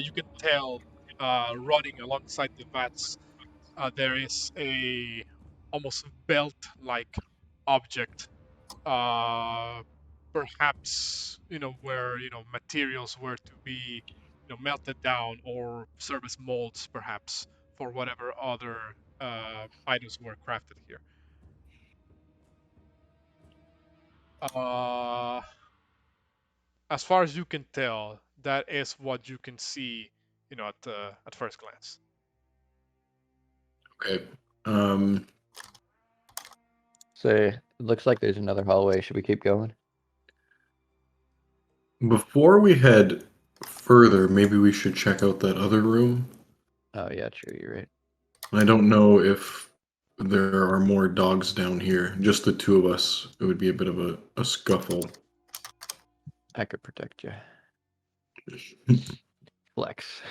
You can tell running alongside the vats, there is a almost belt-like object, perhaps where materials were to be melted down or serve as molds, perhaps for whatever other items were crafted here. As far as you can tell, that is what you can see, at first glance. Okay. So it looks like there's another hallway. Should we keep going? Before we head further, maybe we should check out that other room. Oh yeah, true. You're right. I don't know if there are more dogs down here. Just the two of us. It would be a bit of a scuffle. I could protect you. Flex.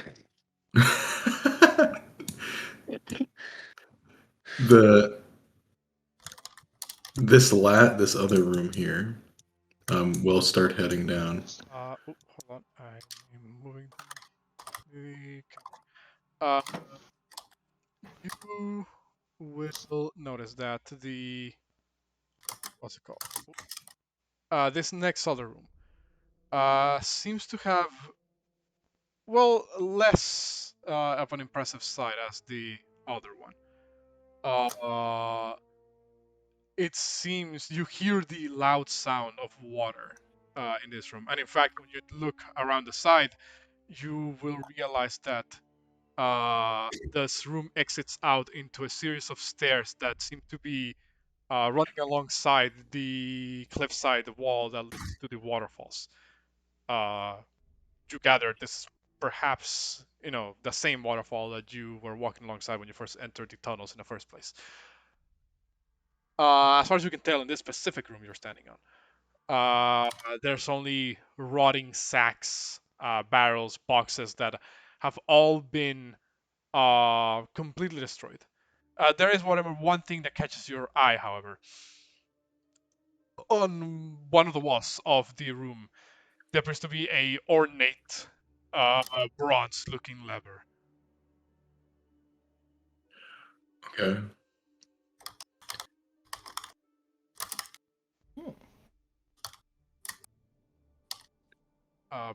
This other room here. We'll start heading down. Hold on, I'm moving the camera. You will notice that what's it called? This next other room seems to have, well, less of an impressive sight as the other one. It seems you hear the loud sound of water in this room, and in fact, when you look around the side, you will realize that this room exits out into a series of stairs that seem to be running alongside the cliffside wall that leads to the waterfalls. You gather this is perhaps, the same waterfall that you were walking alongside when you first entered the tunnels in the first place. As far as you can tell, in this specific room you're standing on, there's only rotting sacks, barrels, boxes that have all been completely destroyed. There is one thing that catches your eye, however. On one of the walls of the room, there appears to be a ornate, bronze-looking lever. Okay.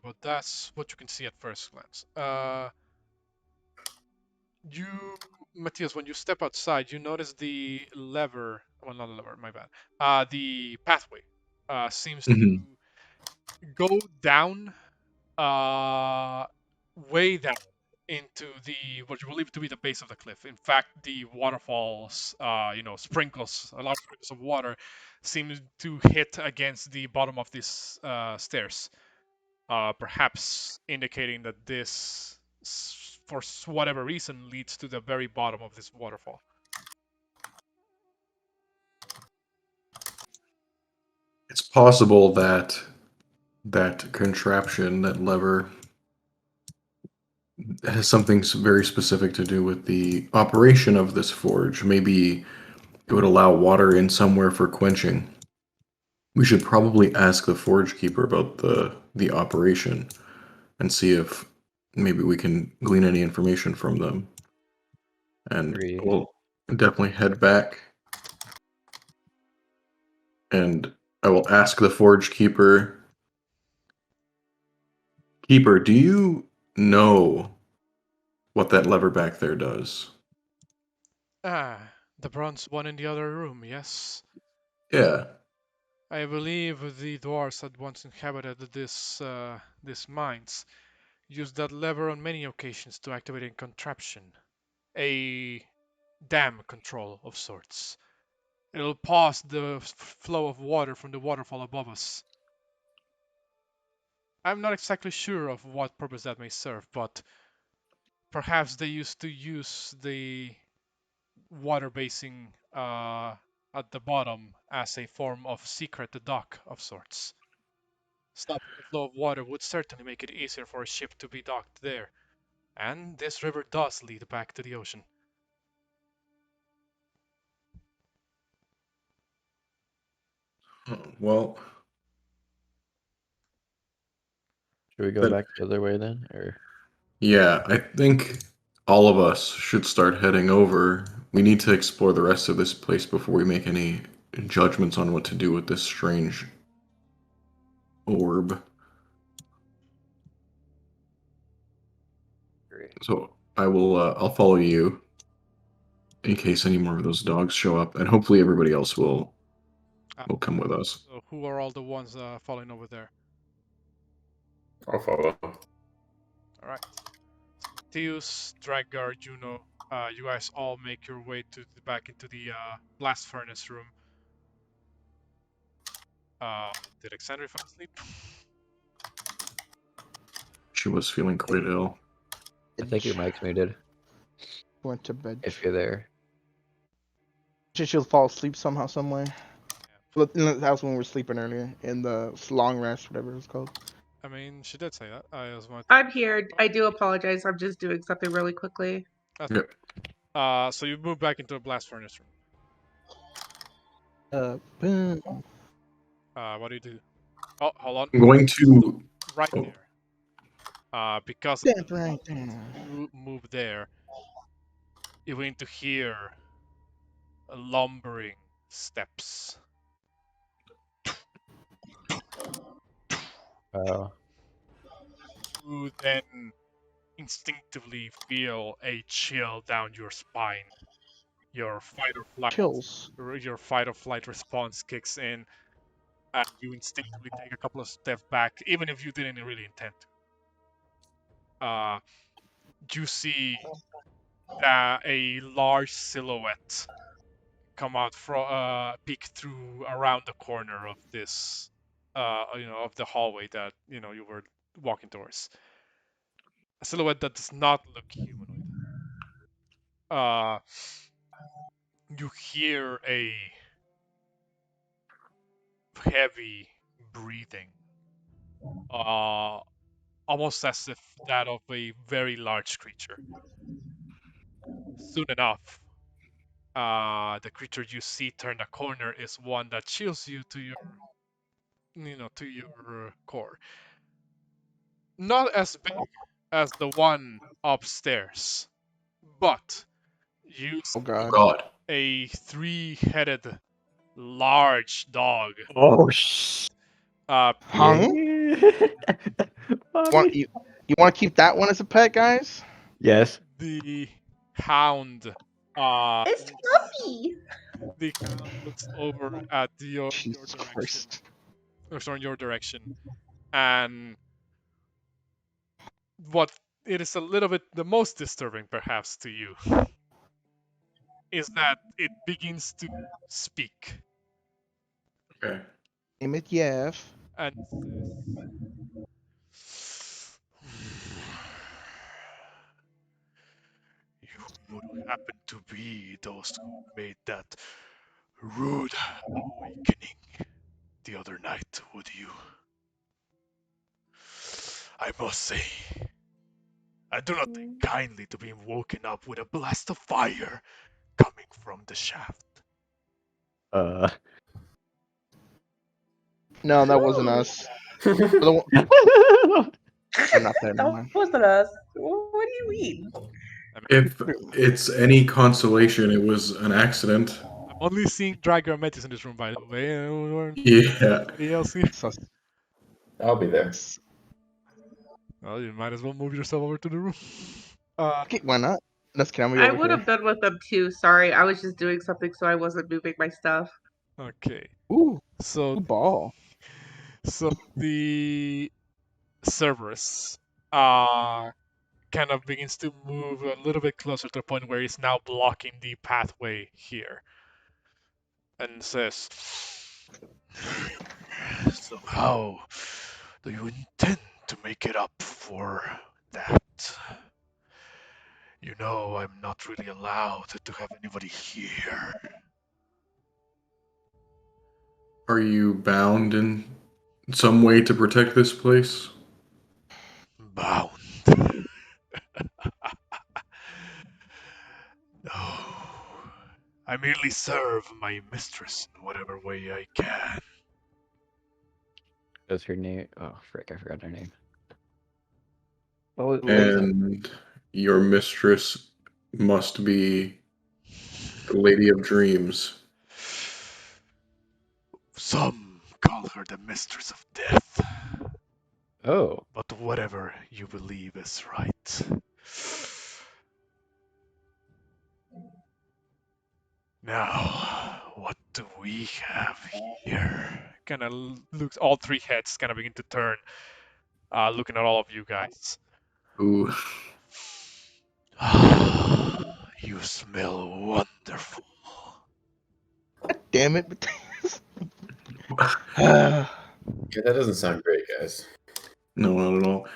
But that's what you can see at first glance. Matthias, when you step outside, you notice the lever. Well, not the lever, my bad. The pathway seems to go down, way down into what you believe to be the base of the cliff. In fact, the waterfalls, sprinkles, a large sprinkles of water, seem to hit against the bottom of these stairs. Perhaps indicating that this, for whatever reason, leads to the very bottom of this waterfall. It's possible that that contraption, that lever, has something very specific to do with the operation of this forge. Maybe it would allow water in somewhere for quenching. We should probably ask the forge keeper about the operation and see if maybe we can glean any information from them. And we'll definitely head back. And I will ask the forge keeper. Keeper, do you know what that lever back there does? The bronze one in the other room, yes. Yeah. I believe the dwarves had once inhabited these mines. Used that lever on many occasions to activate a contraption. A dam control of sorts. It'll pause the flow of water from the waterfall above us. I'm not exactly sure of what purpose that may serve, but perhaps they used to use the water basing at the bottom as a form of secret dock of sorts. Stopping the flow of water would certainly make it easier for a ship to be docked there. And this river does lead back to the ocean. Well, Should we go back the other way then, or? Yeah, I think all of us should start heading over. We need to explore the rest of this place before we make any judgments on what to do with this strange orb. Great. So I'll follow you. in case any more of those dogs show up, and hopefully everybody else will come with us. So who are all the ones following over there? I'll follow. All right. Metius, Drakgar, Juno, you guys all make your way back into the blast furnace room. Did Alexandria fall asleep? She was feeling quite ill. I think your mic's muted. Went to bed. If you're there. She'll fall asleep somehow, some way. Well, that was when we were sleeping earlier in the long rest, whatever it was called. I mean, she did say that. I'm here. I do apologize. I'm just doing something really quickly. Yep. So you move back into a blast furnace room. Boom. What do you do? Oh, hold on. I'm going to. Right Oh. there. Because Stand right there. you move there, you're going to hear lumbering steps. Oh. You then instinctively feel a chill down your spine. Your fight or flight, Chills. your fight or flight response kicks in, and you instinctively take a couple of steps back, even if you didn't really intend to. You see a large silhouette come out from peek through around the corner of this, of the hallway that you were walking towards. A silhouette that does not look humanoid. You hear a heavy breathing, almost as if that of a very large creature. Soon enough, the creature you see turn a corner is one that chills you to your core. Not as big as the one upstairs, but you Oh see god. a three-headed large dog. Oh, shh. Hung? Mommy. You want to keep that one as a pet, guys? Yes. The hound. It's fluffy. The hound looks over at your Jesus direction. Christ. Or sorry, your direction, and what it is a little bit the most disturbing, perhaps, to you, is that it begins to speak. Okay. Name it Yev. And you would happen to be those who made that rude awakening the other night, would you? I must say, I do not take kindly to being woken up with a blast of fire coming from the shaft. No, that wasn't us. I'm not there, never That mind. wasn't us. What do you mean? If it's any consolation, it was an accident. I'm only seeing Drakgar and Metius in this room, by the way. Yeah. Anybody else here? I'll be there. Well, you might as well move yourself over to the room. Okay, why not? Let's can we I over would here. have been with them too. Sorry, I was just doing something, so I wasn't moving my stuff. Okay. Ooh, So ball. The Cerberus kind of begins to move a little bit closer to the point where it's now blocking the pathway here. And says, so how do you intend to make it up for that? You know, I'm not really allowed to have anybody here. Are you bound in some way to protect this place? Bound. No. I merely serve my mistress in whatever way I can. What's her name? Oh, frick, I forgot her name. And your mistress must be the Lady of Dreams. Some call her the mistress of death. Oh. But whatever you believe is right. Now, what do we have here? Kind of looks, all three heads kind of begin to turn, looking at all of you guys. Ooh. You smell wonderful. Damn it, Metius. Yeah, that doesn't sound great, guys. No, not at all.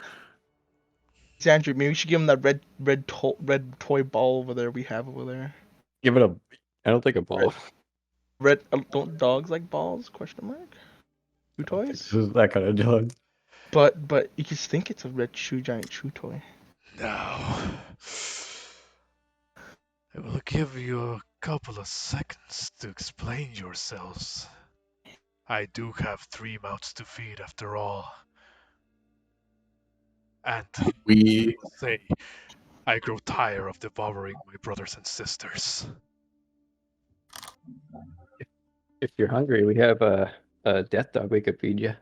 Andrew, maybe we should give him that red toy ball over there we have over there. Give it a. I don't think a ball. Red don't dogs like balls? Question mark. Shoe toys. This is that kind of dog. But you just think it's a red giant shoe toy. Now, I will give you a couple of seconds to explain yourselves. I do have 3 mouths to feed after all. And We say, I grow tired of devouring my brothers and sisters. If you're hungry, we have a death dog we could feed you.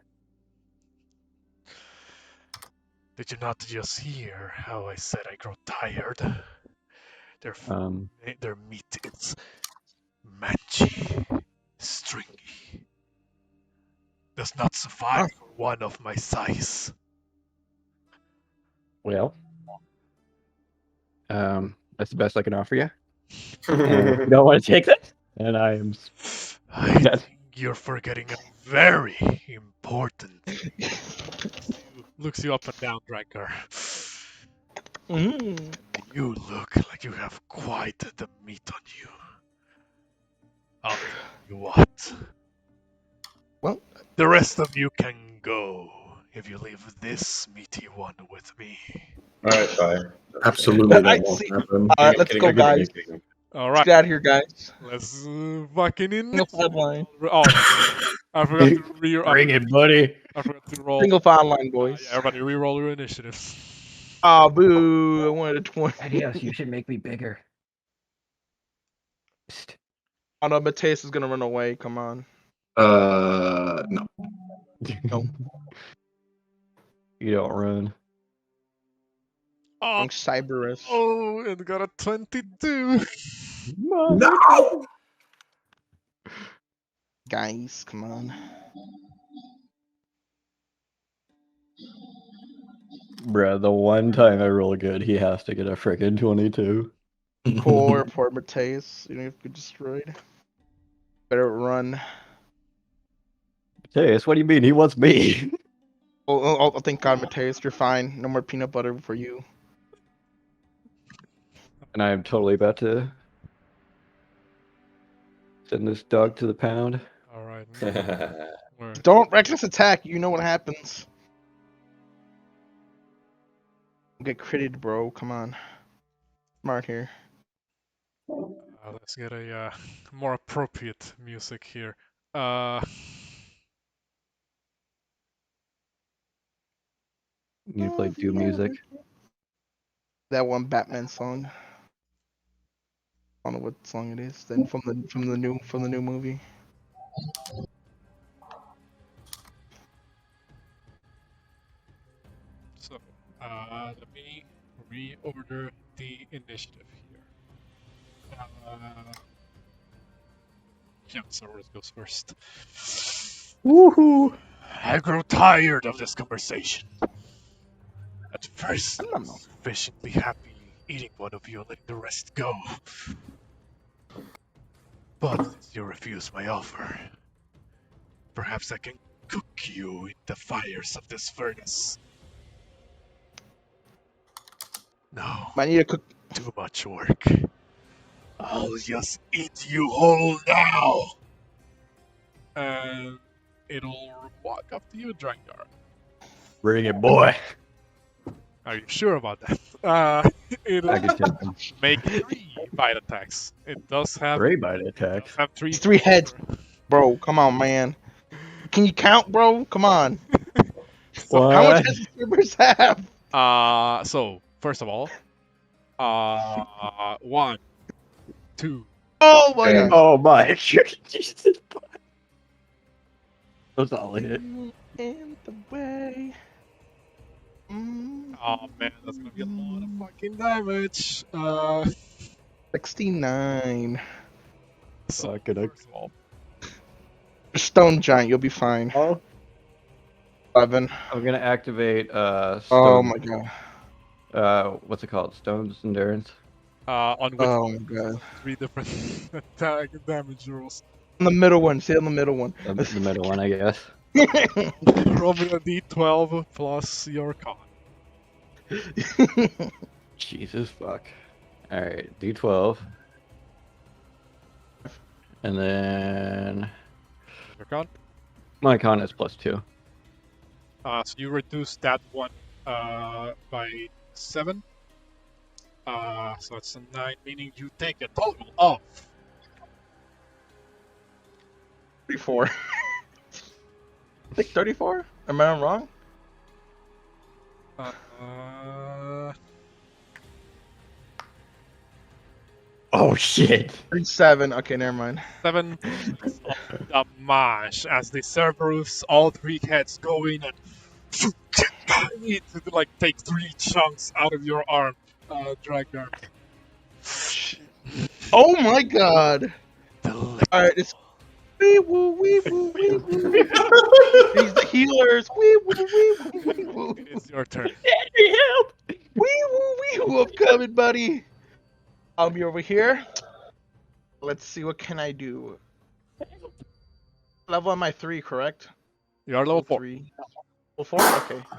Did you not just hear how I said I grow tired? Their meat is mangy, stringy. Does not survive for one of my size. Well, that's the best I can offer you. And if you don't want to take that, and I am. I think you're forgetting a very important. Looks you up and down, Drakgar. You look like you have quite the meat on you. I'll tell you what. Well, the rest of you can go if you leave this meaty one with me. Alright, bye. absolutely that I won't see. happen. Alright, let's go, guys. All Let's right, get out of here, guys. let's fucking in. Single file line. Oh, I forgot to Bring it, buddy. I forgot to roll. Single file line, boys. Yeah, everybody, re-roll your initiative. Ah, boo! I wanted a 20. Adios, you should make me bigger. Oh no, Metius is gonna run away. Come on. No. No. You don't run. Oh, I'm Cyberus. oh, it got a 22. No! Guys, come on. Bruh, the one time I roll good, he has to get a frickin' 22. Poor Metius. You know, get destroyed. Better run. Metius, what do you mean? He wants me. Oh, thank God, Metius, you're fine. No more peanut butter for you. And I am totally about to send this dog to the pound. All right. Don't reckless attack. You know what happens. Get critted, bro. Come on. Smart here. Let's get a more appropriate music here. You play Doom music. That one Batman song. I don't know what song it is. Then from the new movie. So, let me reorder the initiative here. Yeah, Sorceress goes first. Woohoo! I grow tired of this conversation. At first, I was sufficiently happy eating one of you and letting the rest go. But since you refuse my offer, perhaps I can cook you in the fires of this furnace. No, I need to cook. too much work. I'll just eat you whole now! And it'll walk up to you, Drakgar. Bring it, boy. Are you sure about that? It'll I can take him. make 3 bite attacks. It does have 3 bite attacks. have 3. It's 3 heads. Bro, come on, man. Can you count, bro? Come on. So, How much does the Sabers have? So first of all, 1, 2. Oh my Yeah. God. Oh my Jesus. That's all it. In the way. Oh man, that's gonna be a lot of fucking damage. 69. So, Fucking first of all, Stone giant, you'll be fine. Oh. 11. I'm gonna activate Oh stone. my god. What's it called? Stone's endurance. on which Oh my god. 3 different attack and damage rolls. On the middle one. Stay on the middle one. The middle one, I guess. Roll me a d12 plus your con. Jesus fuck. Alright, D12. And then Your con. my con is +2. So you reduce that one by 7. So it's a 9, meaning you take a total of 34. I think 34? Am I wrong? Oh shit! 37. Okay, never mind. 7 points of damage as the Cerberus, all 3 heads go in and need to like take 3 chunks out of your arm, Drakgar. Oh my god! Alright, it's. Wee woo, wee woo, wee woo. These the healers. Wee woo, wee woo, wee woo. It is your turn. Help! Wee woo, wee woo. I'm coming, buddy. I'll be over here. Let's see, what can I do? Level am I 3, correct? You are level 4. 3. Level 4? Okay. Can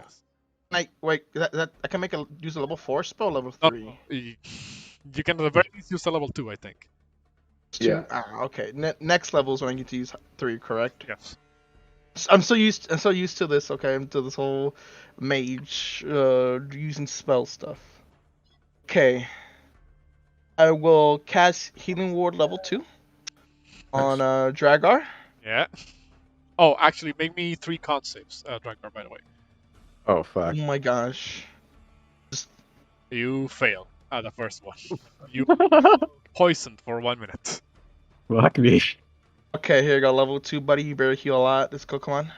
I wait? That I can use a level 4 spell. Level 3. You can at the very least use a level 2, I think. Yeah. Okay. Next level is when I get to use 3, correct? Yes. I'm so used to this. Okay, I'm to this whole mage using spell stuff. Okay. I will cast Healing Ward level 2 on Drakgar. Yeah. Oh, actually, make me 3 con saves, Drakgar, by the way. Oh fuck. Oh my gosh. You fail the first one. You poisoned for 1 minute. Fuck me. Okay, here you go. Level 2, buddy. You better heal a lot. Let's go. Come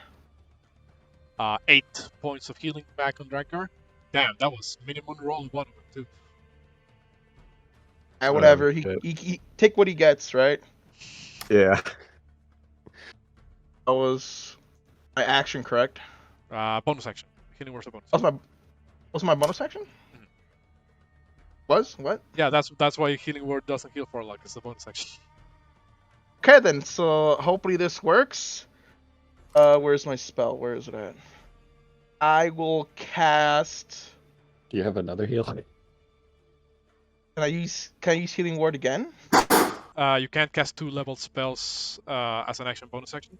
on. 8 points of healing back on Drakgar. Damn, that was minimum roll 1 of them, too. Whatever. shit. He take what he gets, right? Yeah. That was my action, correct? Bonus action. Healing words a bonus. Was my bonus action? Mhm. Was what? Yeah, that's why healing word doesn't heal for luck. It's a bonus action. Okay then. So hopefully this works. Where's my spell? Where is it at? I will cast. Do you have another heal? Can I use Healing Word again? You can't cast 2 level spells as an action bonus action.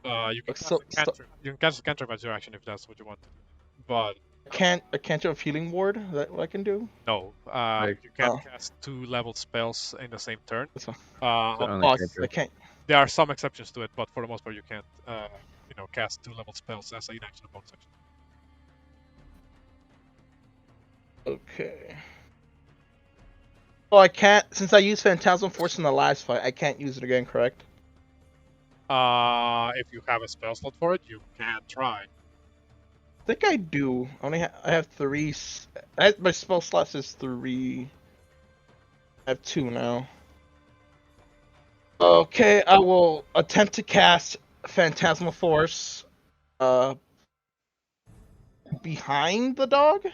You can cast a cantrip. You can cast a cantrip as your action if that's what you want. But I can't have Healing Word. Is that what I can do? no, you can't cast 2 level spells in the same turn. That's fine. I can't. There are some exceptions to it, but for the most part, you can't, cast 2 level spells as an action bonus action. Okay. Oh, I can't. Since I used Phantasm Force in the last fight, I can't use it again, correct? If you have a spell slot for it, you can try. I think I do. I have 3. My spell slots is 3. I have 2 now. Okay, I will attempt to cast Phantasmal Force behind the dog.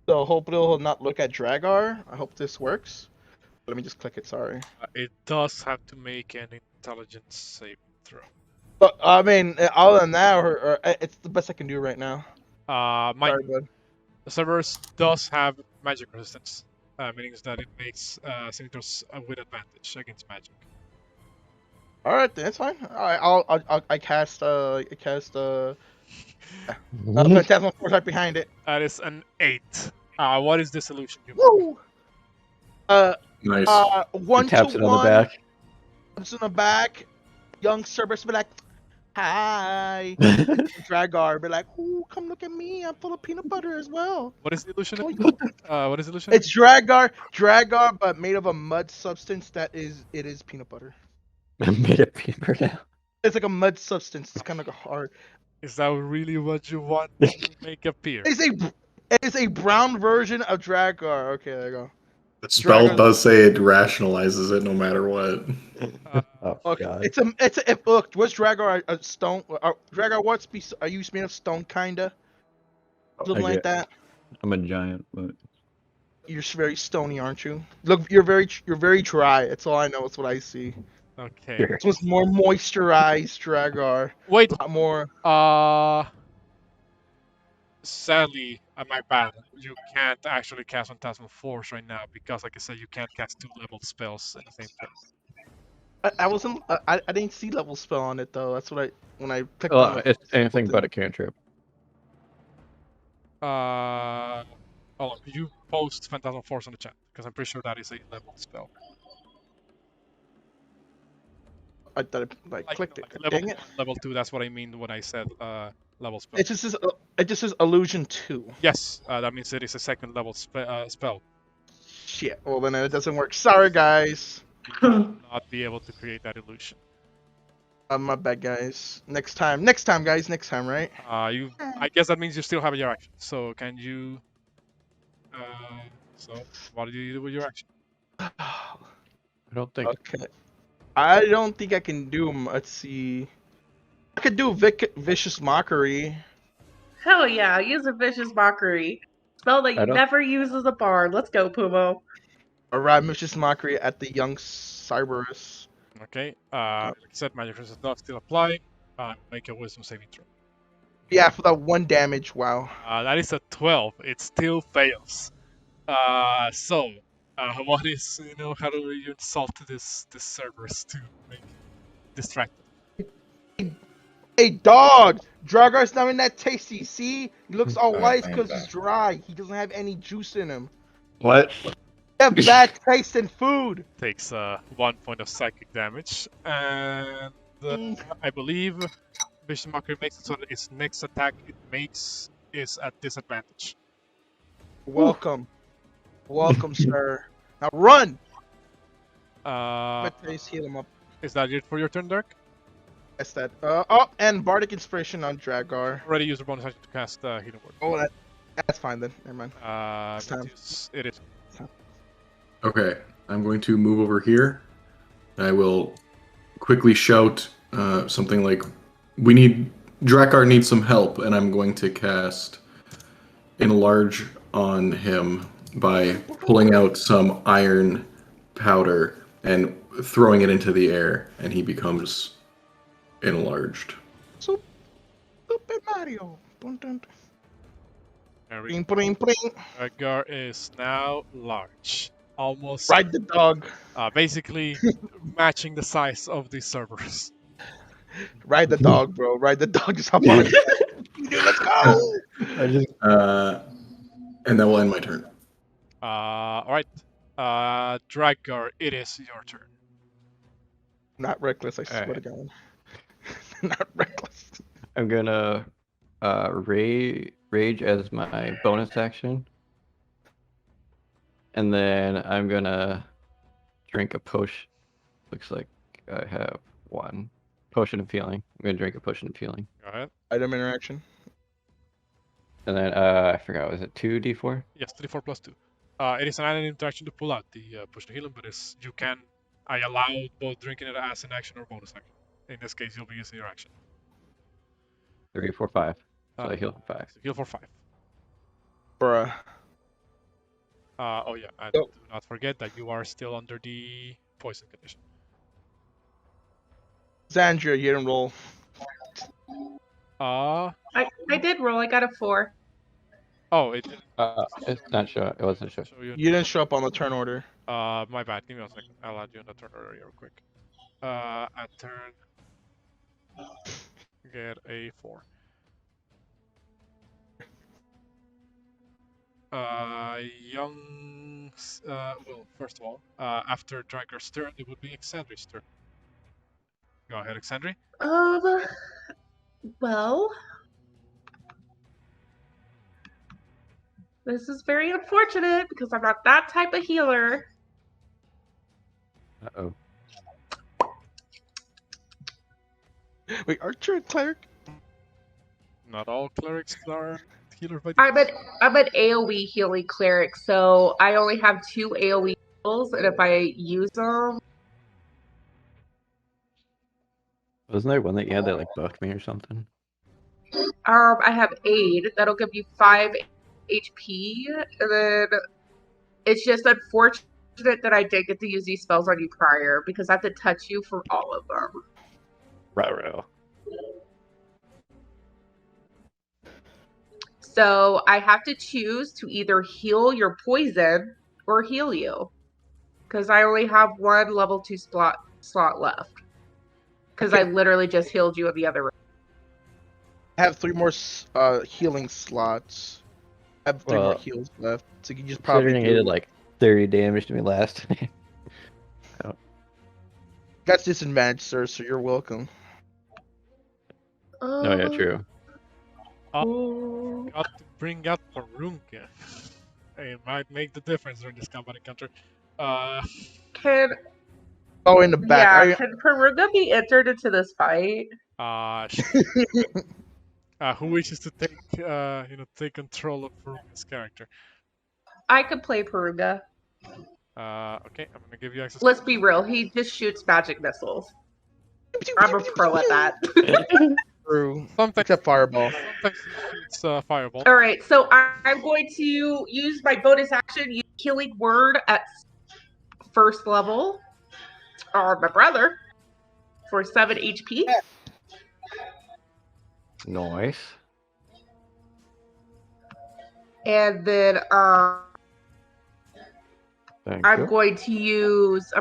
So hopefully he'll not look at Drakgar. I hope this works. Let me just click it, sorry. It does have to make an intelligence saving throw. But I mean, other than that, or it's the best I can do right now. Mind Sorry, bud. the Cerberus does have magic resistance, meaning that it makes senators with advantage against magic. All right, that's fine. I cast Phantasmal Force right behind it. That is an 8. What is this illusion? Woo! Nice. 1 Taps to it on 1. the back. Taps in the back. Young Cerberus be like, hi. Drakgar be like, ooh, come look at me. I'm full of peanut butter as well. What is the illusion? Oh, What is the illusion? It's Drakgar, but made of a mud substance it is peanut butter. I made a paper now. It's like a mud substance. It's kind of like a hard. Is that really what you want to make appear? It is a brown version of Drakgar. Okay, there you go. The spell Dragon- does say it rationalizes it no matter what. Oh Okay, god. it's a look. Was Dragar a stone? Dragar, what's are you made of stone, kinda? Something like that. I'm a giant, but You're very stony, aren't you? Look, you're very dry. That's all I know. That's what I see. Okay. Sure. This one's more moisturized, Dragar. Wait. A lot more. Sadly, my bad. You can't actually cast Phantasmal Force right now because, like I said, you can't cast 2-level spells at the same time. I wasn't. I didn't see level spell on it though. That's what when I clicked Well, on it. it's anything but a cantrip. Hold on. Could you post Phantasmal Force on the chat? Because I'm pretty sure that is a level spell. I thought I clicked it. Level Dang it! 1, level 2. That's what I mean when I said level spell. It just says illusion 2. Yes, that means it is a second level spell. Shit. Well then it doesn't work. Sorry guys. You will not be able to create that illusion. My bad guys. Next time, guys. Next time, right? I guess that means you still have your action. So can you? So what do you do with your action? I don't think. Okay. I don't think I can do them. Let's see. I could do vicious mockery. Hell yeah, use a vicious mockery. Spell that I you don't- never use as a bard. Let's go, Pumo. Alright, vicious mockery at the young Cerberus. Okay. Like I said, magic resistance does still apply. Make a wisdom saving throw. Yeah, for that 1 damage. Wow. That is a 12. It still fails. So, what is, how do you insult this Cerberus to make distracted? Hey, dog! Dragar's not in that tasty. See? He looks all Alright, white fine, because fine. he's dry. He doesn't have any juice in him. What? He have bad taste in food. Takes 1 point of psychic damage, and I believe Vicious Mockery makes it so that its next attack it makes is at disadvantage. Welcome. Welcome, sir. Now run! Let's heal him up. Is that it for your turn, Dirk? That's that. Oh, and Bardic Inspiration on Dragar. Already used a bonus action to cast Healing Word. Oh, that's fine then. Never mind. Time. It is. Okay, I'm going to move over here. I will quickly shout something like, Drakgar needs some help, and I'm going to cast Enlarge on him by pulling out some iron powder and throwing it into the air, and he becomes enlarged. Super Mario. Dun, dun, dun. Very Pring, pring, pring. Drakgar is now large. Almost Ride the dog. basically matching the size of the Cerberus. Ride the dog, bro. Ride the dog. Just hop on it. Dude, let's go. I just. And that will end my turn. Alright. Drakgar, it is your turn. Not reckless, I swear Alright. to God. Not reckless. I'm gonna rage as my bonus action, and then I'm gonna drink a potion. Looks like I have 1 potion of healing. I'm gonna drink a potion of healing, Go ahead. Item interaction. and then I forgot. Was it 2d4? Yes, 3-4 plus 2. It is an item interaction to pull out the potion of healing, but I allow both drinking it as an action or bonus action. In this case, you'll be using your action. 3, 4, 5. So Uh, I heal for 5. So heal for 5. Bruh. Oh yeah, and Oh. do not forget that you are still under the poison condition. Xandria, you didn't roll. Uh I did roll. I got a 4. oh, it didn't It's not sure. It wasn't sure. show you. You didn't show up on the turn order. My bad. Give me a second. I'll add you on the turn order real quick. At turn, get a 4. Well, first of all, after Drakgar's turn, it would be Exandri's turn. Go ahead, Exandri. Well, this is very unfortunate because I'm not that type of healer. Uh-oh. Wait, aren't you a cleric? Not all clerics are healer by I'm an AoE healing cleric, so I only have 2 AoE heals, and if I use them, Wasn't there one that you had that like buffed me or something? I have aid that'll give you 5 HP, and then it's just unfortunate that I did get to use these spells on you prior because I have to touch you for all of them. Right. So I have to choose to either heal your poison or heal you, because I only have 1 level 2 slot left. Because I literally just healed you in the other room. I have 3 more healing slots. I have 3 more Well, heals left, so you can just probably Considering he did do. like 30 damage to me last time. That's disadvantage, sir. So you're welcome. Oh yeah, true. Got to bring out Porunga. It might make the difference during this combat encounter. Can Oh, in the back. yeah, can Porunga be entered into this fight? Who wishes to take take control of Porunga's character? I could play Porunga. Okay, I'm gonna give you access. Let's be real, he just shoots magic missiles. I'm a pro at that. True. Sometimes Except fireball. Sometimes it's fireball. Alright, so I'm going to use my bonus action, use Healing Word at first level on my brother for 7 HP. Nice. And then Thank I'm you. going to use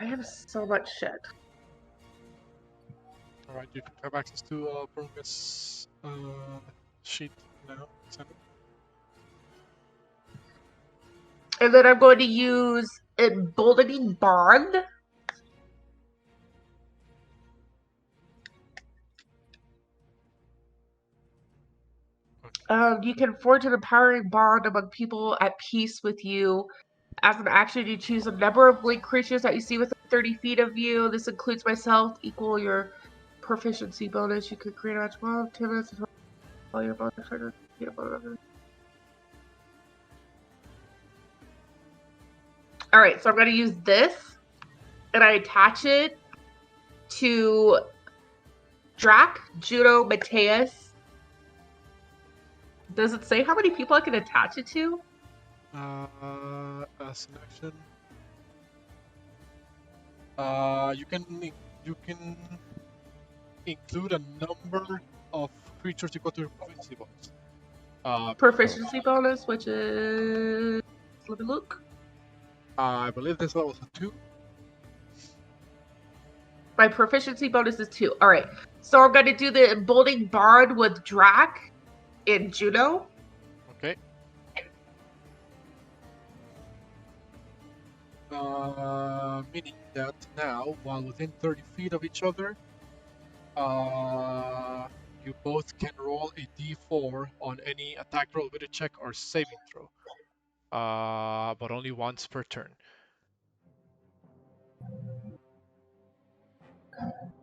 I have so much shit. Alright, you have access to Porunga's sheet now. And then I'm going to use Emboldening Bond. You can forge an empowering bond among people at peace with you. As an action, you choose a number of linked creatures that you see within 30 feet of you. This includes myself, equal your proficiency bonus. You could create a match 10 minutes until all your bonus triggers. Alright, so I'm going to use this, and I attach it to Juno, Metius. Does it say how many people I can attach it to? As an action, you can include a number of creatures equal to your proficiency bonus. Proficiency bonus, which is, let me look. I believe this level is a 2. My proficiency bonus is 2. Alright, so I'm going to do the Emboldening Bard with Drak and Juno. Okay. Meaning that now, while within 30 feet of each other, you both can roll a d4 on any attack roll, with a check, or saving throw. But only once per turn.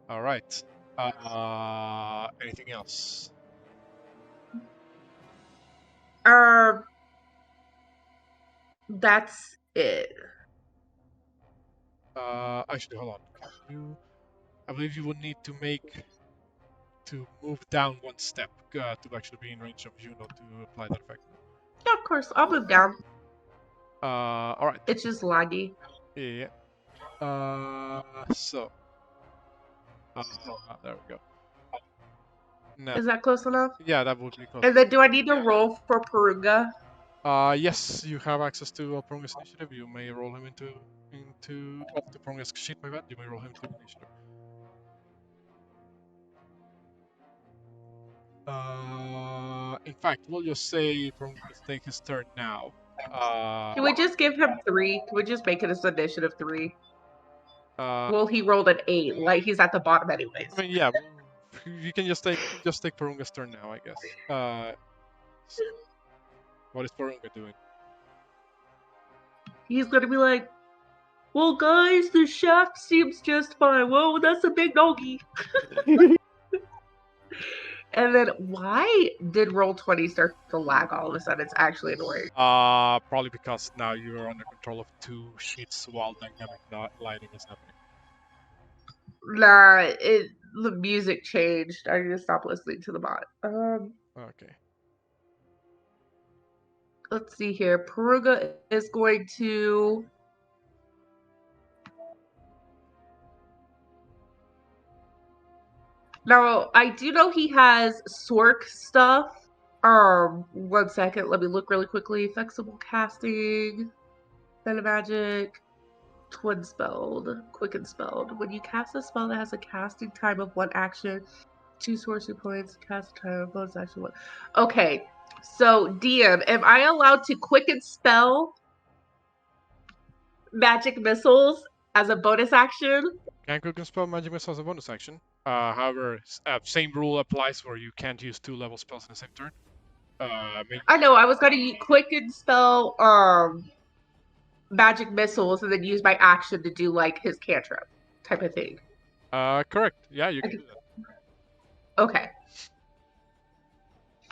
All right. Anything else? That's it. Actually, hold on. I believe you would need to move down 1 step to actually be in range of Juno to apply that effect. Yeah, of course. I'll move down. All right. It's just laggy. Yeah. So. There we go. No. Is that close enough? Yeah, that would be close. And then do I need to roll for Porunga? Yes, you have access to Porunga's initiative. You may roll him into to Porunga's sheet, my bad. You may roll him to initiative. In fact, we'll just say Porunga take his turn now. Can we just give him 3? Can we just make it his initiative 3? Well, he rolled an 8. Like, he's at the bottom anyways. I mean, yeah, you can just take Porunga's turn now, I guess. So what is Porunga doing? he's gonna be like, well, guys, the chef seems just fine. Whoa, that's a big doggy. And then why did Roll20 start to lag all of a sudden? It's actually annoying. Probably because now you are under control of 2 sheets while dynamic lighting is happening. Nah, the music changed. I need to stop listening to the bot. Okay. Let's see here. Porunga is going to... Now, I do know he has Sork stuff. 1 second. Let me look really quickly. Flexible casting. Meta magic. Twin spelled. Quicken spelled. When you cast a spell that has a casting time of 1 action, 2 sorcery points, cast time of bonus action 1. Okay. So, DM, am I allowed to quicken spell magic missiles as a bonus action? Can quick and spell magic missile as a bonus action. However, same rule applies where you can't use 2 level spells in the same turn. I know, I was gonna quicken spell magic missiles and then use my action to do like his cantrip type of thing. Correct. Yeah, you can do that. Okay.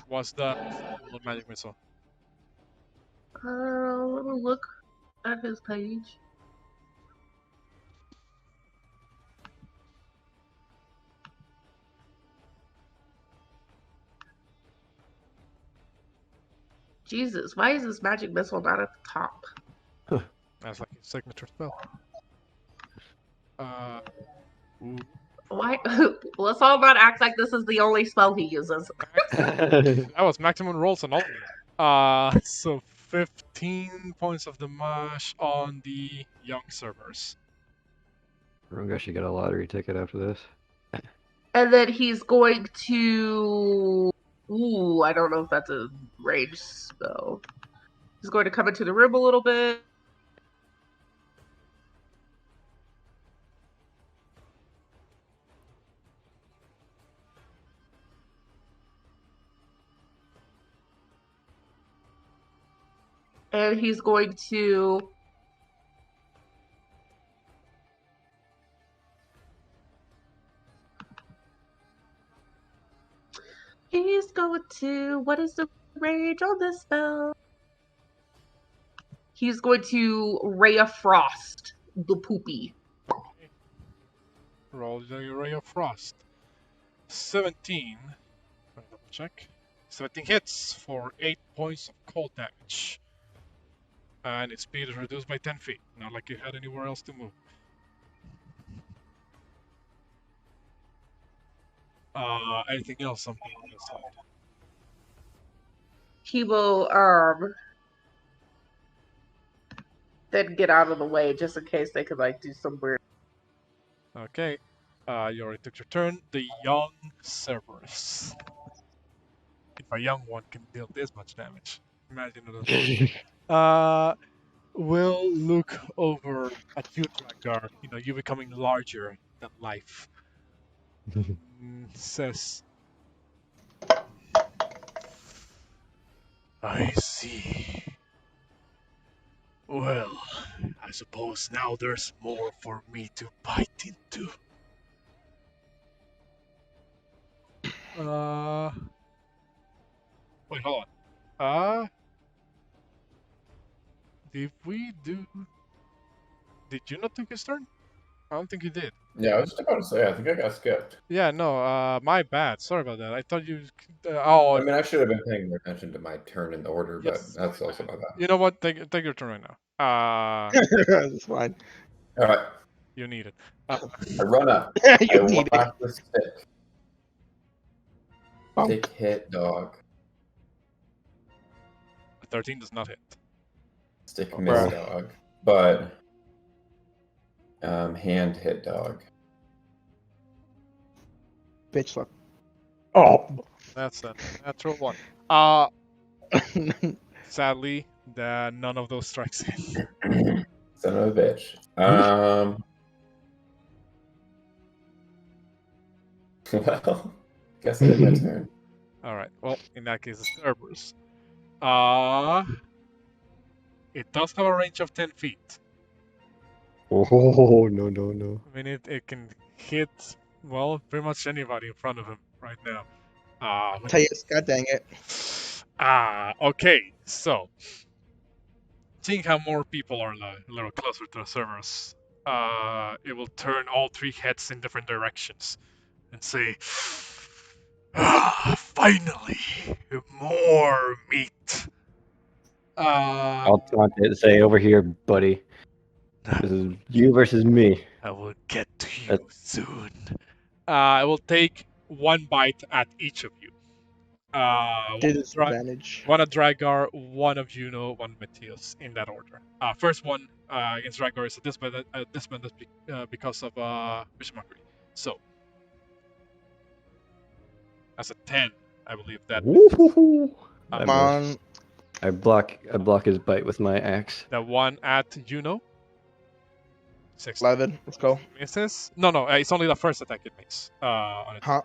What's the magic missile? Let me look at his page. Jesus, why is this magic missile not at the top? That's like a signature spell. Why? Let's all not act like this is the only spell he uses. That was maximum rolls on all of them. So 15 points of damage on the young servers. Porunga should get a lottery ticket after this. And then he's going to... Ooh, I don't know if that's a rage spell. He's going to come into the room a little bit. And he's going to... He's going to... What is the rage on this spell? He's going to Ray of Frost the poopy. Okay. Roll the Ray of Frost. 17. Double check. 17 hits for 8 points of cold damage. And its speed is reduced by 10 feet. Not like it had anywhere else to move. Anything else on the side? He will then get out of the way just in case they could like do some weird. Okay. You already took your turn. The young Cerberus. If a young one can deal this much damage, imagine it. Will look over at you, Drakgar. You know, you becoming larger than life. Says, I see. Well, I suppose now there's more for me to bite into. Wait, hold on. Did you not take his turn? I don't think you did. Yeah, I was just about to say, I think I got skipped. Yeah, no, my bad. Sorry about that. I thought you... oh, I mean, I should have been paying more attention to my turn in the order, yes, but that's also my bad. You know what? Take your turn right now. That's fine. All right, You need it. I run up. You I need it. whack the stick. Bonk. Stick hit dog. 13 does not hit. Stick miss dog. But hand hit dog. Bitch luck. Oh. That's a natural one. Sadly, none of those strikes hit. Son of a bitch. Well, guess I did my turn. All right. Well, in that case, it's Cerberus. It does have a range of 10 feet. Oh, no. I mean, it can hit, well, pretty much anybody in front of him right now. Metius, god dang it. Okay, so seeing how more people are a little closer to the servers, it will turn all 3 heads in different directions and say, finally, more meat. I'll taunt it and say, over here, buddy. This is you versus me. I will get to you soon. I will take 1 bite at each of you. Disadvantage. One at Drakgar, 1 of Juno, 1 Metius, in that order. First one against Drakgar is a disadvantage because of Fishmockery. So, that's a 10, I believe that. Woo-hoo-hoo. Come on. I block his bite with my axe. The one at Juno. 11. Let's go. Misses. No, it's only the first attack it makes. On it. Huh?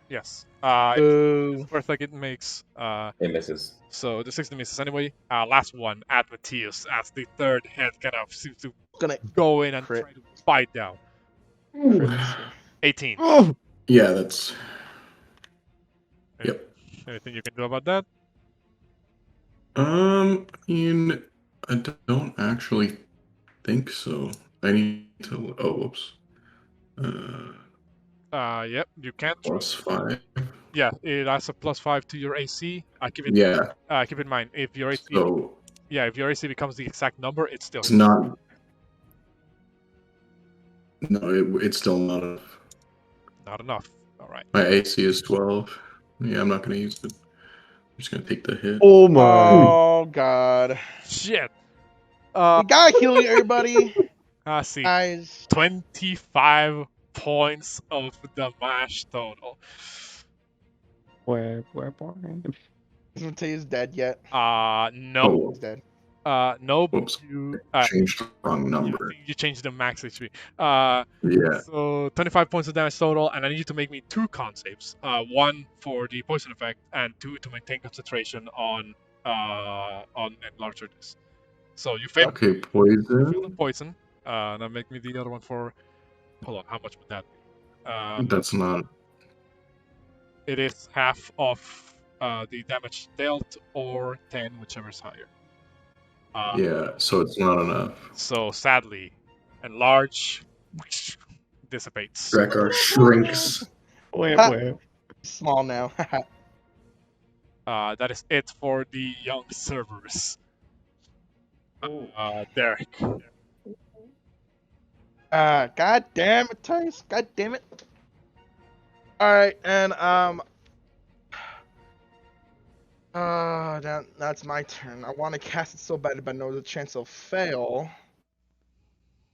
Yes. Boo. First attack it makes. It misses. So the 16 misses anyway. Last one at Matthias as the third head kind of seems to Gonna go in and crit. try to bite down. 18. Yeah, that's. Yep. Anything you can do about that? I mean, I don't actually think so. I need to. Oh, whoops. Yep, you can't. +5. Yeah, it has a +5 to your AC. Keep in mind, if your AC, So if your AC becomes the exact number, it's still. it's not. No, it's still not enough. Not enough. All right. My AC is 12. Yeah, I'm not gonna use it. I'm just gonna take the hit. Oh my! Oh god. Shit. We gotta heal you, everybody. See. Guys. 25 points of damage total. Where? Is Metius dead yet? No. Oh, He's dead. No, but whoops. you Changed the wrong number. you changed the max HP. Yeah. So 25 points of damage total, and I need you to make me 2 con saves. 1 for the poison effect, and 2 to maintain concentration on enlargers. So you fail. Okay, You fail the poison. poison. Now make me the other one for. Hold on, how much would that be? That's not. It is half of the damage dealt, or 10, whichever is higher. Yeah, so it's not enough. So sadly, enlarge dissipates. Drakgar shrinks. Where? Small now. That is it for the young servers. Derek. God damn it, Tice. God damn it. Alright, and that's my turn. I want to cast it so bad, but I know the chance will fail.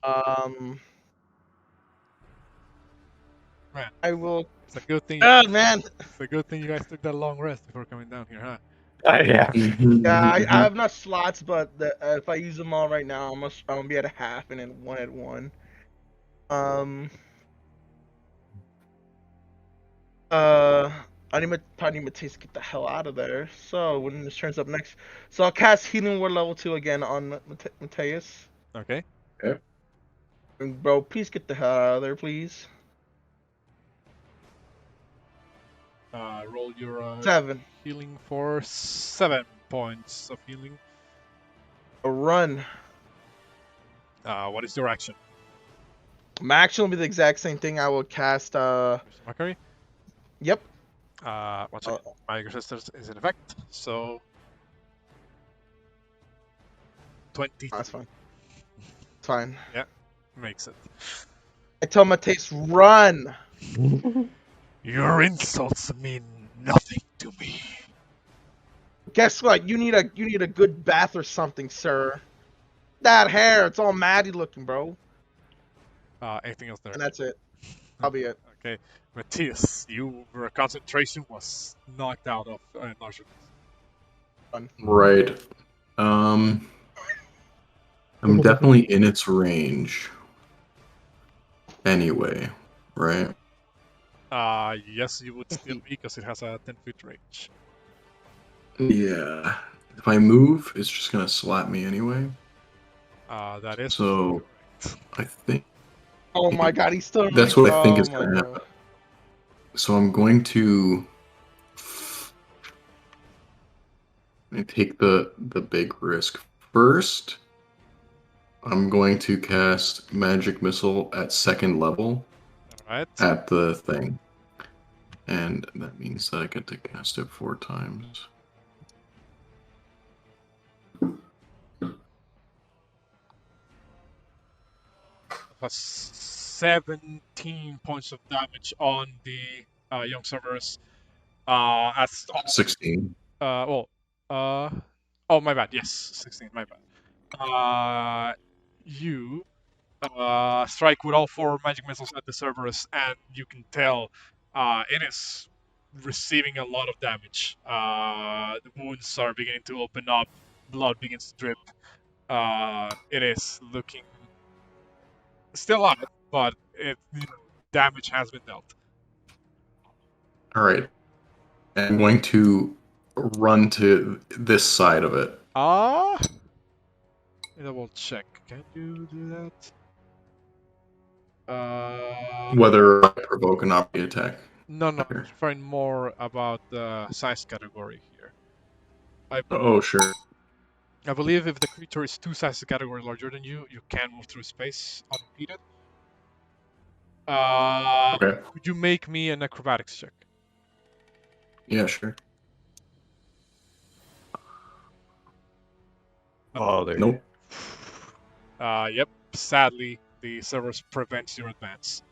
Man, I will. it's a good thing. Oh man. It's a good thing you guys took that long rest before coming down here, huh? Yeah. Yeah, I have enough slots, but if I use them all right now, I'm gonna be at a half and then 1 at 1. I need Metius to get the hell out of there. So when this turns up next, so I'll cast Healing Word level 2 again on Metius. Okay. And bro, please get the hell out of there, please. Roll your 7. healing for 7 points of healing. A run. What is your action? My action will be the exact same thing. I will cast. Macquarie? Yep. One second. My resistance is in effect, so 20. That's fine. It's fine. Makes it. I tell Metius, run. Your insults mean nothing to me. Guess what? You need a good bath or something, sir. That hair, it's all matty looking, bro. Anything else there? And that's it. That'll be it. Okay, Matthias, your concentration was knocked out of enlargement. Right. I'm definitely in its range. Anyway, right? Yes, you would still be because it has a 10-foot range. Yeah. if I move, it's just gonna slap me anyway. That is So correct. I think Oh my god, he's still. that's what I think Oh is my gonna god. happen. So I'm going to take the big risk first. I'm going to cast Magic Missile at 2nd level All right. at the thing. And that means that I get to cast it 4 times. Plus 17 points of damage on the young Cerberus. As 16. oh my bad. Yes, 16. My bad. You strike with all 4 magic missiles at the Cerberus, and you can tell it is receiving a lot of damage. The wounds are beginning to open up, blood begins to drip. It is looking still alive, but damage has been dealt. All right. I'm going to run to this side of it. Double check. Can you do that? Whether I provoke an opportunity attack. No, I was referring more about the size category here. Oh, sure. I believe if the creature is 2 sizes category larger than you, you can move through space unimpeded. Okay. Could you make me an acrobatics check? Yeah, sure. Oh, there. Nope. Yep. Sadly, the Cerberus prevents your advance.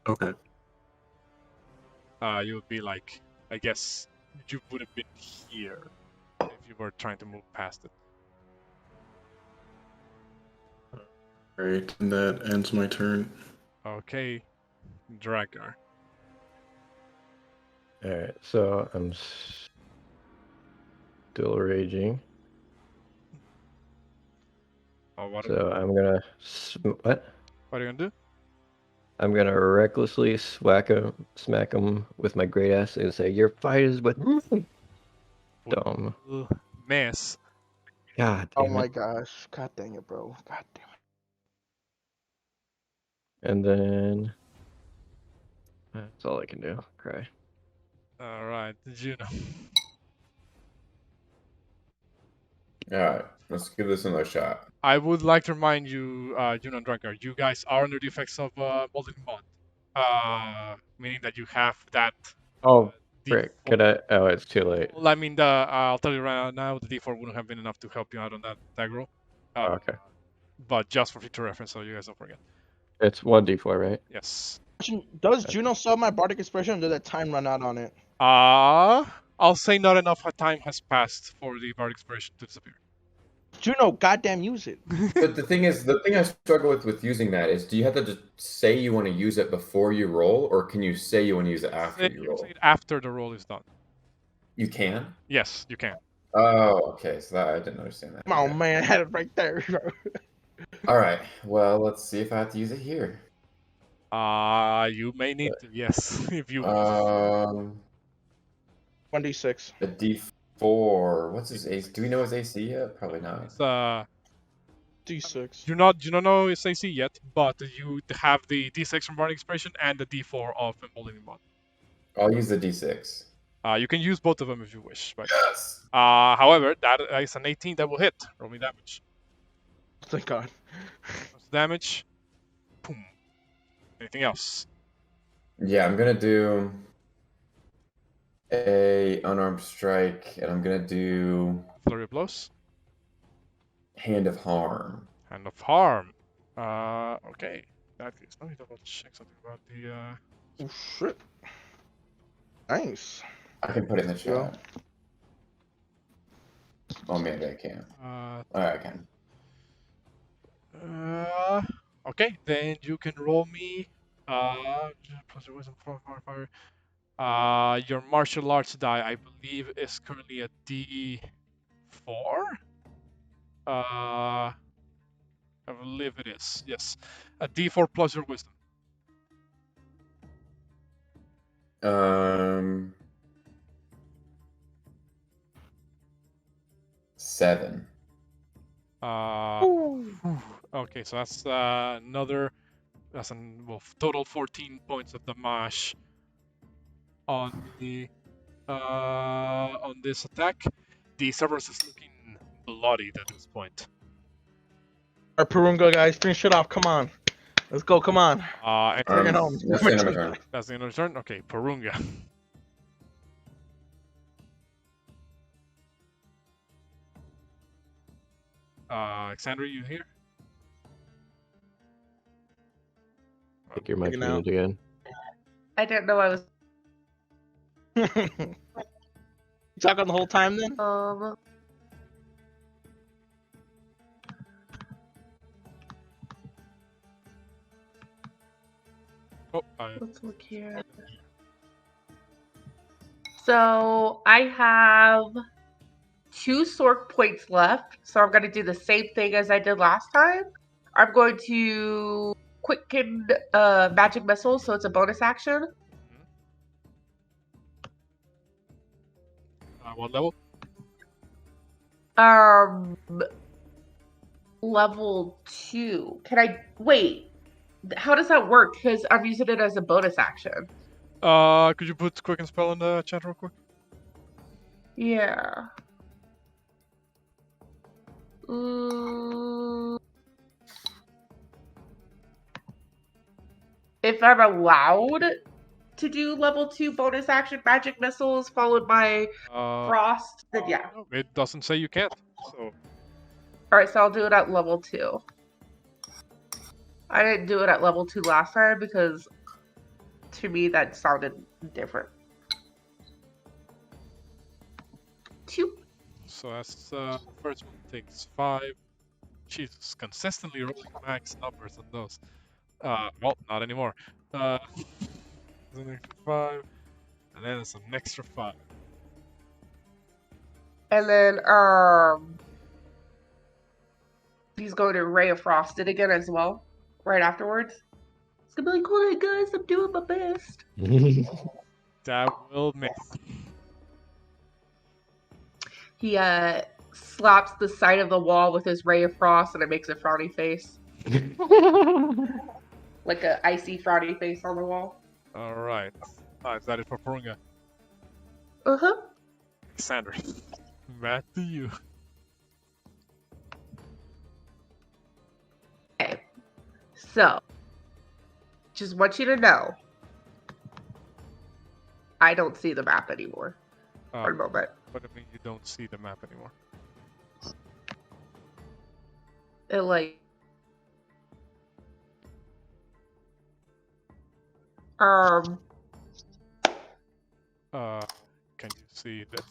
Okay. You would be like, I guess you would have been here if you were trying to move past it. All right, and that ends my turn. Okay, Drakgar. Alright, so I'm still raging. Oh, what? So I'm gonna what? What are you gonna do? I'm gonna recklessly smack him with my great axe and say, "Your fight is with me." Dumb. Miss. God Oh damn my it. gosh. God dang it, bro. God damn it. And then that's all I can do. Cry. All right, Juno. Alright, let's give this another shot. I would like to remind you, Juno and Drakgar, you guys are under the effects of Molten Bond. Meaning that you have that. Oh, D4. frick. Could I? Oh, it's too late. Well, I mean, I'll tell you right now, the D4 wouldn't have been enough to help you out on that roll. Okay. But just for future reference, so you guys don't forget. It's 1d4, right? Yes. Does Juno still have my bardic expression, or did that time run out on it? I'll say not enough time has passed for the Bard expiration to disappear. Juno, goddamn, use it. But the thing I struggle with using that is, do you have to just say you want to use it before you roll, or can you say you want to use it after you roll? Say it after the roll is done. You can? Yes, you can. Oh, okay. So that I didn't understand that. Oh Okay. man, I had it right there. All right. Well, let's see if I have to use it here. You may need to, yes, if you. 1d6. A D4. What's his AC? Do we know his AC yet? Probably not. It's, D6. you don't know his AC yet, but you have the D6 from Bard expiration and the D4 of Emboldening Bond. I'll use the D6. You can use both of them if you wish. But, Yes. however, that is an 18 that will hit. Roll me damage. Thank God. Damage. Boom. Anything else? Yeah, I'm gonna do a unarmed strike, and I'm gonna do Flurry of blows. Hand of Harm. Hand of Harm. Okay. That is. Let me double check something about the. Oh shit. Nice. I can put it in the Yeah. chat. Oh, maybe I can't. I can. Okay, then you can roll me. Plus your wisdom, fire. Your martial arts die, I believe, is currently a D4. I believe it is. Yes, a D4 plus your wisdom. 7. Okay, so that's another. That's total 14 points of damage on the on this attack. The Cerberus is looking bloodied at this point. Our Porunga guys, finish it off. Come on. Let's go. Come on. Bring it home. That's the end of my turn. That's the end of the turn. Okay, Porunga. Alexandra, you here? I think your mic's Taking out. muted again. I didn't know I was. You talking the whole time then? Let's look here. So I have 2 sword points left, so I'm going to do the same thing as I did last time. I'm going to quicken magic missile, so it's a bonus action. What level? Level 2. Can I wait? How does that work? Because I'm using it as a bonus action. Could you put quicken spell in the chat real quick? Yeah. If I'm allowed to do level 2 bonus action magic missiles followed by frost, then yeah. No, it doesn't say you can't. So. Alright, so I'll do it at level 2. I didn't do it at level 2 last time because to me that sounded different. 2. So that's first one takes 5. Jesus, consistently rolling max numbers on those. Well, not anymore. An extra 5, and then it's an extra 5. And then he's going to Ray of Frost it again as well, right afterwards. It's gonna be like, "Hold on, guys, I'm doing my best." That will miss. He slaps the side of the wall with his Ray of Frost, and it makes a frowny face, like a icy frowny face on the wall. All right. Is that it for Porunga? Alexander, back to you. Okay. So, just want you to know, I don't see the map anymore. For a moment. What do you mean you don't see the map anymore? It like can you see this?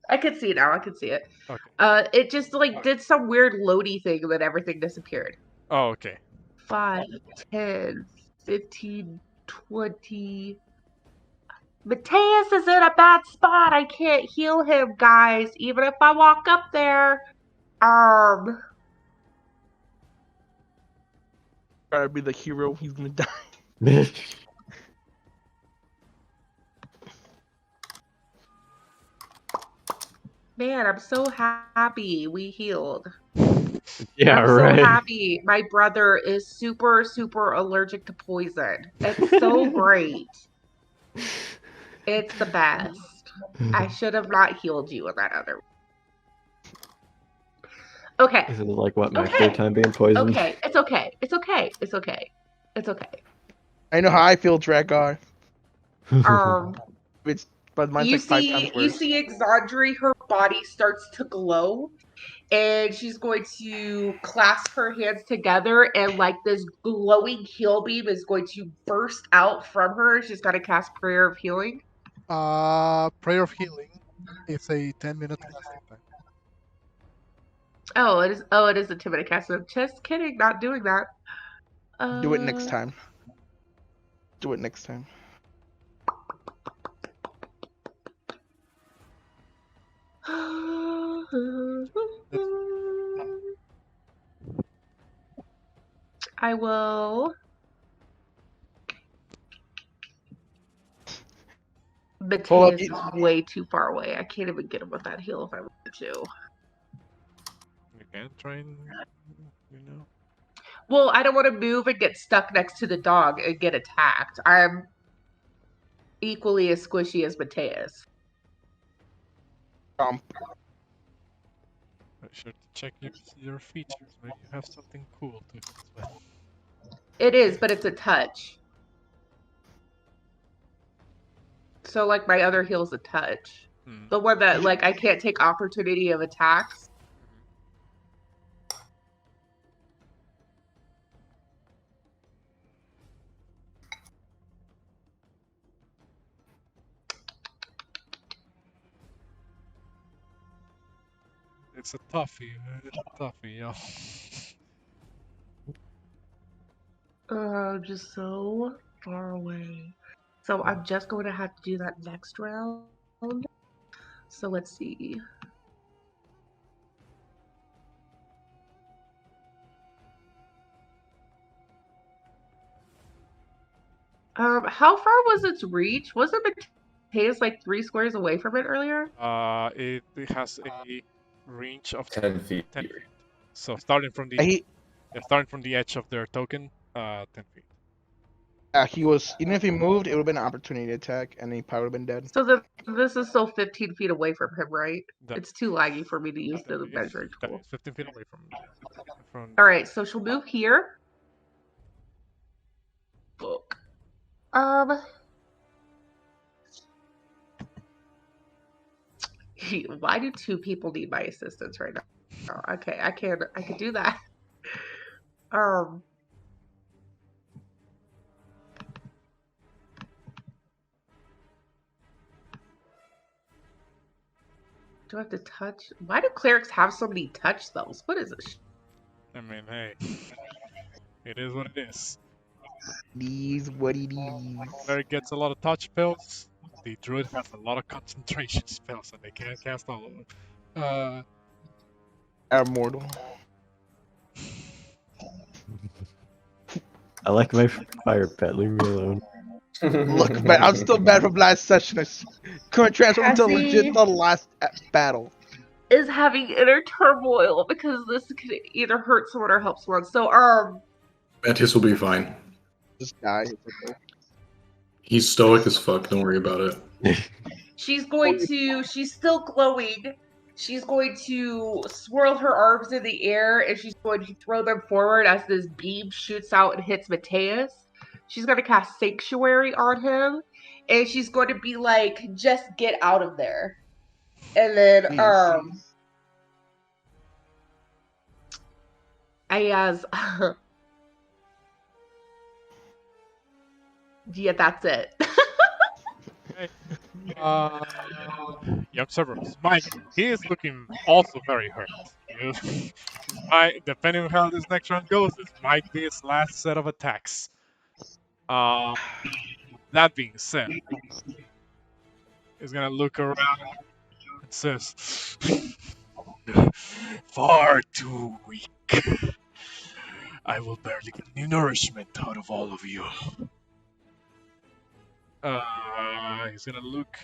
I can see it now. I can see it. Okay. It just like did some weird loady thing and then everything disappeared. Oh, okay. 5, 10, 15, 20. Metius is in a bad spot. I can't heal him, guys. Even if I walk up there. Try to be the hero. He's gonna die. Man, I'm so happy we healed. Yeah, I'm right. so happy. My brother is super, super allergic to poison. It's so great. It's the best. I should have not healed you in that other. Okay. This is like what, my third time being poisoned? Okay, it's okay. It's okay. It's okay. It's okay. I know how I feel, Drakgar. It's but mine's like 5 times worse. You see Exandri, her body starts to glow, and she's going to clasp her hands together, and like this glowing heal beam is going to burst out from her. She's got to cast Prayer of Healing. Prayer of Healing is a 10-minute casting time. Oh, it is. Oh, it is a 2-minute cast. I'm just kidding. Not doing that. Do it next time. Do it next time. I will Metius is way too far away. I can't even get him with that heal if I wanted to. You can try and, Well, I don't want to move and get stuck next to the dog and get attacked. I'm equally as squishy as Metius. I should check your features. Maybe you have something cool to hit with. It is, but it's a touch. So, like, my other heal's a touch. The one that, like, I can't take opportunity of attacks. It's a toughie. It's a toughie, yo. Just so far away. So I'm just going to have to do that next round. So let's see. How far was its reach? Wasn't Matias like 3 squares away from it earlier? It has a range of 10 feet. 10 feet. So starting from the edge of their token, 10 feet. He was, even if he moved, it would have been an opportunity attack, and he probably would have been dead. So this is still 15 feet away from him, right? It's too laggy for me to use the measuring tool. It's 15 feet away from. Alright, so she'll move here. Book. Why do 2 people need my assistance right now? Oh, okay, I can do that. Do I have to touch? Why do clerics have so many touch spells? What is this? I mean, hey, it is what it is. These what it is. Cleric gets a lot of touch spells. The druid has a lot of concentration spells, and they can't cast all of them. Are mortal. I like my fire pet. Leave me alone. Look, man, I'm still bad from last session. I couldn't transfer until legit the last battle. Is having inner turmoil because this could either hurt someone or help someone. So, Metius will be fine. Just die. He's stoic as fuck. Don't worry about it. She's still glowing. She's going to swirl her arms in the air and she's going to throw them forward as this beam shoots out and hits Metius. She's going to cast Sanctuary on him. And she's going to be like, just get out of there. And then, yeah, that's it. Young Cerberus, Mike, he is looking also very hurt. Depending on how this next round goes, this might be his last set of attacks. That being said, he's gonna look around and says, "Far too weak. I will barely get any nourishment out of all of you." He's gonna look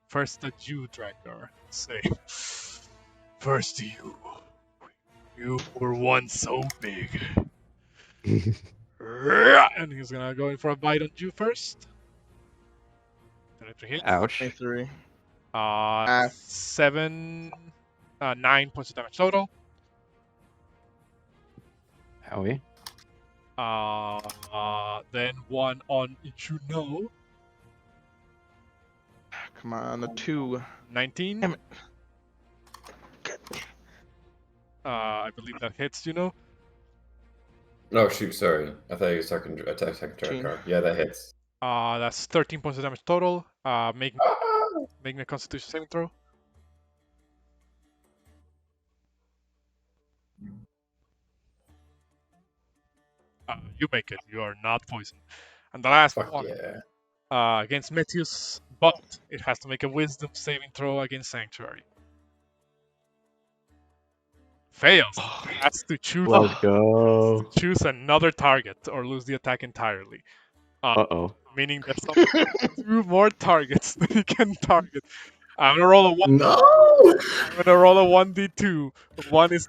first at you, Drakgar, and say, "First to you. You were once so big." And he's gonna go in for a bite on you first. 23 hits. Ouch. 23. 9 points of damage total. Howie. Then 1 on Juno. Come on, the 2. 19. Damn it. I believe that hits Juno. Oh shoot, sorry. I thought you were talking Drakgar. Yeah, that hits. That's 13 points of damage total. Make me a Constitution saving throw. You make it. You are not poisoned. And the last Fuck one yeah. against Metius, but it has to make a Wisdom saving throw against Sanctuary. Fails. Has to choose. Let's go. Choose another target or lose the attack entirely. Uh-oh. meaning there's some 2 more targets that you can target. I'm gonna roll a 1. No. I'm gonna roll a 1d2. 1 is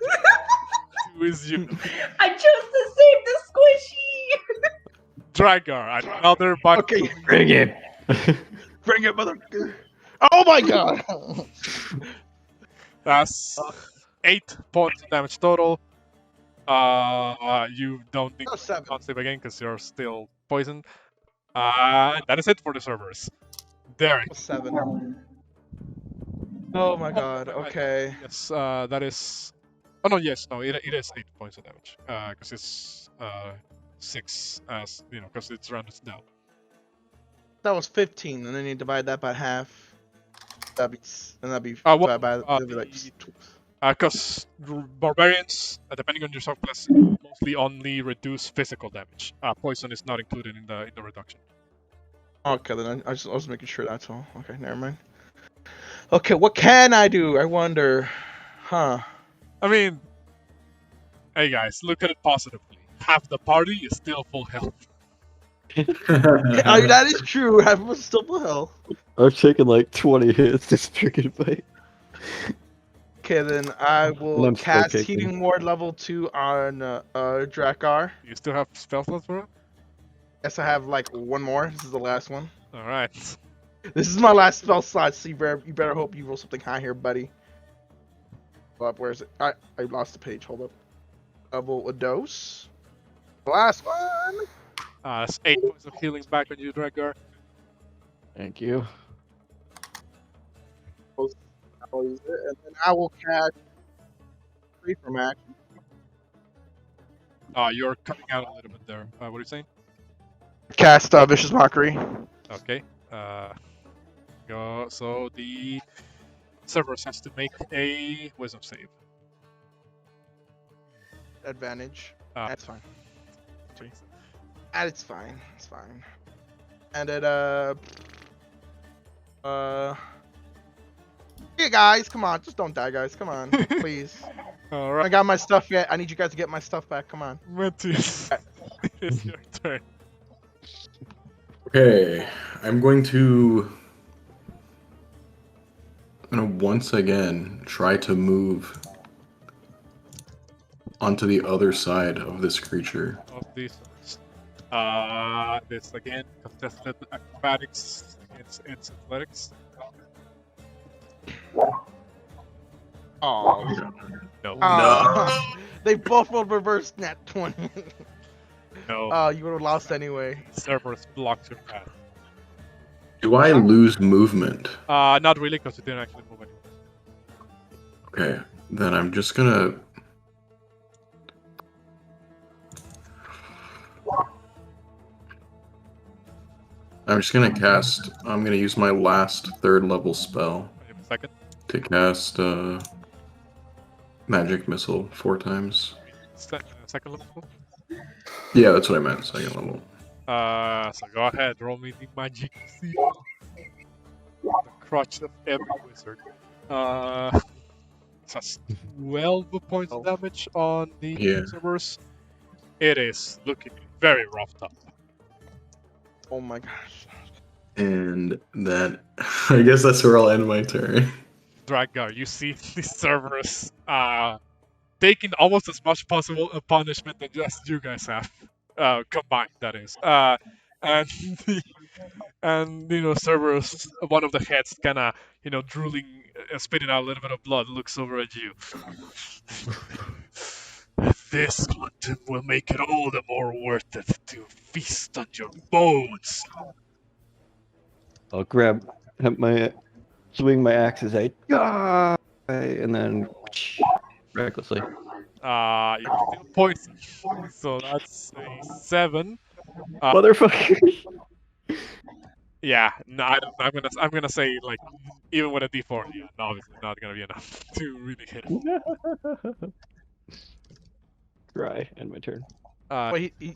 2 is Juno. I chose to save the squishy. Drakgar, another bunch. Okay, Bring it. bring it, mother. Oh my god. That's 8 points of damage total. You don't need No, to 7. save again because you're still poisoned. That is it for the servers. Derek. 7. Oh my god. Okay. Yes, that is. Oh no, yes, no, it is 8 points of damage. Because it's 6 as because it's rounded down. That was 15, and then you divide that by half. That'd be What? divided by that'd be like Because barbarians, depending on your subclass, mostly only reduce physical damage. Poison is not included in the reduction. Okay, then I was making sure that's all. Okay, never mind. Okay, what can I do? I wonder. Huh. I mean, hey guys, look at it positively. Half the party is still full health. Yeah, I mean, that is true. I was still full health. I've taken like 20 hits this freaking fight. Okay, then I And will I'm still cast kicking. Healing Ward level 2 on Drakgar. You still have spell slots for it? Guess I have like one more. This is the last one. All right. This is my last spell slot, so you better hope you roll something high here, buddy. Hold up, where is it? I lost the page. Hold up. Level a dose. Last one. That's 8 points of healing back on you, Drakgar. Thank you. I'll use it, and then I will cast free from action. You're cutting out a little bit there. What are you saying? Cast Vicious Mockery. Okay. Go. So the Cerberus has to make a Wisdom save. Advantage. Ah. That's fine. Jeez. It's fine. It's fine. And it yeah, guys, come on, just don't die, guys. Come on, please. All I right, got my stuff yet. I need you guys to get my stuff back. Come on. Metius. It's your turn. Okay, I'm gonna once again try to move onto the other side of this creature. Of these. This again contested acrobatics against its athletics. Oh. No. They both rolled reverse nat 20. No. Oh, you would have lost anyway. Cerberus blocks your path. Do I lose movement? Not really, because you didn't actually move anywhere. Okay, then I'm just gonna. I'm gonna use my last 3rd level spell Wait a second. to cast Magic Missile 4 times. Second level. Yeah, that's what I meant, 2nd level. So go ahead, roll me the magic seal. The crutch of every wizard. That's 12 points of damage on the Yeah. Cerberus. It is looking very roughed up. Oh my gosh. And that, I guess that's where I'll end my turn. Drakgar, you see the Cerberus taking almost as much possible punishment than just you guys have. Combined, that is. And Cerberus, one of the heads kinda, drooling, spitting out a little bit of blood, looks over at you. This quantum will make it all the more worth it to feast on your bones. I'll swing my axe as I die, and then recklessly. You're still poisoned, so that's a 7. Motherfucker! Yeah, no, I'm gonna say, like, even with a D4, yeah, obviously not gonna be enough to really hit it. Dry, end my turn. Wait, he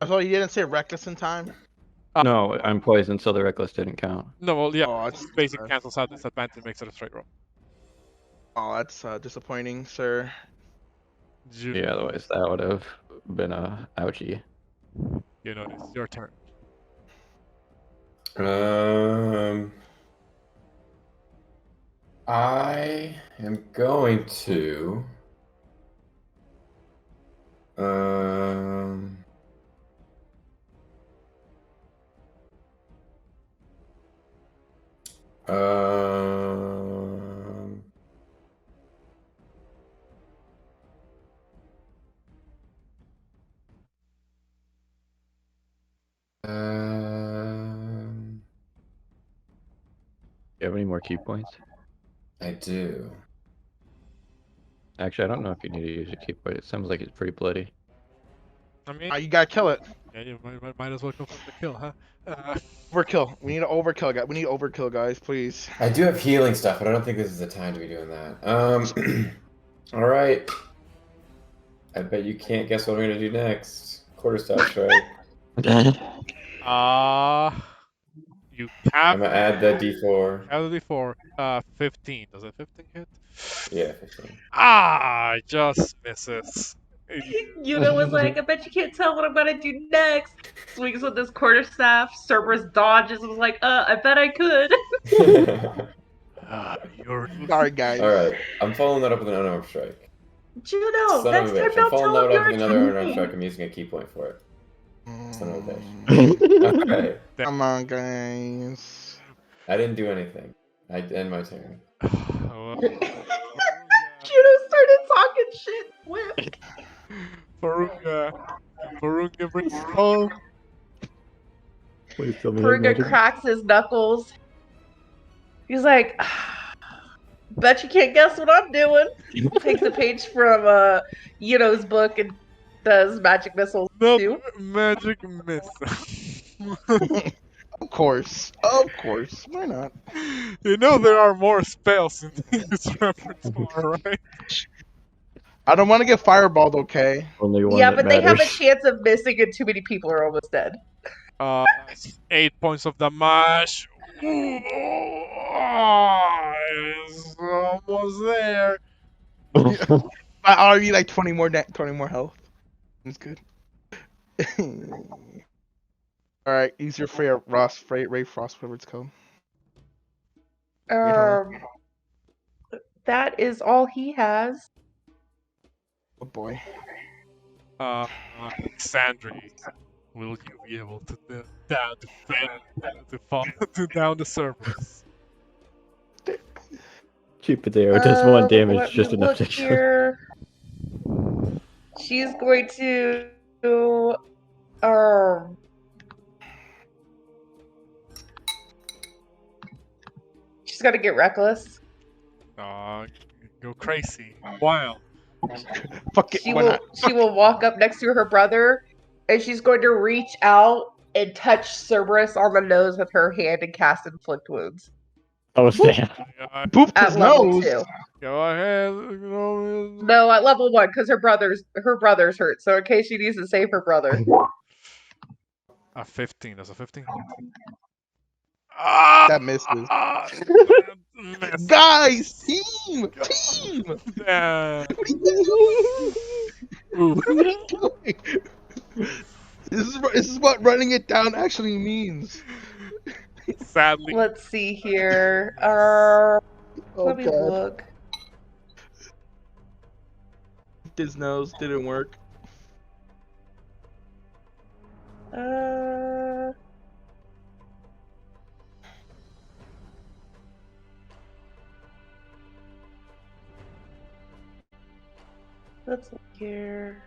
didn't say reckless in time? No, I'm poisoned, so the reckless didn't count. No, well, yeah, Oh, it's basic cancels out disadvantage, makes it a straight roll. Oh, that's disappointing, sir. Yeah, otherwise that would have been a ouchie. It's your turn. I am going to. Um. Um. You have any more key points? I do. Actually, I don't know if you need to use a key point. It sounds like it's pretty bloody. I mean, You gotta kill it. yeah, you might as well go for the kill, huh? Overkill. We need to overkill, guys. We need overkill, guys. Please. I do have healing stuff, but I don't think this is the time to be doing that. All right. I bet you can't guess what I'm gonna do next. Quarterstaff strike. You have. I'm gonna add the D4. Add the D4. 15. Does a 15 hit? Yeah, 15. Just misses. Juno was like, I bet you can't tell what I'm gonna do next. Swings with his quarterstaff. Cerberus dodges and was like, I bet I could. You're Sorry, guys. All right, I'm following that up with an unarmed strike. Juno, Son next of a time bitch! I'm don't following tell that him up you're with another unarmed attacking. strike. I'm using a key point for it. Son of a bitch. All right. Come on, guys. I didn't do anything. I end my turn. Juno started talking shit. Whip. Porunga brings it home. Please tell me Porunga cracks his knuckles. He's like, bet you can't guess what I'm doing. Takes a page from Juno's book and does magic missiles too. Magic missile. Of course. Why not? You know there are more spells in this repertoire, right? I don't want to get fireballed, okay? Only one Yeah, that but they have a matters. chance of missing and too many people are almost dead. 8 points of damage. It's almost there. I already like 20 more health. That's good. All right, use your Ray Frost, whatever it's called. That is all he has. Oh boy. Sandry, will you be able to down the Cerberus? Cheap potato does one damage, Let just me enough look to kill. here. She's going to she's gonna get reckless. Go crazy, wild. Fuck it. She will walk up next to her brother, and she's going to reach out and touch Cerberus on the nose with her hand and cast Inflict Wounds. Oh, damn. Boop At his level nose. 2. Go ahead. No, at level 1 because her brother's hurt. So in case she needs to save her brother. 15. That's a 15. That misses. Guys, team. What are you doing? This is what running it down actually means. Sadly. Let's see here. Let me look. His nose didn't work. Let's look here.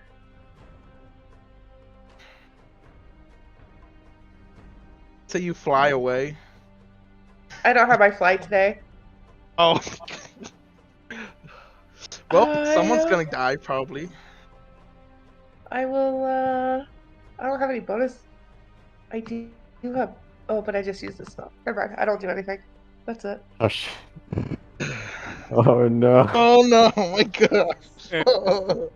So you fly away. I don't have my flight today. Oh. Well, someone's gonna die probably. I will. I don't have any bonus. I do have. Oh, but I just used this spell. Never mind. I don't do anything. That's it. Oh, shit. Oh, no. Oh, no. Oh, my gosh.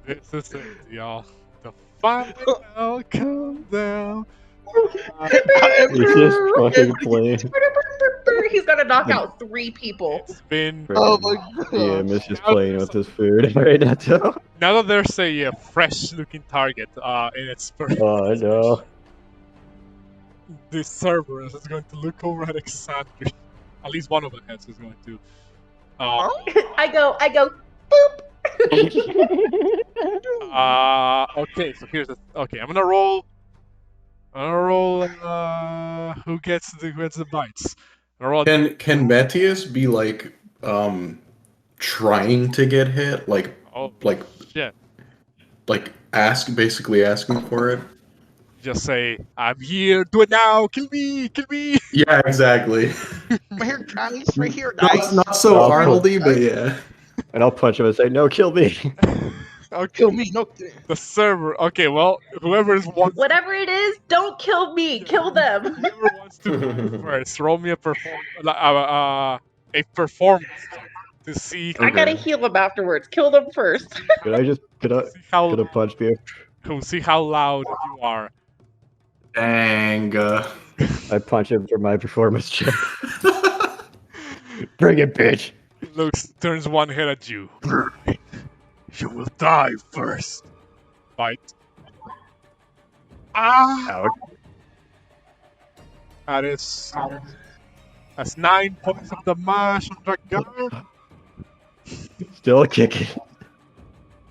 This is it, y'all. The final countdown. He's just fucking playing. He's gonna knock out 3 people. It's been. Oh my god. Yeah, Mitch playing with his food right now, too. Now that there's a fresh looking target in its first. Oh, I know. the Cerberus is going to look over at Exandria. At least one of the heads is going to. I go, boop. Okay, so here's the. Okay, I'm gonna roll. Who gets the bites? Can Metius be like trying to get hit? Like shit. Like basically asking for it? Just say, I'm here, do it now, kill me! Yeah, exactly. Right here, guys. Right here, guys. Not so Oh, Arnoldy, but yeah. And I'll punch him and say, "No, kill me." Okay. Kill me, no. The server. Okay, well, whoever is one. Whatever it is, don't kill me. Kill them. Whoever wants to go first, roll me a performance check to see. I gotta heal them afterwards. Kill them first. Could I punch me? See how loud you are. Dang. I punch him for my performance check. Bring it, bitch. He turns one head at you. You will die first. Bite. Ouch. That's 9 points of the mash on Drakgar. Still kicking.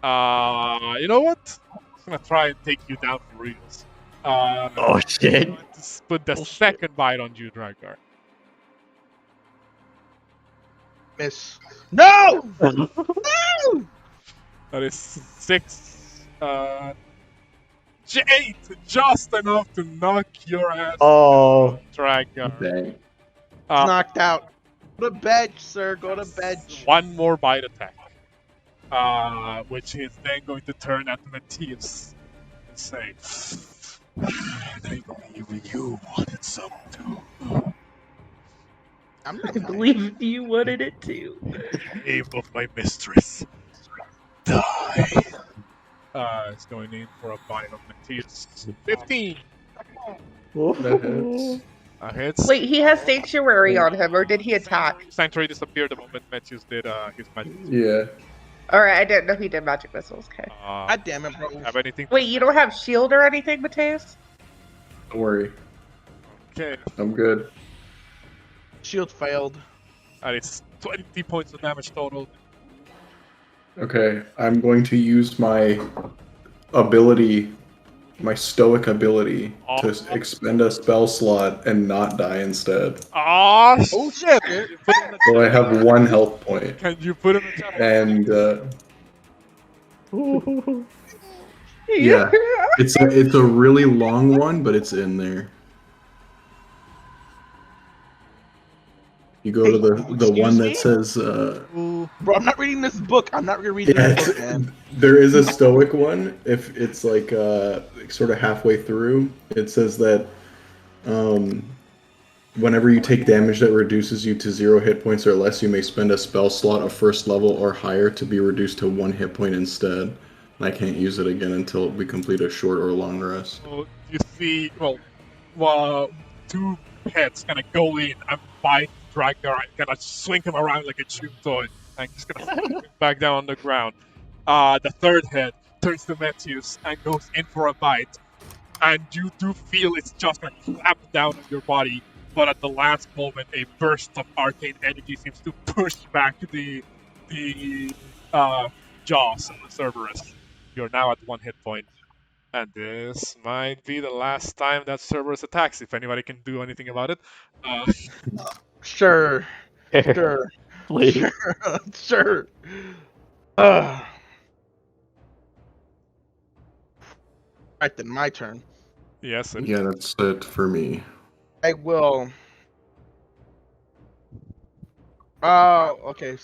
You know what? I'm gonna try and take you down for reals. Oh shit! Let's put the second bite on you, Drakgar. Miss. No! That is 6. 8, just enough to knock your ass. Oh, Drakgar. Dang. Knocked out. Go to bed, sir. Go to bed. One more bite attack. Which is then going to turn at Metius and say, I believe you wanted some too. I'm I not believe you wanted it too. Name of my mistress. Die. It's going in for a bite of Metius. 15. That hits. Wait, he has Sanctuary on him, or did he attack? Sanctuary disappeared the moment Metius did his magic. Yeah. Alright, I didn't know he did magic missiles. Okay. God damn it, bro. Have anything? Wait, you don't have shield or anything, Mateus? Don't worry. Okay. I'm good. Shield failed. That is 20 points of damage total. Okay, I'm going to use my ability, my stoic ability, to expend a spell slot and not die instead. Oh shit! So I have 1 health point. Can you put him in chat? And yeah, it's a really long one, but it's in there. You go to the one that says. Bro, I'm not reading this book. I'm not reading this book, man. There is a stoic one. If it's like sort of halfway through, it says that whenever you take damage that reduces you to 0 hit points or less, you may spend a spell slot of 1st level or higher to be reduced to 1 hit point instead. And I can't use it again until we complete a short or long rest. So you see, well, 2 heads kind of go in and bite Drakgar and kind of swing him around like a chew toy. And he's gonna swing him back down on the ground. The 3rd head turns to Metius and goes in for a bite. And you do feel it's just gonna clamp down on your body. But at the last moment, a burst of arcane energy seems to push back the jaws of the Cerberus. You're now at 1 hit point. And this might be the last time that Cerberus attacks, if anybody can do anything about it. Sure. Sure. Please. Sure. Sure. Right then, my turn. Yes. Yeah, that's it for me. I will. Okay.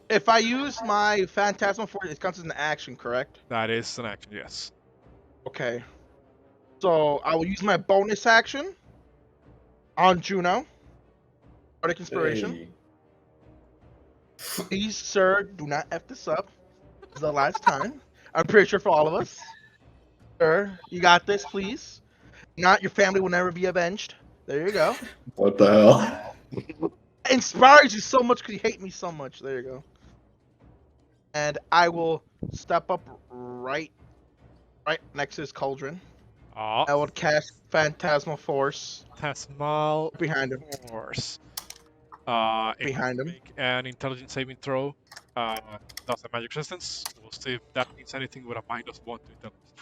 If I use my Phantasmal Force, it counts as an action, correct? That is an action, yes. Okay. So I will use my bonus action on Juno. Bardic Inspiration. Hey. Please, sir, do not F this up. This is the last time. I'm pretty sure for all of us. Sir, you got this, please. Not your family will never be avenged. There you go. What the hell? Inspires you so much because you hate me so much. There you go. And I will step up right next to his cauldron. I would cast Phantasmal Force Tasmal behind him. Force. Behind him. Make an intelligence saving throw. Does a magic resistance. We'll see if that means anything with a -1 to intelligence.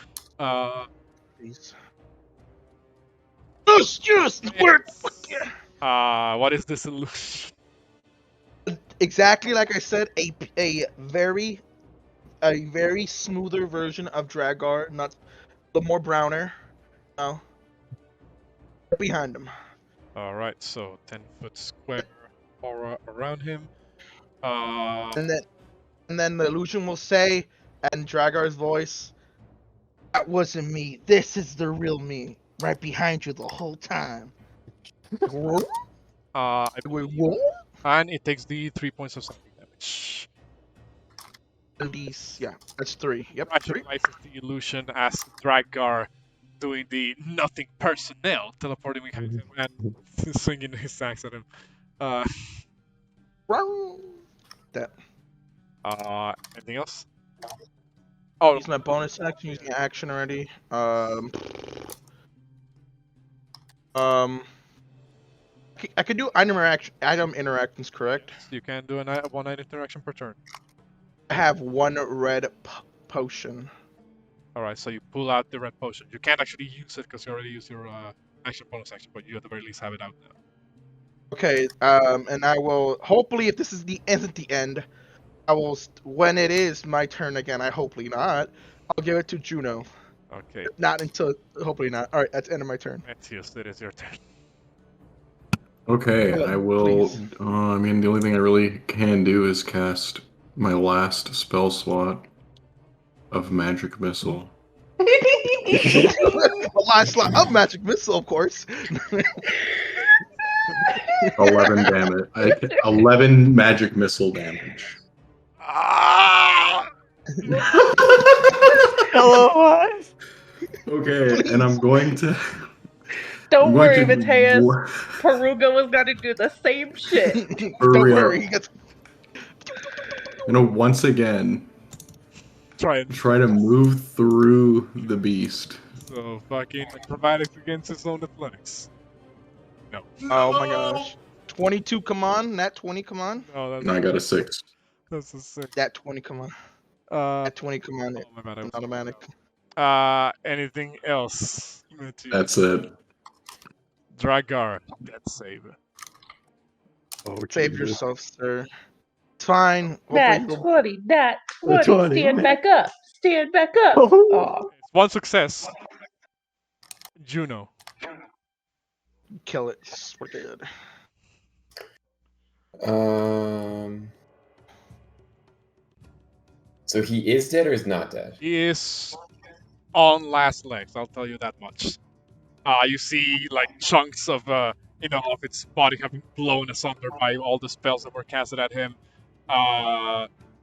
Please. Yes, it worked. What is this illusion? Exactly like I said, a very smoother version of Drakgar, not the more browner. No. Behind him. All right, so 10-foot square aura around him. And then the illusion will say, in Drakgar's voice, "That wasn't me. This is the real me, right behind you the whole time." And it takes the 3 points of something damage. And these, yeah, that's 3. Yep, 3. Rationalizes the illusion as Drakgar doing the nothing personnel, teleporting behind him and swinging his axe at him. That. Anything else? Use my bonus action, using action already. I could do item interactions, correct? Yes, you can do a one-night interaction per turn. I have 1 red potion. Alright, so you pull out the red potion. You can't actually use it because you already used your action bonus action, but you at the very least have it out now. Okay, and I will, hopefully if this isn't the end, I will, when it is my turn again, hopefully not, I'll give it to Juno. Okay. Not until, hopefully not. Alright, that's the end of my turn. Metius, it is your turn. Okay, I will. I mean, the only thing I really can do is cast my last spell slot of Magic Missile. Last slot of Magic Missile, of course. 11 damage. 11 Magic Missile damage. Hello, Okay, and I'm going to. Don't worry, Matteo. Porunga was gonna do the same shit. Don't worry, he gets. Once again, try to move through the beast. So fucking acrobatics against his own athletics. No. Oh my gosh. 22, come on. Nat 20, come on. No, I got a 6. That's a 6. That 20, come on. That 20, come on. Oh, my bad, An automatic. Anything else? That's it. Drakgar, death save. Oh, save yourself, sir. It's fine. Nat 20, Nat 20. Stand back up. Stand back up. Oh. It's 1 success. Juno. Kill it. We're good. So he is dead or is not dead? He is on last legs, I'll tell you that much. You see like chunks of of its body having blown asunder by all the spells that were casted at him.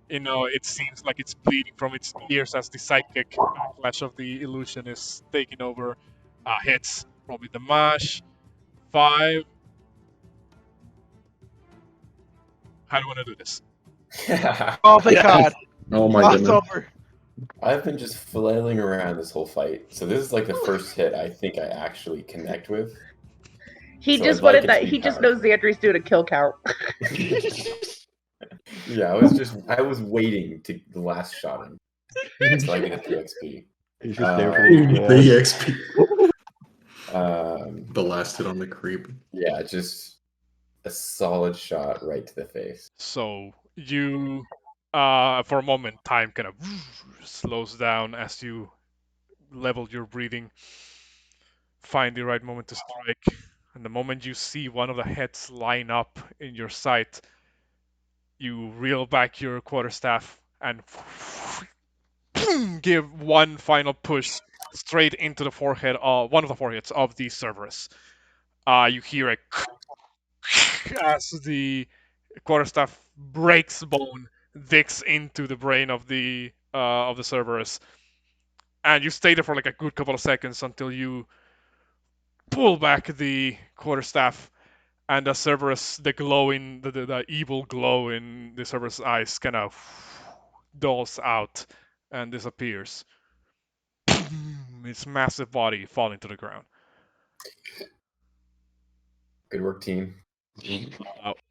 It seems like it's bleeding from its ears as the psychic backlash of the illusion is taking over. Hits probably the mash. 5. How do you want to do this? Oh, thank God. Oh my goodness. Over. I've been just flailing around this whole fight, so this is like the first hit I think I actually connect with. He just wanted that. He just knows Xandri's doing a kill count. Yeah, I was waiting to the last shot him, so I get the XP. He's just there for the XP. The last hit on the creep. Yeah, just a solid shot right to the face. So you, for a moment, time kind of slows down as you level your breathing, find the right moment to strike, and the moment you see one of the heads line up in your sight, you reel back your quarterstaff and give one final push straight into the forehead of one of the foreheads of the Cerberus. You hear a as the quarterstaff breaks bone, digs into the brain of the Cerberus, and you stay there for like a good couple of seconds until you pull back the quarterstaff, and the Cerberus, the evil glow in the Cerberus' eyes kind of dulls out and disappears. its massive body falling to the ground. Good work, team.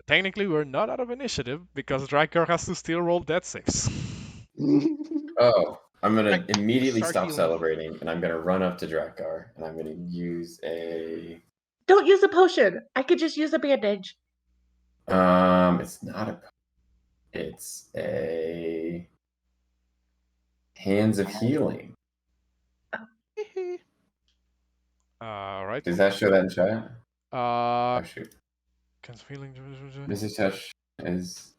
Technically, we're not out of initiative because Drakgar has to still roll death saves. Oh, I'm gonna Like, immediately start stop healing. celebrating, and I'm gonna run up to Drakgar, and I'm gonna use a. Don't use a potion. I could just use a bandage. It's not a. It's a. Hands of Healing. Right. Does that show that in chat? Uh, Oh shoot. Can feeling. Mrs. Touch is.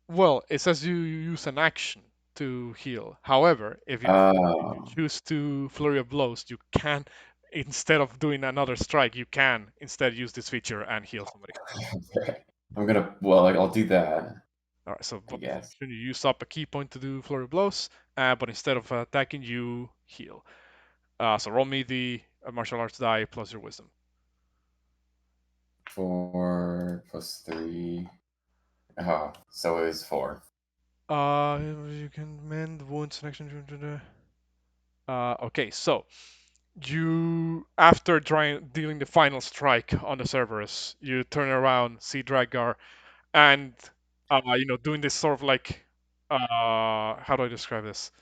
Well, it says you use an action to heal. However, if you Oh. choose to Flurry of Blows, you can, instead of doing another strike, you can instead use this feature and heal somebody. Okay. I'm gonna. Well, I'll do that. All right, so I guess. you use up a key point to do Flurry of Blows, but instead of attacking, you heal. So roll me the martial arts die plus your wisdom. 4 + 3. Oh, so it is 4. You can mend wounds in action. Okay, so you, after dealing the final strike on the Cerberus, you turn around, see Drakgar, and doing this sort of like, how do I describe this?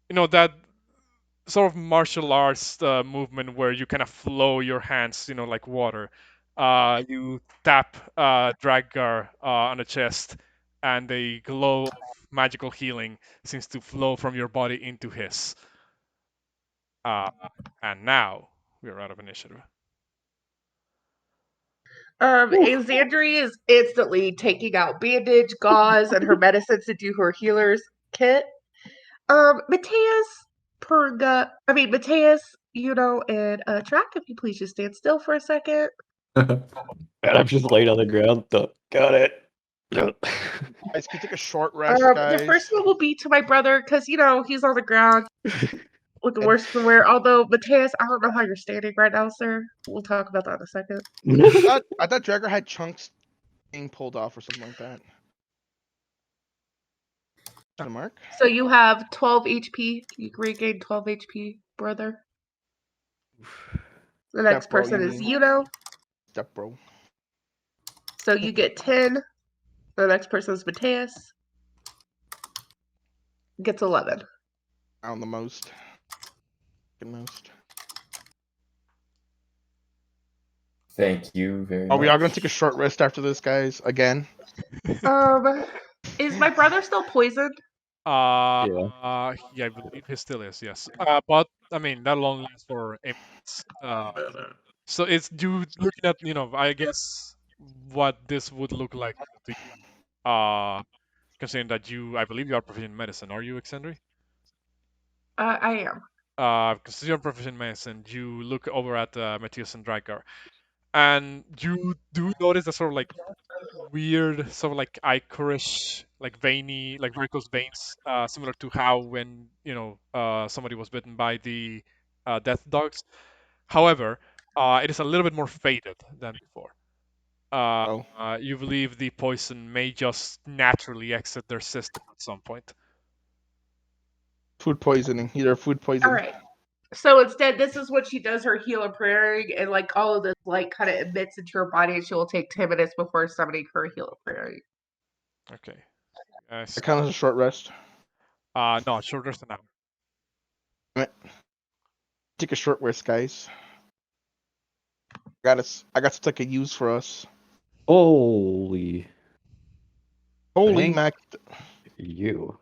That sort of martial arts movement where you kind of flow your hands, like water. You tap Drakgar on the chest, and a glow of magical healing seems to flow from your body into his. And now we are out of initiative. Xandri is instantly taking out bandage, gauze, and her medicines to do her healer's kit. Metius, Metius, and Track, if you please just stand still for a second. And I'm just laying on the ground. Got it. Guys, can you take a short rest, The guys? first one will be to my brother, because, he's on the ground looking worse for wear. Although, Metius, I don't know how you're standing right now, sir. We'll talk about that in a second. I thought Drakgar had chunks being pulled off or something like that. Mark? So you have 12 HP. You regain 12 HP, brother. The next bro, person you is mean. Juno. Step bro. So you get 10. The next person is Metius. Gets 11. On the most. The most. Thank you very much. Are we all gonna take a short rest after this, guys? Again? Is my brother still poisoned? Yeah, I believe he still is, yes. But I mean, that'll only last for 8 minutes. So it's you looking at, I guess what this would look like to you. Considering that I believe you are proficient in medicine. Are you, Xandri? I am. Because you're proficient in medicine, you look over at Metius and Drakgar, and you do notice the sort of like weird, sort of like ichorish, like veiny, like varicose veins, similar to how when somebody was bitten by the death dogs. However, it is a little bit more faded than before. You believe the poison may just naturally exit their system at some point. Food poisoning. Either food poisoning. All right. So instead, this is what she does her healer praying, and like all of this like kind of emits into her body, and she will take 10 minutes before summoning her healer praying. Okay. It kind of a short rest. No, short rest an hour. Take a short rest, guys. I got to take a use for us. Holy Mac. You.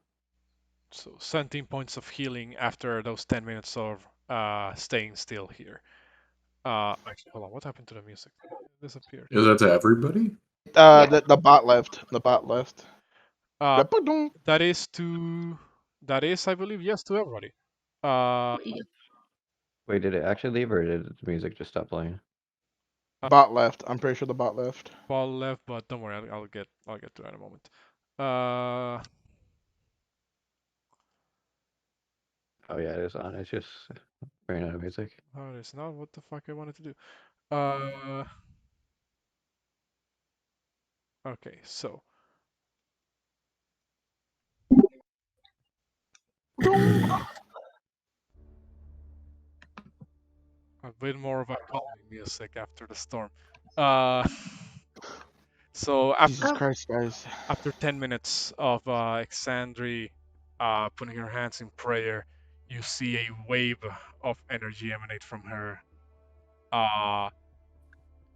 So 17 points of healing after those 10 minutes of staying still here. Actually, hold on. What happened to the music? It disappeared. Is that to everybody? The bot left. The bot left. That is, I believe, yes, to everybody. Wait, did it actually leave, or did the music just stop playing? Bot left. I'm pretty sure the bot left. Bot left, but don't worry, I'll get to that in a moment. Oh yeah, it is on. It's just ran out of music. Oh, it's not what the fuck I wanted to do. Okay, so A bit more of a calming music after the storm. Uh, so Jesus Christ, guys. after 10 minutes of Exandri putting her hands in prayer, you see a wave of energy emanate from her.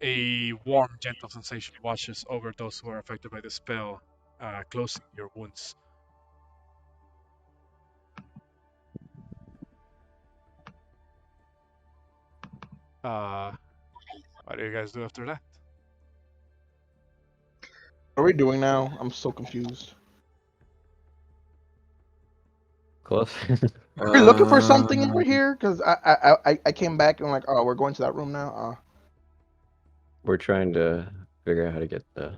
A warm, gentle sensation washes over those who are affected by the spell, closing your wounds. What do you guys do after that? What are we doing now? I'm so confused. Close. Are we looking for something over here? Because I came back and I'm like, oh, we're going to that room now. We're trying to figure out how to get the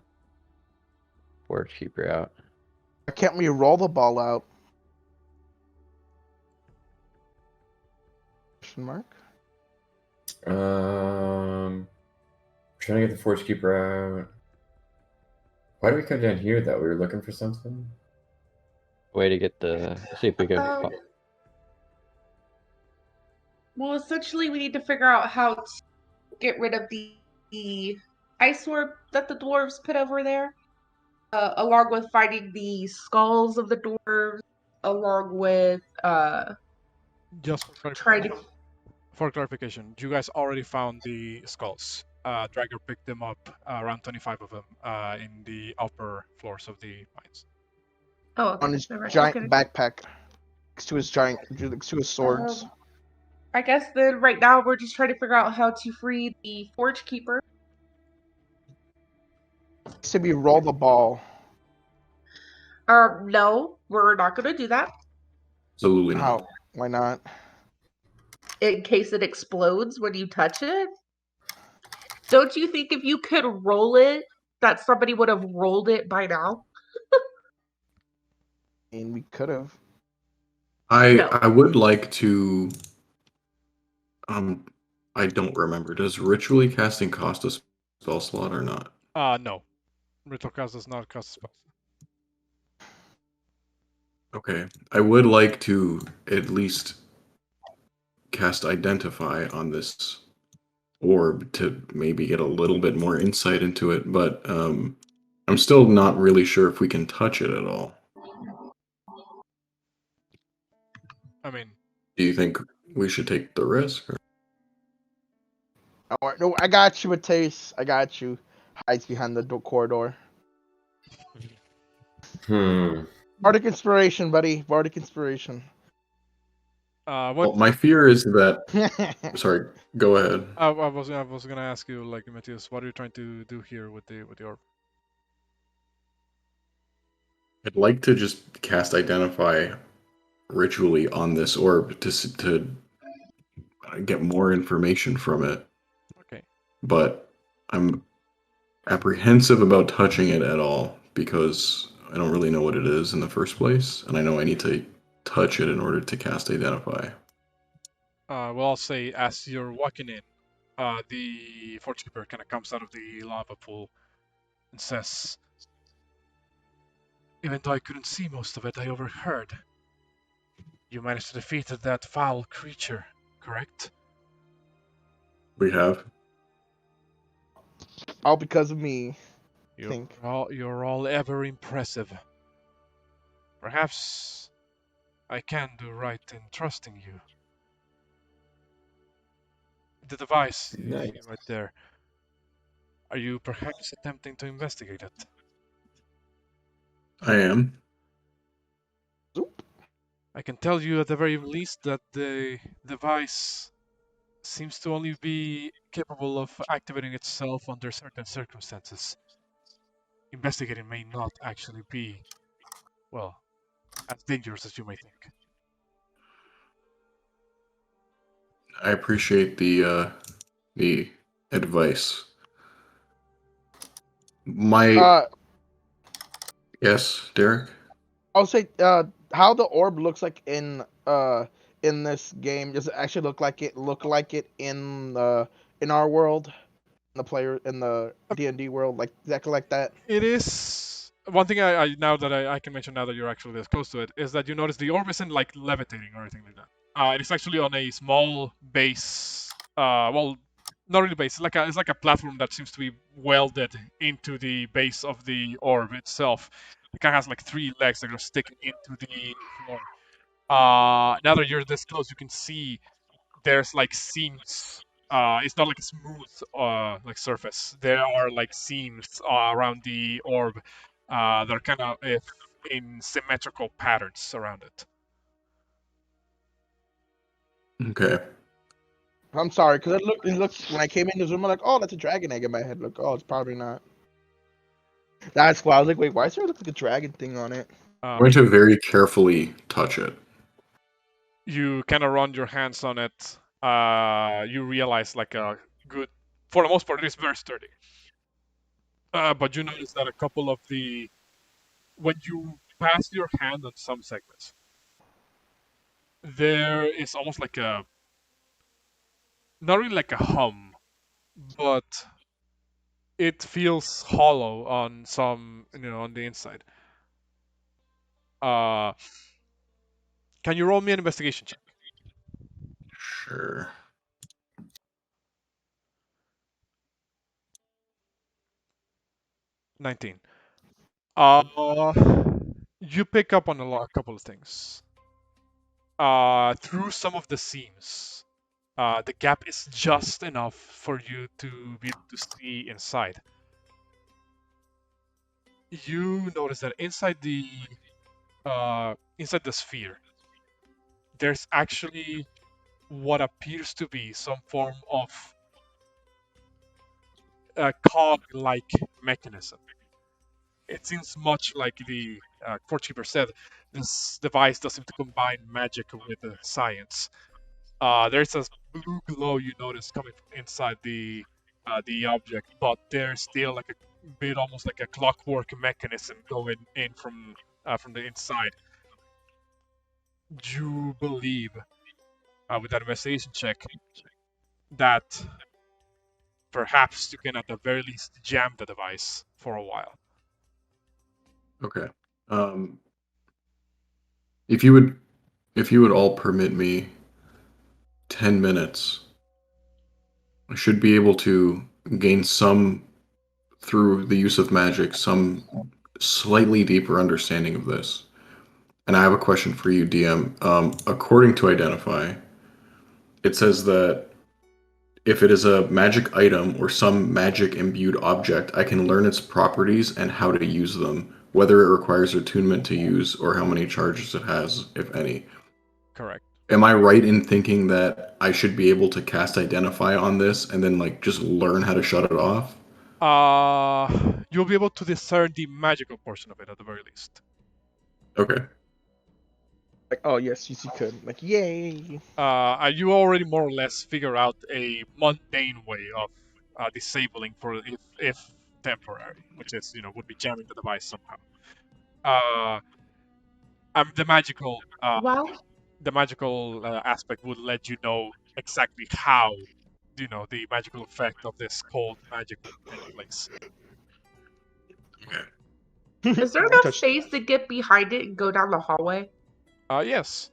Forge Keeper out. Can't we roll the ball out? Question mark. Trying to get the Forge Keeper out. Why did we come down here though? We were looking for something. Way to get the. See if we can. Well, essentially, we need to figure out how to get rid of the ice orb that the dwarves put over there, along with finding the skulls of the dwarves, along with Just trying to. for clarification, you guys already found the skulls. Drakgar picked them up, around 25 of them, in the upper floors of the mines. Oh, okay. On his Alright, giant okay. backpack, next to his swords. I guess then right now we're just trying to figure out how to free the Forge Keeper. To be roll the ball. No, we're not going to do that. Absolutely not. How? Why not? In case it explodes when you touch it. Don't you think if you could roll it, that somebody would have rolled it by now? And we could have. I would like to. I don't remember. Does ritually casting cost a spell slot or not? No. Ritual cast does not cost a spell. Okay. I would like to at least cast Identify on this orb to maybe get a little bit more insight into it, but I'm still not really sure if we can touch it at all. I mean, do you think we should take the risk? Or? Oh, no, I got you, Metius. I got you. Hides behind the corridor. Bardic inspiration, buddy. Bardic inspiration. Well, my fear is that. Sorry, go ahead. I was gonna ask you, like, Matthias, what are you trying to do here with the orb? I'd like to just cast Identify ritually on this orb to get more information from it. Okay. But I'm apprehensive about touching it at all because I don't really know what it is in the first place, and I know I need to touch it in order to cast Identify. Well, I'll say as you're walking in, the Forge Keeper kind of comes out of the lava pool and says, "Even though I couldn't see most of it, I overheard. You managed to defeat that foul creature, correct?" We have. All because of me. You're all ever impressive. Perhaps I can do right in trusting you. The device Nice. right there. Are you perhaps attempting to investigate it? I am. I can tell you at the very least that the device seems to only be capable of activating itself under certain circumstances. Investigating may not actually be, well, as dangerous as you may think. I appreciate the advice. Yes, Derek? I'll say how the orb looks like in this game. Does it actually look like it in our world? In the D&D world, like exactly like that? It is one thing I now that I can mention now that you're actually this close to it is that you notice the orb isn't like levitating or anything like that. It's actually on a small base. Well, not really base. It's like a platform that seems to be welded into the base of the orb itself. It kind of has like 3 legs that are sticking into the floor. Now that you're this close, you can see there's like seams. It's not like a smooth like surface. There are like seams around the orb that are kind of in symmetrical patterns around it. Okay. I'm sorry, because it looks when I came in this room, I'm like, oh, that's a dragon egg in my head. Look, oh, it's probably not. That's why I was like, wait, why does there look like a dragon thing on it? I'm going to very carefully touch it. You kind of run your hands on it. You realize like a good, for the most part, it is very sturdy. But you notice that a couple of when you pass your hand on some segments, there is almost like not really like a hum, but it feels hollow on some, on the inside. Can you roll me an investigation check? Sure. 19. You pick up on a couple of things. Through some of the seams, the gap is just enough for you to be able to see inside. You notice that inside the sphere, there's actually what appears to be some form of a cog-like mechanism. It seems much like the Courtkeeper said. This device does seem to combine magic with science. There's a blue glow you notice coming from inside the object, but there's still like a bit, almost like a clockwork mechanism going in from the inside. You believe, with that investigation check, that perhaps you can at the very least jam the device for a while. Okay. If you would all permit me 10 minutes, I should be able to gain some, through the use of magic, some slightly deeper understanding of this. And I have a question for you, DM. According to Identify, it says that if it is a magic item or some magic imbued object, I can learn its properties and how to use them, whether it requires attunement to use or how many charges it has, if any. Correct. Am I right in thinking that I should be able to cast Identify on this and then like just learn how to shut it off? You'll be able to discern the magical portion of it at the very least. Okay. Like, oh yes, you could. Like, yay. You already more or less figure out a mundane way of disabling for if temporary, which is would be jamming the device somehow. The magical Well, aspect would let you know exactly how the magical effect of this cold magic would take place. is there enough space to get behind it and go down the hallway? Yes.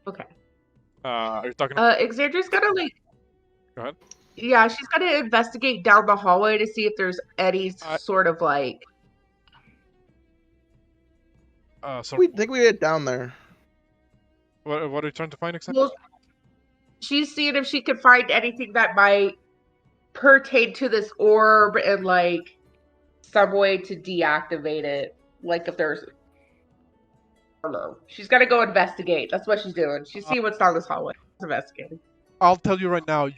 Okay. Are you talking? Xander's gonna like. Go ahead. Yeah, she's gonna investigate down the hallway to see if there's any sort of like. We think we get down there. What are you trying to find exactly? Well, she's seeing if she can find anything that might pertain to this orb and like some way to deactivate it. Like if there's. I don't know. She's gonna go investigate. That's what she's doing. She's seeing what's down this hallway. She's investigating. I'll tell you right now,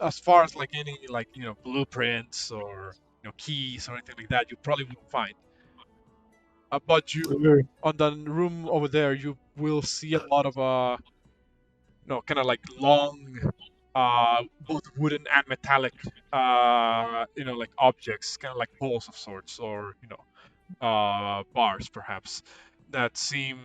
as far as like any like blueprints or keys or anything like that, you probably won't find. But you on the room over there, you will see a lot of kind of like long, both wooden and metallic, like objects, kind of like balls of sorts, or bars perhaps, that seem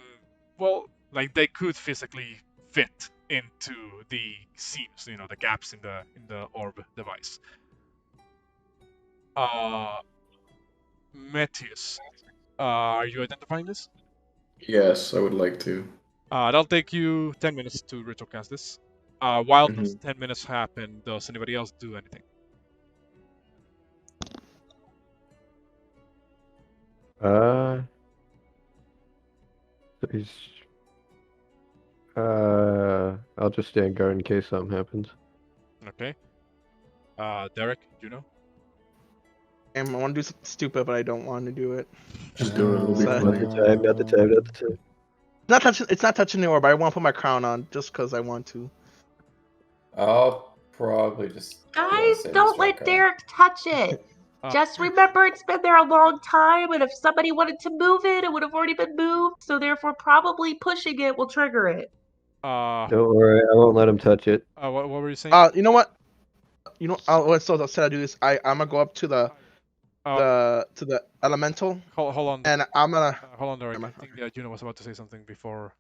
like they could physically fit into the seams, the gaps in the orb device. Metius. Are you identifying this? Yes, I would like to. That'll take you 10 minutes to ritual cast this. While those Mhm. 10 minutes happen, does anybody else do anything? Uh, he's, I'll just stand guard in case something happens. Okay. Derek, Juno? I want to do something stupid, but I don't want to do it. Just do it. It'll be So- Not funny. the time, not the time, not the time. It's not touching the orb, but I want to put my crown on just because I want to. I'll probably just. yeah, Guys, save don't this let rock Derek touch it. Uh, Just remember it's been there a long time, and if somebody wanted to move it, it would have already been moved, so therefore probably pushing it will trigger it. Don't worry, I won't let him touch it. what were you saying? You know what? Instead I do this, I'm gonna go up to the elemental, Hold on. and I'm gonna. Hold on, Derek. Never I mind, think Juno was about to say something before.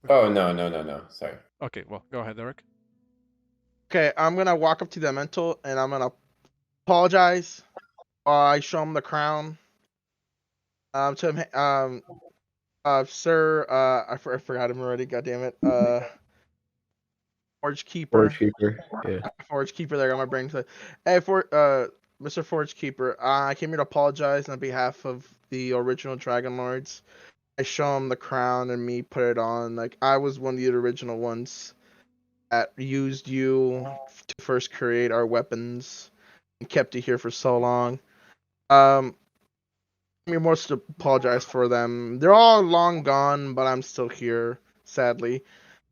Oh, no. Sorry. Okay, well, go ahead, Derek. Okay, I'm gonna walk up to the elemental, and I'm gonna apologize. I show him the crown. To him, sir, I forgot him already. God damn it. Forge Keeper. Forge Keeper, yeah. Forge Keeper. There, I got my brain. Hey, Mr. Forge Keeper, I came here to apologize on behalf of the original Dragonlords. I show him the crown and me put it on. Like, I was one of the original ones that used you to first create our weapons and kept it here for so long. Me more to apologize for them. They're all long gone, but I'm still here, sadly.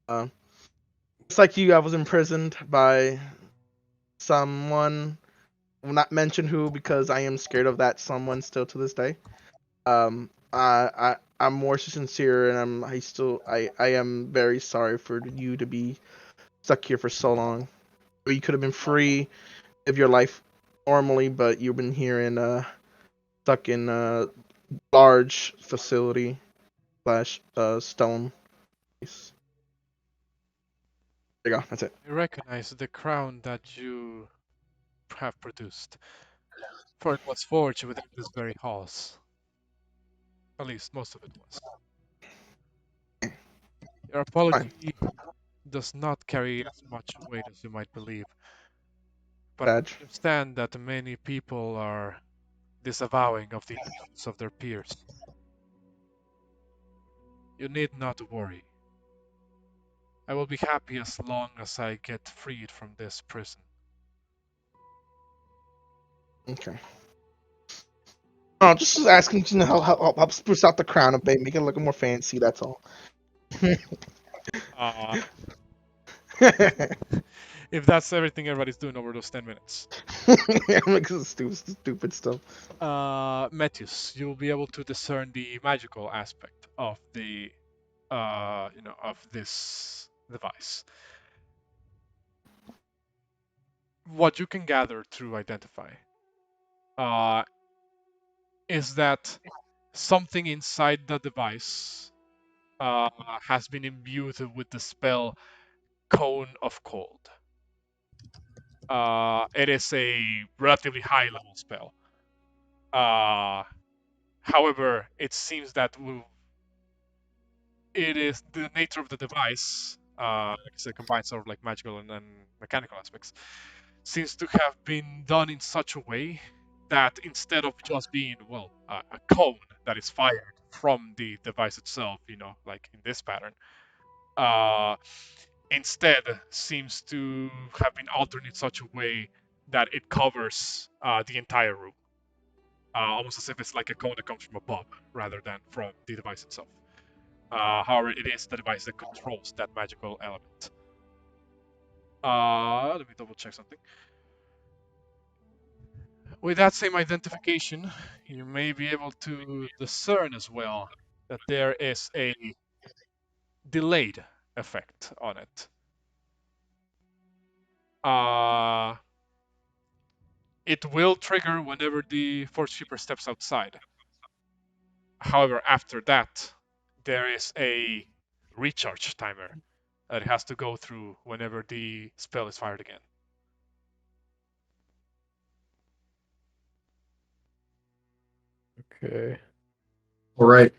It's like you, I was imprisoned by someone. I will not mention who because I am scared of that someone still to this day. I'm more sincere, and I am very sorry for you to be stuck here for so long. You could have been free, live your life normally, but you've been here in stuck in a large facility slash stone place. There you go. That's it. I recognize the crown that you have produced, for it was forged within this very halls. At least most of it was. Your apology does not carry as much weight as you might believe, but I Badge. understand that many people are disavowing of the actions of their peers. You need not worry. I will be happy as long as I get freed from this prison. Okay. Oh, just asking to know how spruce out the crown a bit, make it look more fancy. That's all. Uh, if that's everything everybody's doing over those 10 minutes. Makes stupid stuff. Metius, you'll be able to discern the magical aspect of the, of this device. What you can gather through identify is that something inside the device has been imbued with the spell Cone of Cold. It is a relatively high level spell. However, it seems that it is the nature of the device, like I said, combines sort of like magical and mechanical aspects, seems to have been done in such a way that instead of just being, well, a cone that is fired from the device itself, like in this pattern, instead seems to have been altered in such a way that it covers the entire room. Almost as if it's like a cone that comes from above rather than from the device itself. However, it is the device that controls that magical element. Let me double check something. With that same identification, you may be able to discern as well that there is a delayed effect on it. It will trigger whenever the Forge Keeper steps outside. However, after that, there is a recharge timer that it has to go through whenever the spell is fired again. Okay. All right.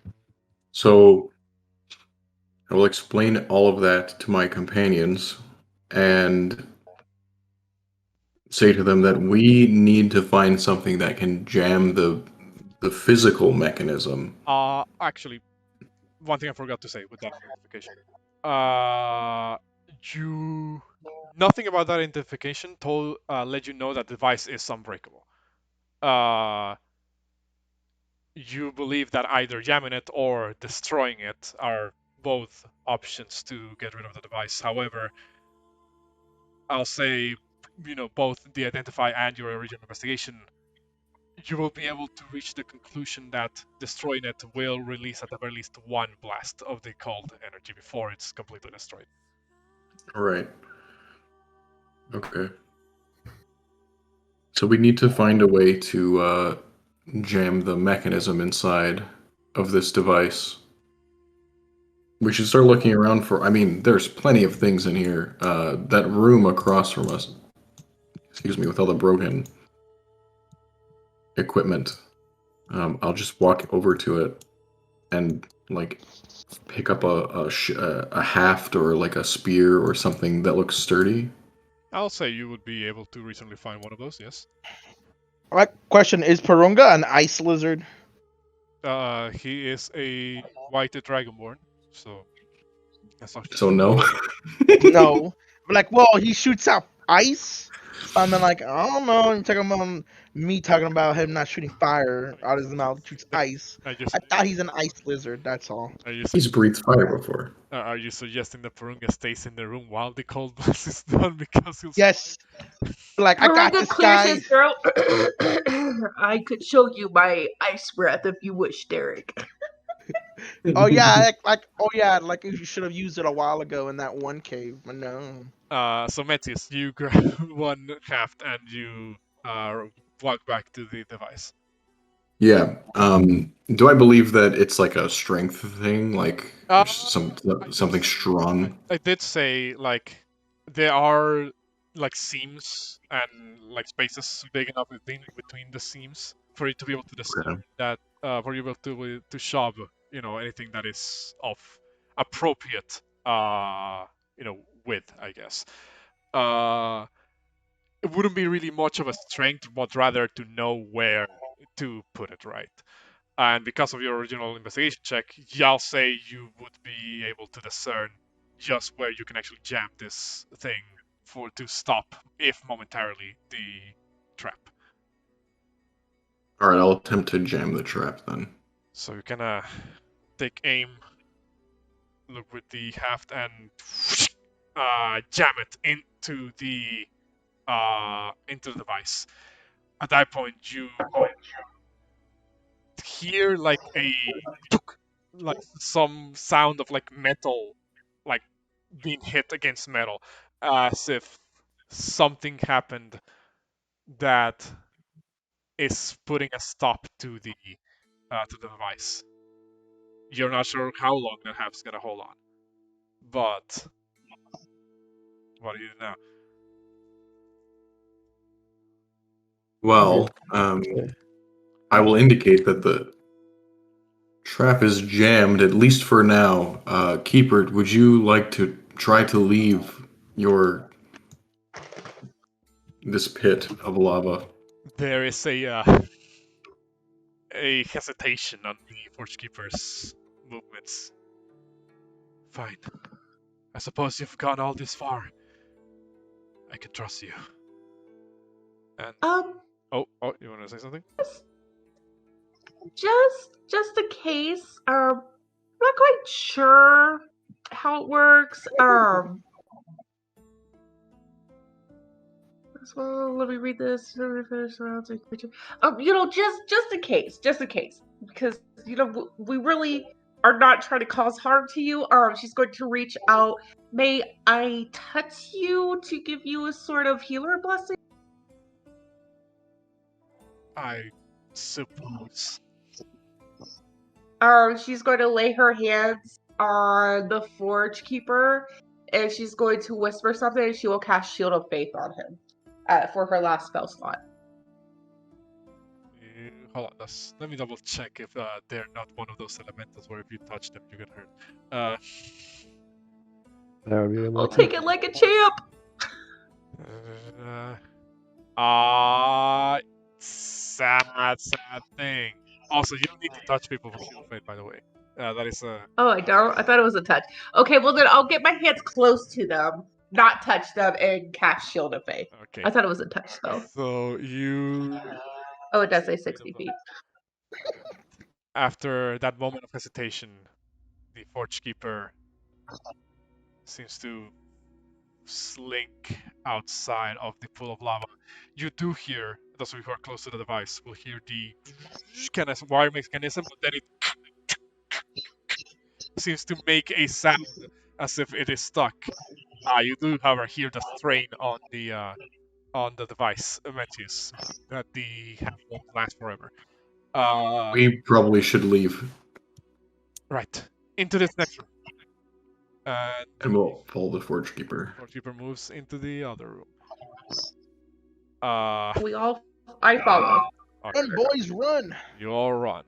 So I will explain all of that to my companions and say to them that we need to find something that can jam the physical mechanism. Actually, one thing I forgot to say with that identification. You nothing about that identification told let you know that the device is unbreakable. You believe that either jamming it or destroying it are both options to get rid of the device. However, I'll say, both the identify and your original investigation, you will be able to reach the conclusion that destroying it will release at the very least one blast of the cold energy before it's completely destroyed. All right. Okay. So we need to find a way to jam the mechanism inside of this device. We should start looking around for. I mean, there's plenty of things in here. That room across from us, excuse me, with all the broken equipment. I'll just walk over to it and like pick up a haft or like a spear or something that looks sturdy. I'll say you would be able to recently find one of those, yes. Alright, question, is Porunga an ice lizard? He is a white dragonborn, so that's not So no. No. I'm like, well, he shoots out ice? So I'm like, I don't know. I'm talking about me talking about him not shooting fire out of his mouth, shoots ice. I thought he's an ice lizard, that's all. He's breathed fire before. Are you suggesting that Porunga stays in the room while the cold blast is done because he'll... Yes. Like, I got Porunga this clears guy. his throat. I could show you my ice breath if you wish, Derek. Oh yeah, like you should have used it a while ago in that one cave, but no. So Metius, you grab one haft and you walk back to the device. Yeah. Do I believe that it's like a strength thing, like something strong? I did say like there are like seams and like spaces big enough between the seams for you to be able to discern that for you to shove anything that is of appropriate width, I guess. It wouldn't be really much of a strength, but rather to know where to put it, right? And because of your original investigation check, I'll say you would be able to discern just where you can actually jam this thing to stop, if momentarily, the trap. All right, I'll attempt to jam the trap then. So you can take aim, look with the haft, and jam it into the device. At that point, you hear like some sound of like metal, like being hit against metal, as if something happened that is putting a stop to the device. You're not sure how long that haft's gonna hold on, but what do you do now? Well, I will indicate that the trap is jammed, at least for now. Keeper, would you like to try to leave this pit of lava? There is a hesitation on the Forge Keeper's movements. Fine. I suppose you've gone all this far. I can trust you. And oh, you want to say something? Just a case. I'm not quite sure how it works. Well, let me read this. Just a case, because we really are not trying to cause harm to you. She's going to reach out. May I touch you to give you a sort of healer blessing? I suppose. She's going to lay her hands on the Forge Keeper, and she's going to whisper something, and she will cast Shield of Faith on him for her last spell slot. Hold on, let me double check if they're not one of those elementals where if you touch them you get hurt. Uh, That would be I'll unlucky. take it like a champ. Sad thing. Also, you don't need to touch people for Shield of Fate, by the way. That is Oh, I don't. I thought it was a touch. Okay, well then I'll get my hands close to them, not touch them, and cast Shield of Faith. okay. I thought it was a touch though. So you, Oh, it does say 60 feet. after that moment of hesitation, the Forge Keeper seems to slink outside of the pool of lava. You do hear, those of you who are close to the device will hear the kind of wire mechanism, but then it seems to make a sound as if it is stuck. You do, however, hear the strain on the device, Metius, that the half won't last forever. We probably should leave, Right. Into this next room. and we'll follow the Forge Keeper. Forge Keeper moves into the other room. I follow. Okay. Run, boys, run! You all run.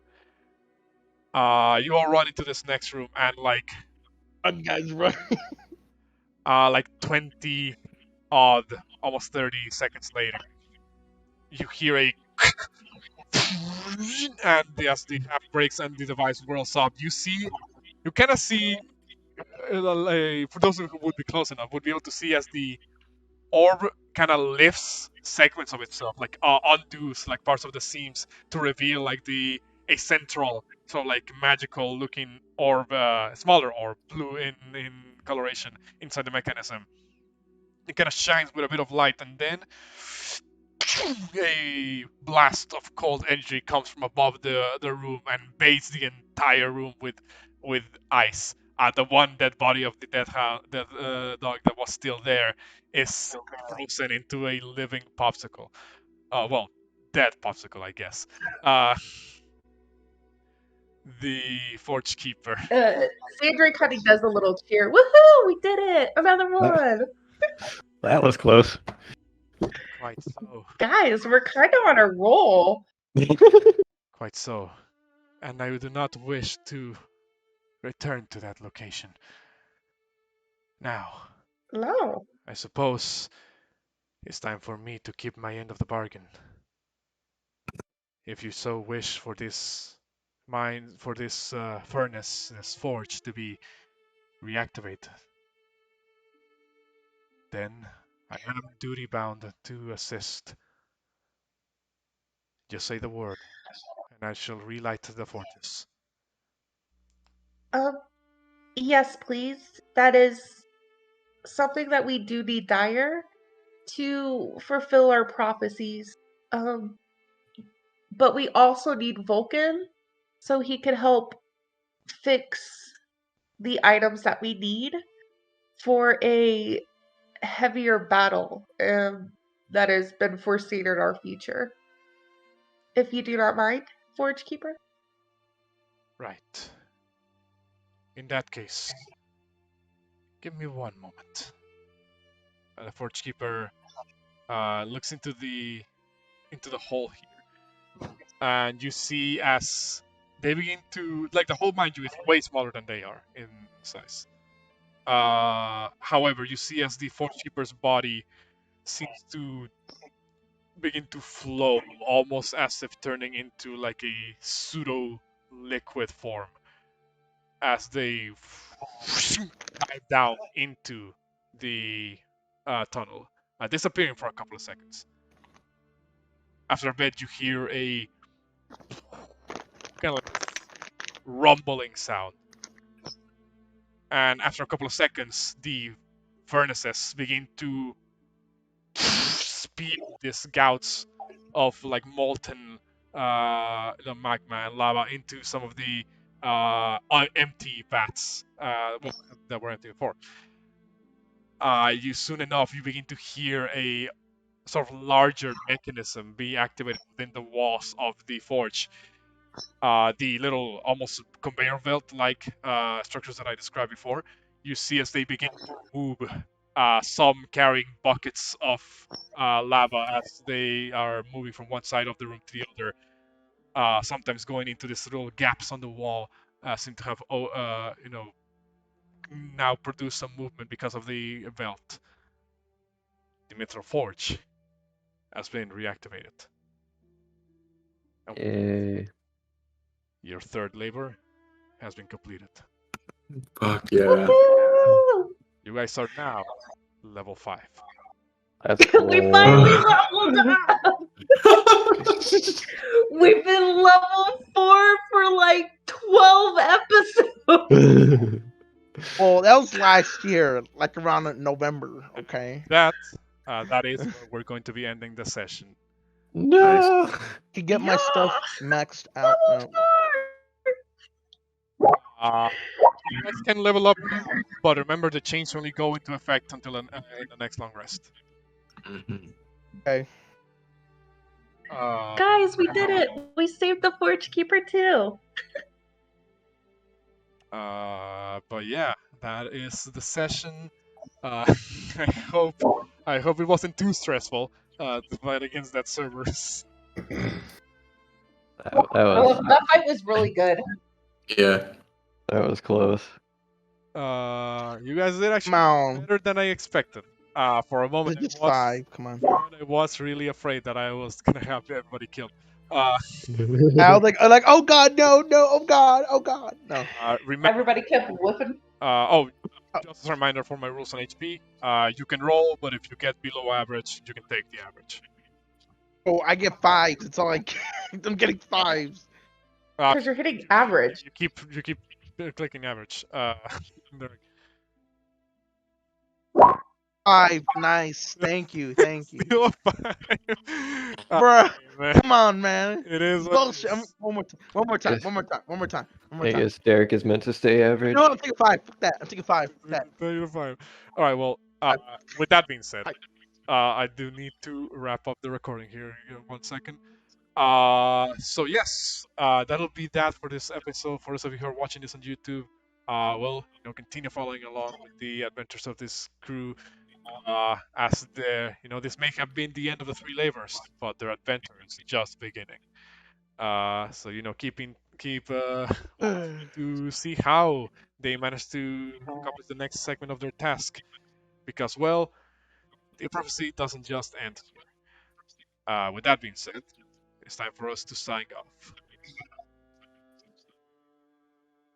You all run into this next room, and like Guys, run! like 20 odd, almost 30 seconds later, you hear a and as the half breaks and the device whirls up, you kind of see, for those who would be close enough, would be able to see as the orb kind of lifts segments of itself, like undoes like parts of the seams to reveal like a central, so like magical looking orb, smaller orb, blue in coloration inside the mechanism. It kind of shines with a bit of light, and then a blast of cold energy comes from above the room and bathes the entire room with ice. The one dead body of the dead dog that was still there is frozen into a living popsicle. Well, dead popsicle, I guess. The Forge Keeper. Sandra kind of does a little cheer. Woohoo! We did it! Another one! That was close. Quite so. Guys, we're kind of on a roll. Quite so. And I do not wish to return to that location. Now, No. I suppose it's time for me to keep my end of the bargain. If you so wish for this furnace, this forge to be reactivated, then I am duty bound to assist. Just say the word, and I shall relight the fortress. Yes, please. That is something that we do need dire to fulfill our prophecies. But we also need Vulcan so he can help fix the items that we need for a heavier battle that has been foreseen in our future. If you do not mind, Forge Keeper. Right. In that case, give me one moment. The Forge Keeper looks into the hole here, and you see as they begin to, like, the hole, mind you, is way smaller than they are in size. However, you see as the Forge Keeper's body seems to begin to flow, almost as if turning into like a pseudo liquid form, as they dive down into the tunnel, disappearing for a couple of seconds. After a bit, you hear a kind of like rumbling sound, and after a couple of seconds, the furnaces begin to spew these gouts of like molten magma and lava into some of the empty vats that were empty before. You soon enough you begin to hear a sort of larger mechanism be activated within the walls of the forge. The little almost conveyor belt like structures that I described before, you see as they begin to move, some carrying buckets of lava as they are moving from one side of the room to the other. sometimes going into these little gaps on the wall seem to have, now produce some movement because of the belt. The Mithral Forge has been reactivated. Yay. Your third labor has been completed. Fuck yeah. Woohoo! You guys are now level 5. That's cool. We finally leveled up. We've been level 4 for like 12 episodes. Well, that was last year, like around November. Okay. That is where we're going to be ending the session. No. To get my stuff maxed out. Level 4. You guys can level up now, but remember the chains only go into effect until in the next long rest. Mhm. Okay. Guys, we did it. We saved the Forge Keeper too. But yeah, that is the session. I hope it wasn't too stressful to fight against that Cerberus. That was That fight was really good. Yeah. that was close. You guys did actually Come on. better than I expected. For a moment, It's 5. Come on. I was really afraid that I was gonna have everybody killed. I was like, oh god, no, oh god, no. Remember, Everybody kept whipping. just a reminder for my rules on HP. You can roll, but if you get below average, you can take the average. Oh, I get 5s. It's all like I'm getting 5s. Because you're hitting average. You keep clicking average. There. 5, nice. Thank you. Still a 5. Bruh, Man. come on, man. It is what it Bullshit. is. One more time. I guess Derek is meant to stay average. No, I'm taking 5. Fuck that. I'm taking 5. Fuck that. 35. All right. Well, with that being said, I do need to wrap up the recording here. 1 second. So yes, that'll be that for this episode. For those of you who are watching this on YouTube, continue following along with the adventures of this crew. As this may have been the end of the 3 labors, but their adventure is just beginning. So keep watching to see how they manage to accomplish the next segment of their task, because the prophecy doesn't just end here. With that being said, it's time for us to sign off.